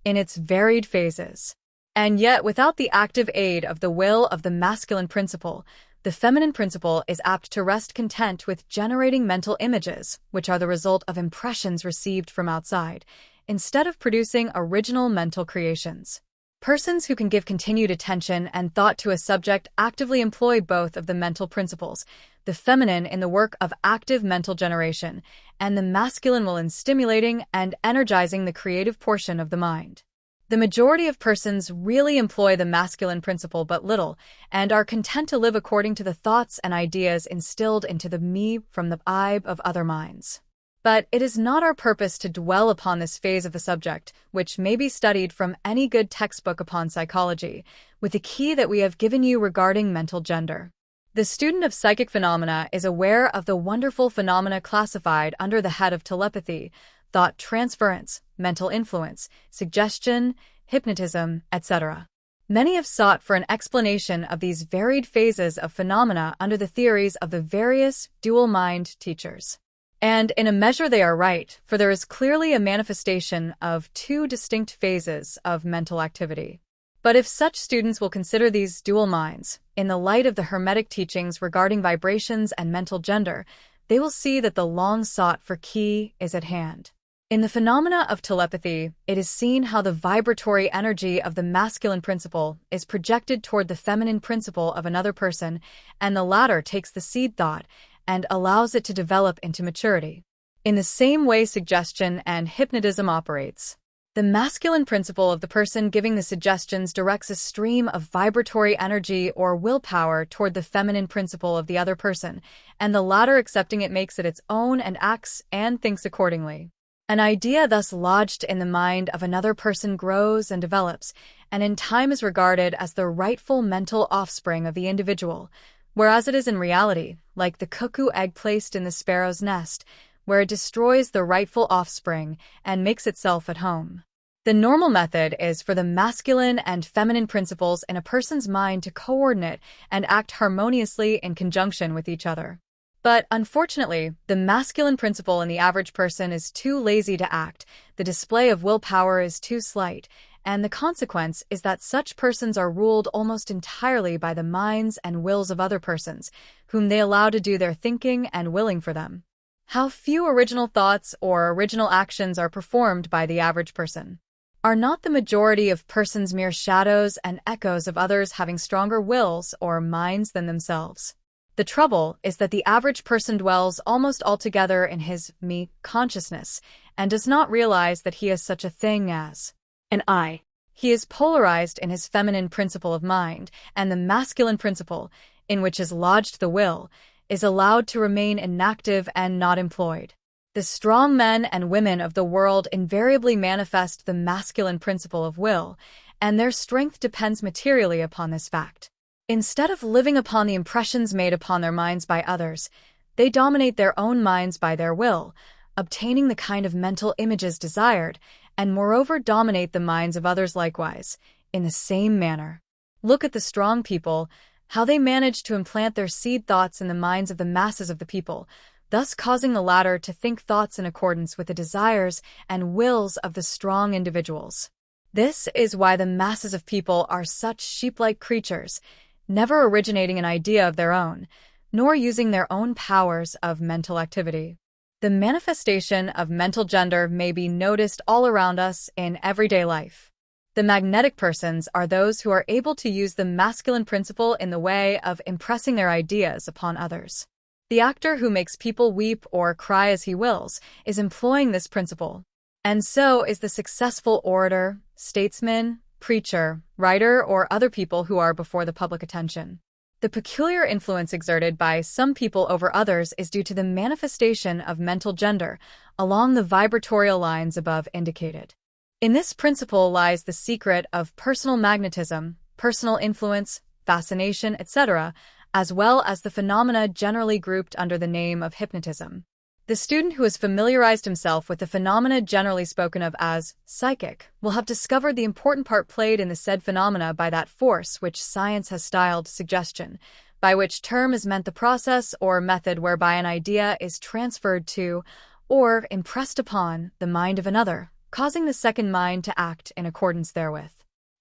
in its varied phases. And yet, without the active aid of the will of the masculine principle, the feminine principle is apt to rest content with generating mental images, which are the result of impressions received from outside, instead of producing original mental creations. Persons who can give continued attention and thought to a subject actively employ both of the mental principles, the feminine in the work of active mental generation, and the masculine will in stimulating and energizing the creative portion of the mind. The majority of persons really employ the masculine principle but little, and are content to live according to the thoughts and ideas instilled into the me from the eye of other minds. But it is not our purpose to dwell upon this phase of the subject, which may be studied from any good textbook upon psychology, with the key that we have given you regarding mental gender. The student of psychic phenomena is aware of the wonderful phenomena classified under the head of telepathy, thought transference, mental influence, suggestion, hypnotism, etc. Many have sought for an explanation of these varied phases of phenomena under the theories of the various dual-mind teachers. And in a measure they are right, for there is clearly a manifestation of two distinct phases of mental activity. But if such students will consider these dual minds, in the light of the Hermetic teachings regarding vibrations and mental gender, they will see that the long-sought for key is at hand. In the phenomena of telepathy, it is seen how the vibratory energy of the masculine principle is projected toward the feminine principle of another person, and the latter takes the seed thought and allows it to develop into maturity. In the same way suggestion and hypnotism operates. The masculine principle of the person giving the suggestions directs a stream of vibratory energy or willpower toward the feminine principle of the other person, and the latter accepting it makes it its own and acts and thinks accordingly. An idea thus lodged in the mind of another person grows and develops, and in time is regarded as the rightful mental offspring of the individual, whereas it is in reality, like the cuckoo egg placed in the sparrow's nest, where it destroys the rightful offspring and makes itself at home. The normal method is for the masculine and feminine principles in a person's mind to coordinate and act harmoniously in conjunction with each other. But unfortunately, the masculine principle in the average person is too lazy to act, the display of willpower is too slight, and the consequence is that such persons are ruled almost entirely by the minds and wills of other persons, whom they allow to do their thinking and willing for them. How few original thoughts or original actions are performed by the average person. Are not the majority of persons mere shadows and echoes of others having stronger wills or minds than themselves? The trouble is that the average person dwells almost altogether in his me consciousness and does not realize that he has such a thing as an I. He is polarized in his feminine principle of mind, and the masculine principle, in which is lodged the will, is allowed to remain inactive and not employed. The strong men and women of the world invariably manifest the masculine principle of will, and their strength depends materially upon this fact. Instead of living upon the impressions made upon their minds by others, they dominate their own minds by their will, obtaining the kind of mental images desired, and moreover dominate the minds of others likewise, in the same manner. Look at the strong people, how they manage to implant their seed thoughts in the minds of the masses of the people, thus causing the latter to think thoughts in accordance with the desires and wills of the strong individuals. This is why the masses of people are such sheep-like creatures, never originating an idea of their own, nor using their own powers of mental activity. The manifestation of mental gender may be noticed all around us in everyday life. The magnetic persons are those who are able to use the masculine principle in the way of impressing their ideas upon others. The actor who makes people weep or cry as he wills is employing this principle. And so is the successful orator, statesman, preacher, writer, or other people who are before the public attention. The peculiar influence exerted by some people over others is due to the manifestation of mental gender along the vibratorial lines above indicated. In this principle lies the secret of personal magnetism, personal influence, fascination, etc., as well as the phenomena generally grouped under the name of hypnotism. The student who has familiarized himself with the phenomena generally spoken of as psychic will have discovered the important part played in the said phenomena by that force which science has styled suggestion, by which term is meant the process or method whereby an idea is transferred to, or impressed upon, the mind of another, causing the second mind to act in accordance therewith.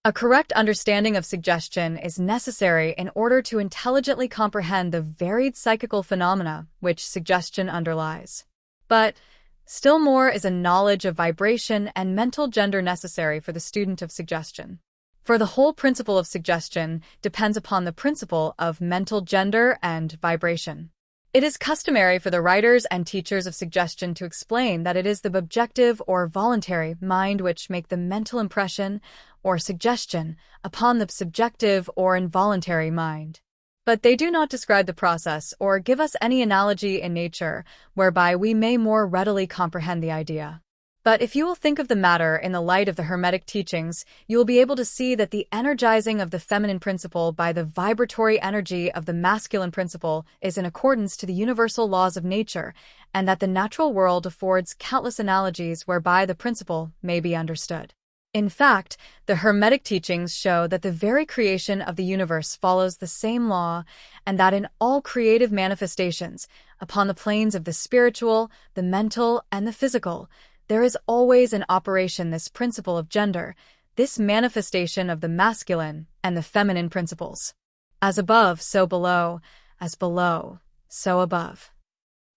A correct understanding of suggestion is necessary in order to intelligently comprehend the varied psychical phenomena which suggestion underlies. But still more is a knowledge of vibration and mental gender necessary for the student of suggestion. For the whole principle of suggestion depends upon the principle of mental gender and vibration. It is customary for the writers and teachers of suggestion to explain that it is the objective or voluntary mind which make the mental impression or suggestion upon the subjective or involuntary mind. But they do not describe the process or give us any analogy in nature whereby we may more readily comprehend the idea. But if you will think of the matter in the light of the Hermetic teachings, you will be able to see that the energizing of the feminine principle by the vibratory energy of the masculine principle is in accordance to the universal laws of nature, and that the natural world affords countless analogies whereby the principle may be understood. In fact, the Hermetic teachings show that the very creation of the universe follows the same law, and that in all creative manifestations, upon the planes of the spiritual, the mental, and the physical, there is always in operation this principle of gender, this manifestation of the masculine and the feminine principles. As above, so below, as below, so above.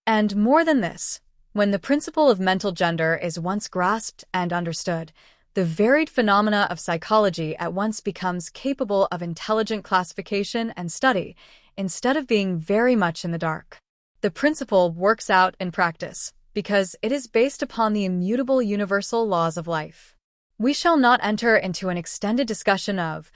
And more than this, when the principle of mental gender is once grasped and understood, the varied phenomena of psychology at once becomes capable of intelligent classification and study, instead of being very much in the dark. The principle works out in practice, because it is based upon the immutable universal laws of life. We shall not enter into an extended discussion of,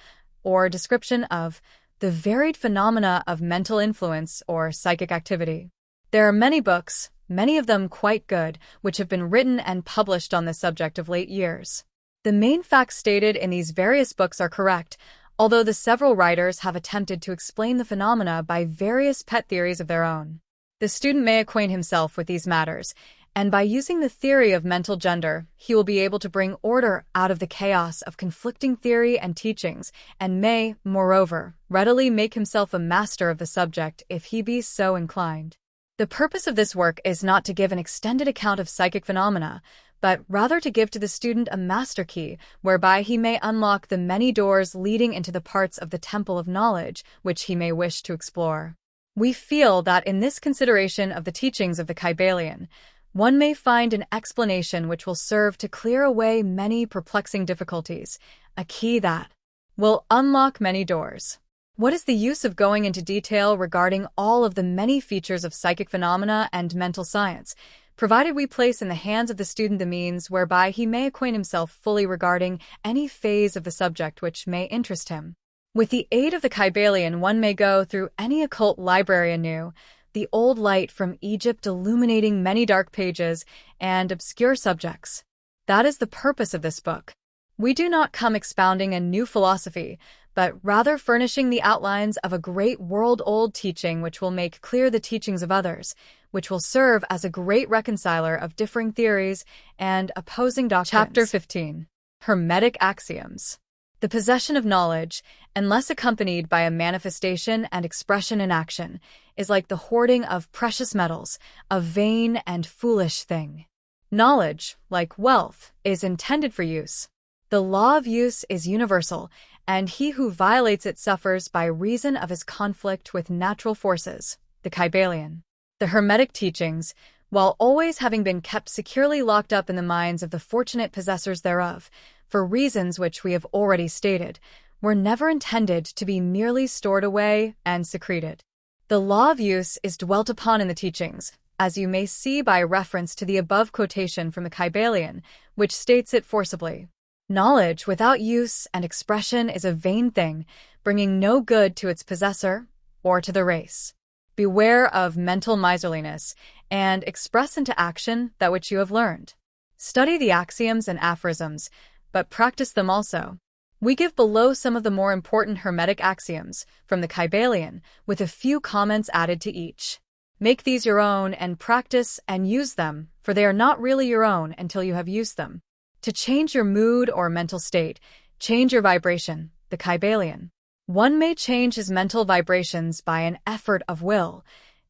or description of, the varied phenomena of mental influence or psychic activity. There are many books, many of them quite good, which have been written and published on this subject of late years. The main facts stated in these various books are correct, although the several writers have attempted to explain the phenomena by various pet theories of their own. The student may acquaint himself with these matters, and by using the theory of mental gender, he will be able to bring order out of the chaos of conflicting theory and teachings, and may, moreover, readily make himself a master of the subject if he be so inclined. The purpose of this work is not to give an extended account of psychic phenomena, but rather to give to the student a master key whereby he may unlock the many doors leading into the parts of the temple of knowledge which he may wish to explore. We feel that in this consideration of the teachings of the Kybalion, one may find an explanation which will serve to clear away many perplexing difficulties, a key that will unlock many doors. What is the use of going into detail regarding all of the many features of psychic phenomena and mental science, provided we place in the hands of the student the means whereby he may acquaint himself fully regarding any phase of the subject which may interest him? With the aid of the Kybalion, one may go through any occult library anew, the old light from Egypt illuminating many dark pages and obscure subjects. That is the purpose of this book. We do not come expounding a new philosophy, but rather furnishing the outlines of a great world-old teaching which will make clear the teachings of others, which will serve as a great reconciler of differing theories and opposing doctrines. Chapter 15. Hermetic Axioms. The possession of knowledge, unless accompanied by a manifestation and expression in action, is like the hoarding of precious metals, a vain and foolish thing. Knowledge, like wealth, is intended for use. The law of use is universal, and he who violates it suffers by reason of his conflict with natural forces. The Kybalion. The Hermetic teachings, while always having been kept securely locked up in the minds of the fortunate possessors thereof, for reasons which we have already stated, were never intended to be merely stored away and secreted. The law of use is dwelt upon in the teachings, as you may see by reference to the above quotation from the Kybalion, which states it forcibly. Knowledge without use and expression is a vain thing, bringing no good to its possessor or to the race. Beware of mental miserliness, and express into action that which you have learned. Study the axioms and aphorisms, but practice them also. We give below some of the more important Hermetic axioms from the Kybalion, with a few comments added to each. Make these your own and practice and use them, for they are not really your own until you have used them. To change your mood or mental state, change your vibration, the Kybalion. One may change his mental vibrations by an effort of will,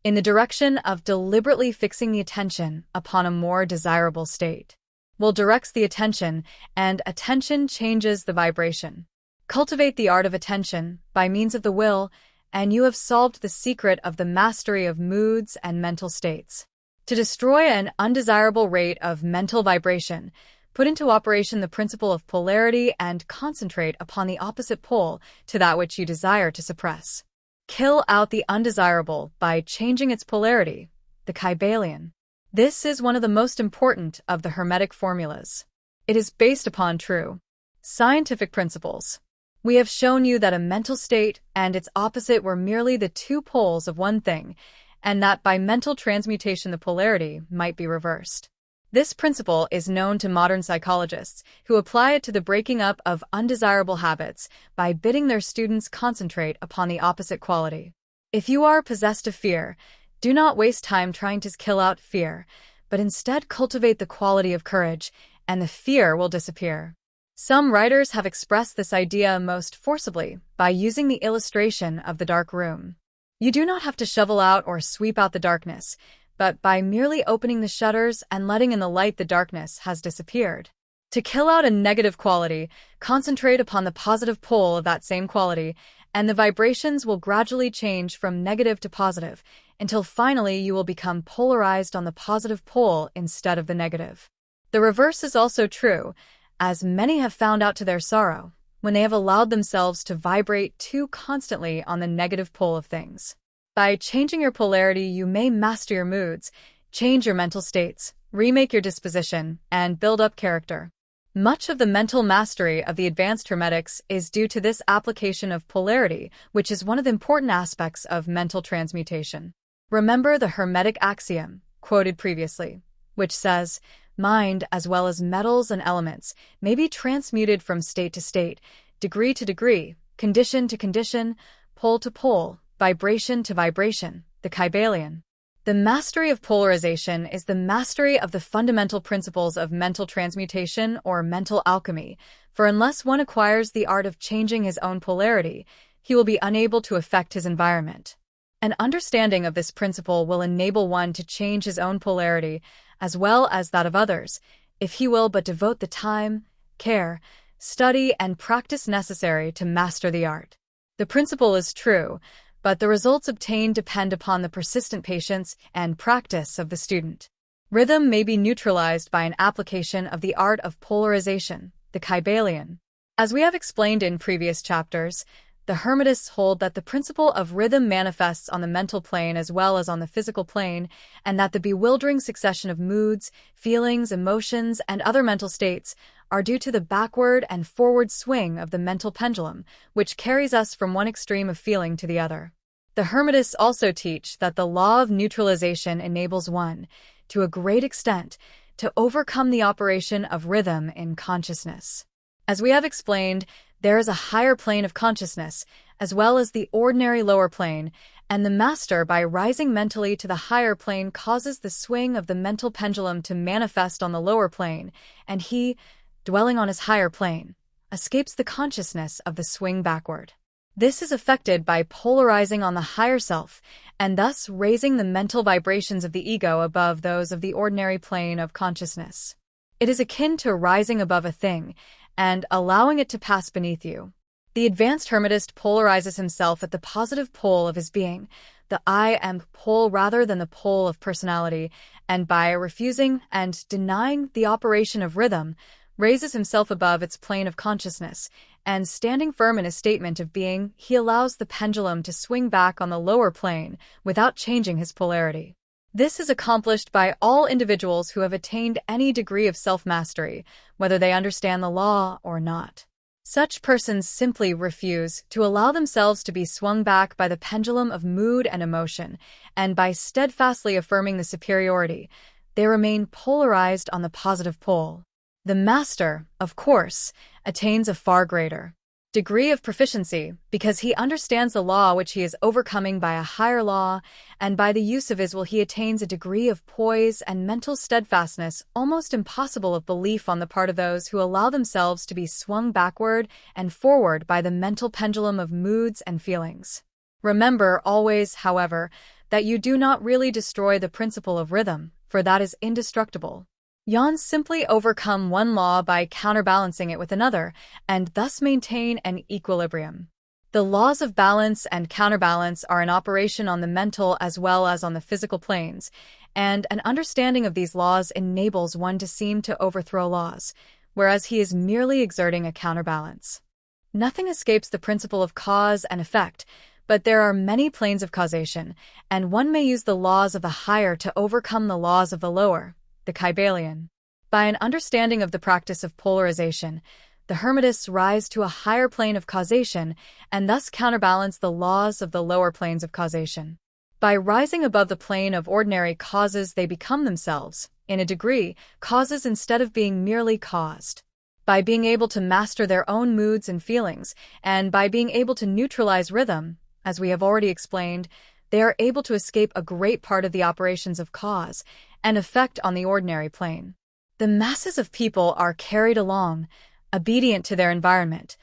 in the direction of deliberately fixing the attention upon a more desirable state. Will directs the attention, and attention changes the vibration. Cultivate the art of attention by means of the will, and you have solved the secret of the mastery of moods and mental states. To destroy an undesirable rate of mental vibration, Put into operation the principle of polarity and concentrate upon the opposite pole to that which you desire to suppress. Kill out the undesirable by changing its polarity, the Kybalion. This is one of the most important of the Hermetic formulas. It is based upon true scientific principles. We have shown you that a mental state and its opposite were merely the two poles of one thing, and that by mental transmutation the polarity might be reversed. This principle is known to modern psychologists, who apply it to the breaking up of undesirable habits by bidding their students concentrate upon the opposite quality. If you are possessed of fear, do not waste time trying to kill out fear, but instead cultivate the quality of courage, and the fear will disappear. Some writers have expressed this idea most forcibly by using the illustration of the dark room. You do not have to shovel out or sweep out the darkness, but by merely opening the shutters and letting in the light, the darkness has disappeared. To kill out a negative quality, concentrate upon the positive pole of that same quality, and the vibrations will gradually change from negative to positive, until finally you will become polarized on the positive pole instead of the negative. The reverse is also true, as many have found out to their sorrow, when they have allowed themselves to vibrate too constantly on the negative pole of things. By changing your polarity, you may master your moods, change your mental states, remake your disposition, and build up character. Much of the mental mastery of the advanced Hermetics is due to this application of polarity, which is one of the important aspects of mental transmutation. Remember the Hermetic axiom, quoted previously, which says, "Mind, as well as metals and elements, may be transmuted from state to state, degree to degree, condition to condition, pole to pole, vibration to vibration," the Kybalion. The mastery of polarization is the mastery of the fundamental principles of mental transmutation or mental alchemy, for unless one acquires the art of changing his own polarity, he will be unable to affect his environment. An understanding of this principle will enable one to change his own polarity as well as that of others, if he will but devote the time, care, study, and practice necessary to master the art. The principle is true, but the results obtained depend upon the persistent patience and practice of the student. Rhythm may be neutralized by an application of the art of polarization, the Kybalion. As we have explained in previous chapters, the Hermetists hold that the principle of rhythm manifests on the mental plane as well as on the physical plane, and that the bewildering succession of moods, feelings, emotions, and other mental states are due to the backward and forward swing of the mental pendulum, which carries us from one extreme of feeling to the other. The Hermetists also teach that the law of neutralization enables one, to a great extent, to overcome the operation of rhythm in consciousness. As we have explained, there is a higher plane of consciousness, as well as the ordinary lower plane, and the master, by rising mentally to the higher plane, causes the swing of the mental pendulum to manifest on the lower plane, and he, dwelling on his higher plane, escapes the consciousness of the swing backward. This is effected by polarizing on the higher self, and thus raising the mental vibrations of the ego above those of the ordinary plane of consciousness. It is akin to rising above a thing, and allowing it to pass beneath you. The advanced Hermetist polarizes himself at the positive pole of his being, the I am pole rather than the pole of personality, and by refusing and denying the operation of rhythm, raises himself above its plane of consciousness, and standing firm in his statement of being, he allows the pendulum to swing back on the lower plane without changing his polarity. This is accomplished by all individuals who have attained any degree of self-mastery, whether they understand the law or not. Such persons simply refuse to allow themselves to be swung back by the pendulum of mood and emotion, and by steadfastly affirming the superiority, they remain polarized on the positive pole. The master, of course, attains a far greater degree of proficiency because he understands the law which he is overcoming by a higher law, and by the use of his will he attains a degree of poise and mental steadfastness almost impossible of belief on the part of those who allow themselves to be swung backward and forward by the mental pendulum of moods and feelings. Remember always, however, that you do not really destroy the principle of rhythm, for that is indestructible. Yawns simply overcome one law by counterbalancing it with another, and thus maintain an equilibrium. The laws of balance and counterbalance are in operation on the mental as well as on the physical planes, and an understanding of these laws enables one to seem to overthrow laws, whereas he is merely exerting a counterbalance. Nothing escapes the principle of cause and effect, but there are many planes of causation, and one may use the laws of the higher to overcome the laws of the lower, the Kybalion. By an understanding of the practice of polarization, the Hermetists rise to a higher plane of causation and thus counterbalance the laws of the lower planes of causation. By rising above the plane of ordinary causes, they become themselves, in a degree, causes instead of being merely caused. By being able to master their own moods and feelings, and by being able to neutralize rhythm, as we have already explained, they are able to escape a great part of the operations of cause and effect on the ordinary plane. The masses of people are carried along, obedient to their environment,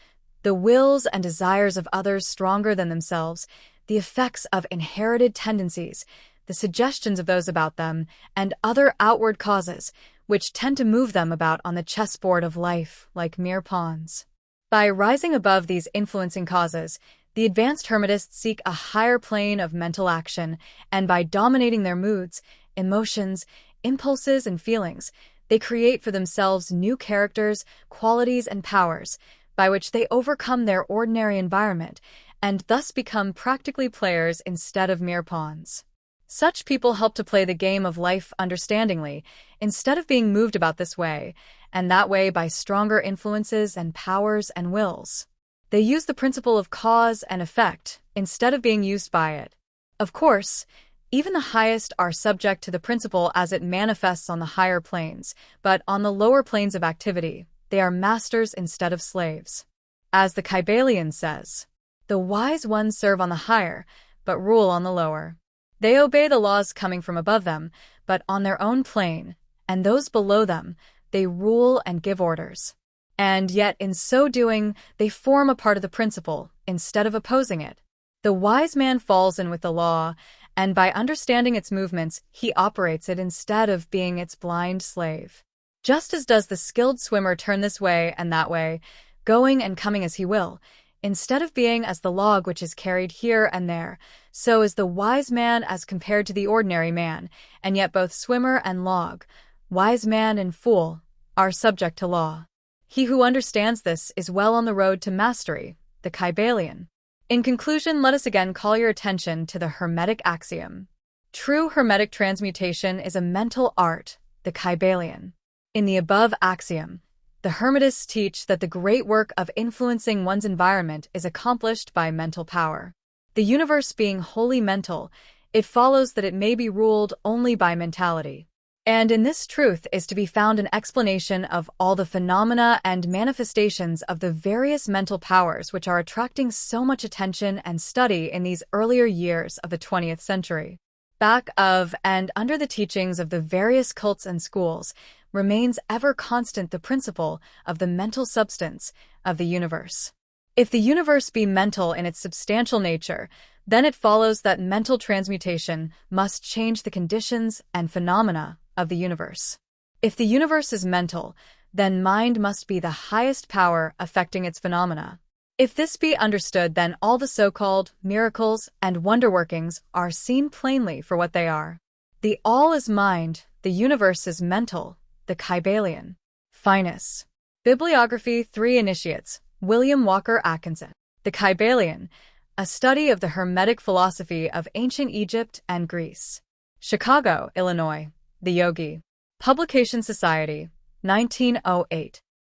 the wills and desires of others stronger than themselves, the effects of inherited tendencies, the suggestions of those about them, and other outward causes, which tend to move them about on the chessboard of life like mere pawns. By rising above these influencing causes, the advanced Hermetists seek a higher plane of mental action, and by dominating their moods, emotions, impulses, and feelings, they create for themselves new characters, qualities, and powers, by which they overcome their ordinary environment, and thus become practically players instead of mere pawns. Such people help to play the game of life understandingly, instead of being moved about this way, and that way by stronger influences and powers and wills. They use the principle of cause and effect, instead of being used by it. Of course, even the highest are subject to the principle as it manifests on the higher planes, but on the lower planes of activity, they are masters instead of slaves. As the Kybalion says, the wise ones serve on the higher, but rule on the lower. They obey the laws coming from above them, but on their own plane, and those below them, they rule and give orders. And yet, in so doing, they form a part of the principle, instead of opposing it. The wise man falls in with the law, and by understanding its movements, he operates it instead of being its blind slave. Just as does the skilled swimmer turn this way and that way, going and coming as he will, instead of being as the log which is carried here and there, so is the wise man as compared to the ordinary man, and yet both swimmer and log, wise man and fool, are subject to law. He who understands this is well on the road to mastery, the Kybalion. In conclusion, let us again call your attention to the Hermetic axiom. True Hermetic transmutation is a mental art, the Kybalion. In the above axiom, the Hermetists teach that the great work of influencing one's environment is accomplished by mental power. The universe being wholly mental, it follows that it may be ruled only by mentality. And in this truth is to be found an explanation of all the phenomena and manifestations of the various mental powers which are attracting so much attention and study in these earlier years of the 20th century. Back of and under the teachings of the various cults and schools remains ever constant the principle of the mental substance of the universe. If the universe be mental in its substantial nature, then it follows that mental transmutation must change the conditions and phenomena of the universe. If the universe is mental, then mind must be the highest power affecting its phenomena. If this be understood, then all the so-called miracles and wonder-workings are seen plainly for what they are. The all is mind, the universe is mental, the Kybalion. Finus. Bibliography 3 Initiates, William Walker Atkinson. The Kybalion, a study of the Hermetic philosophy of ancient Egypt and Greece. Chicago, Illinois. The Yogi. Publication Society, 1908.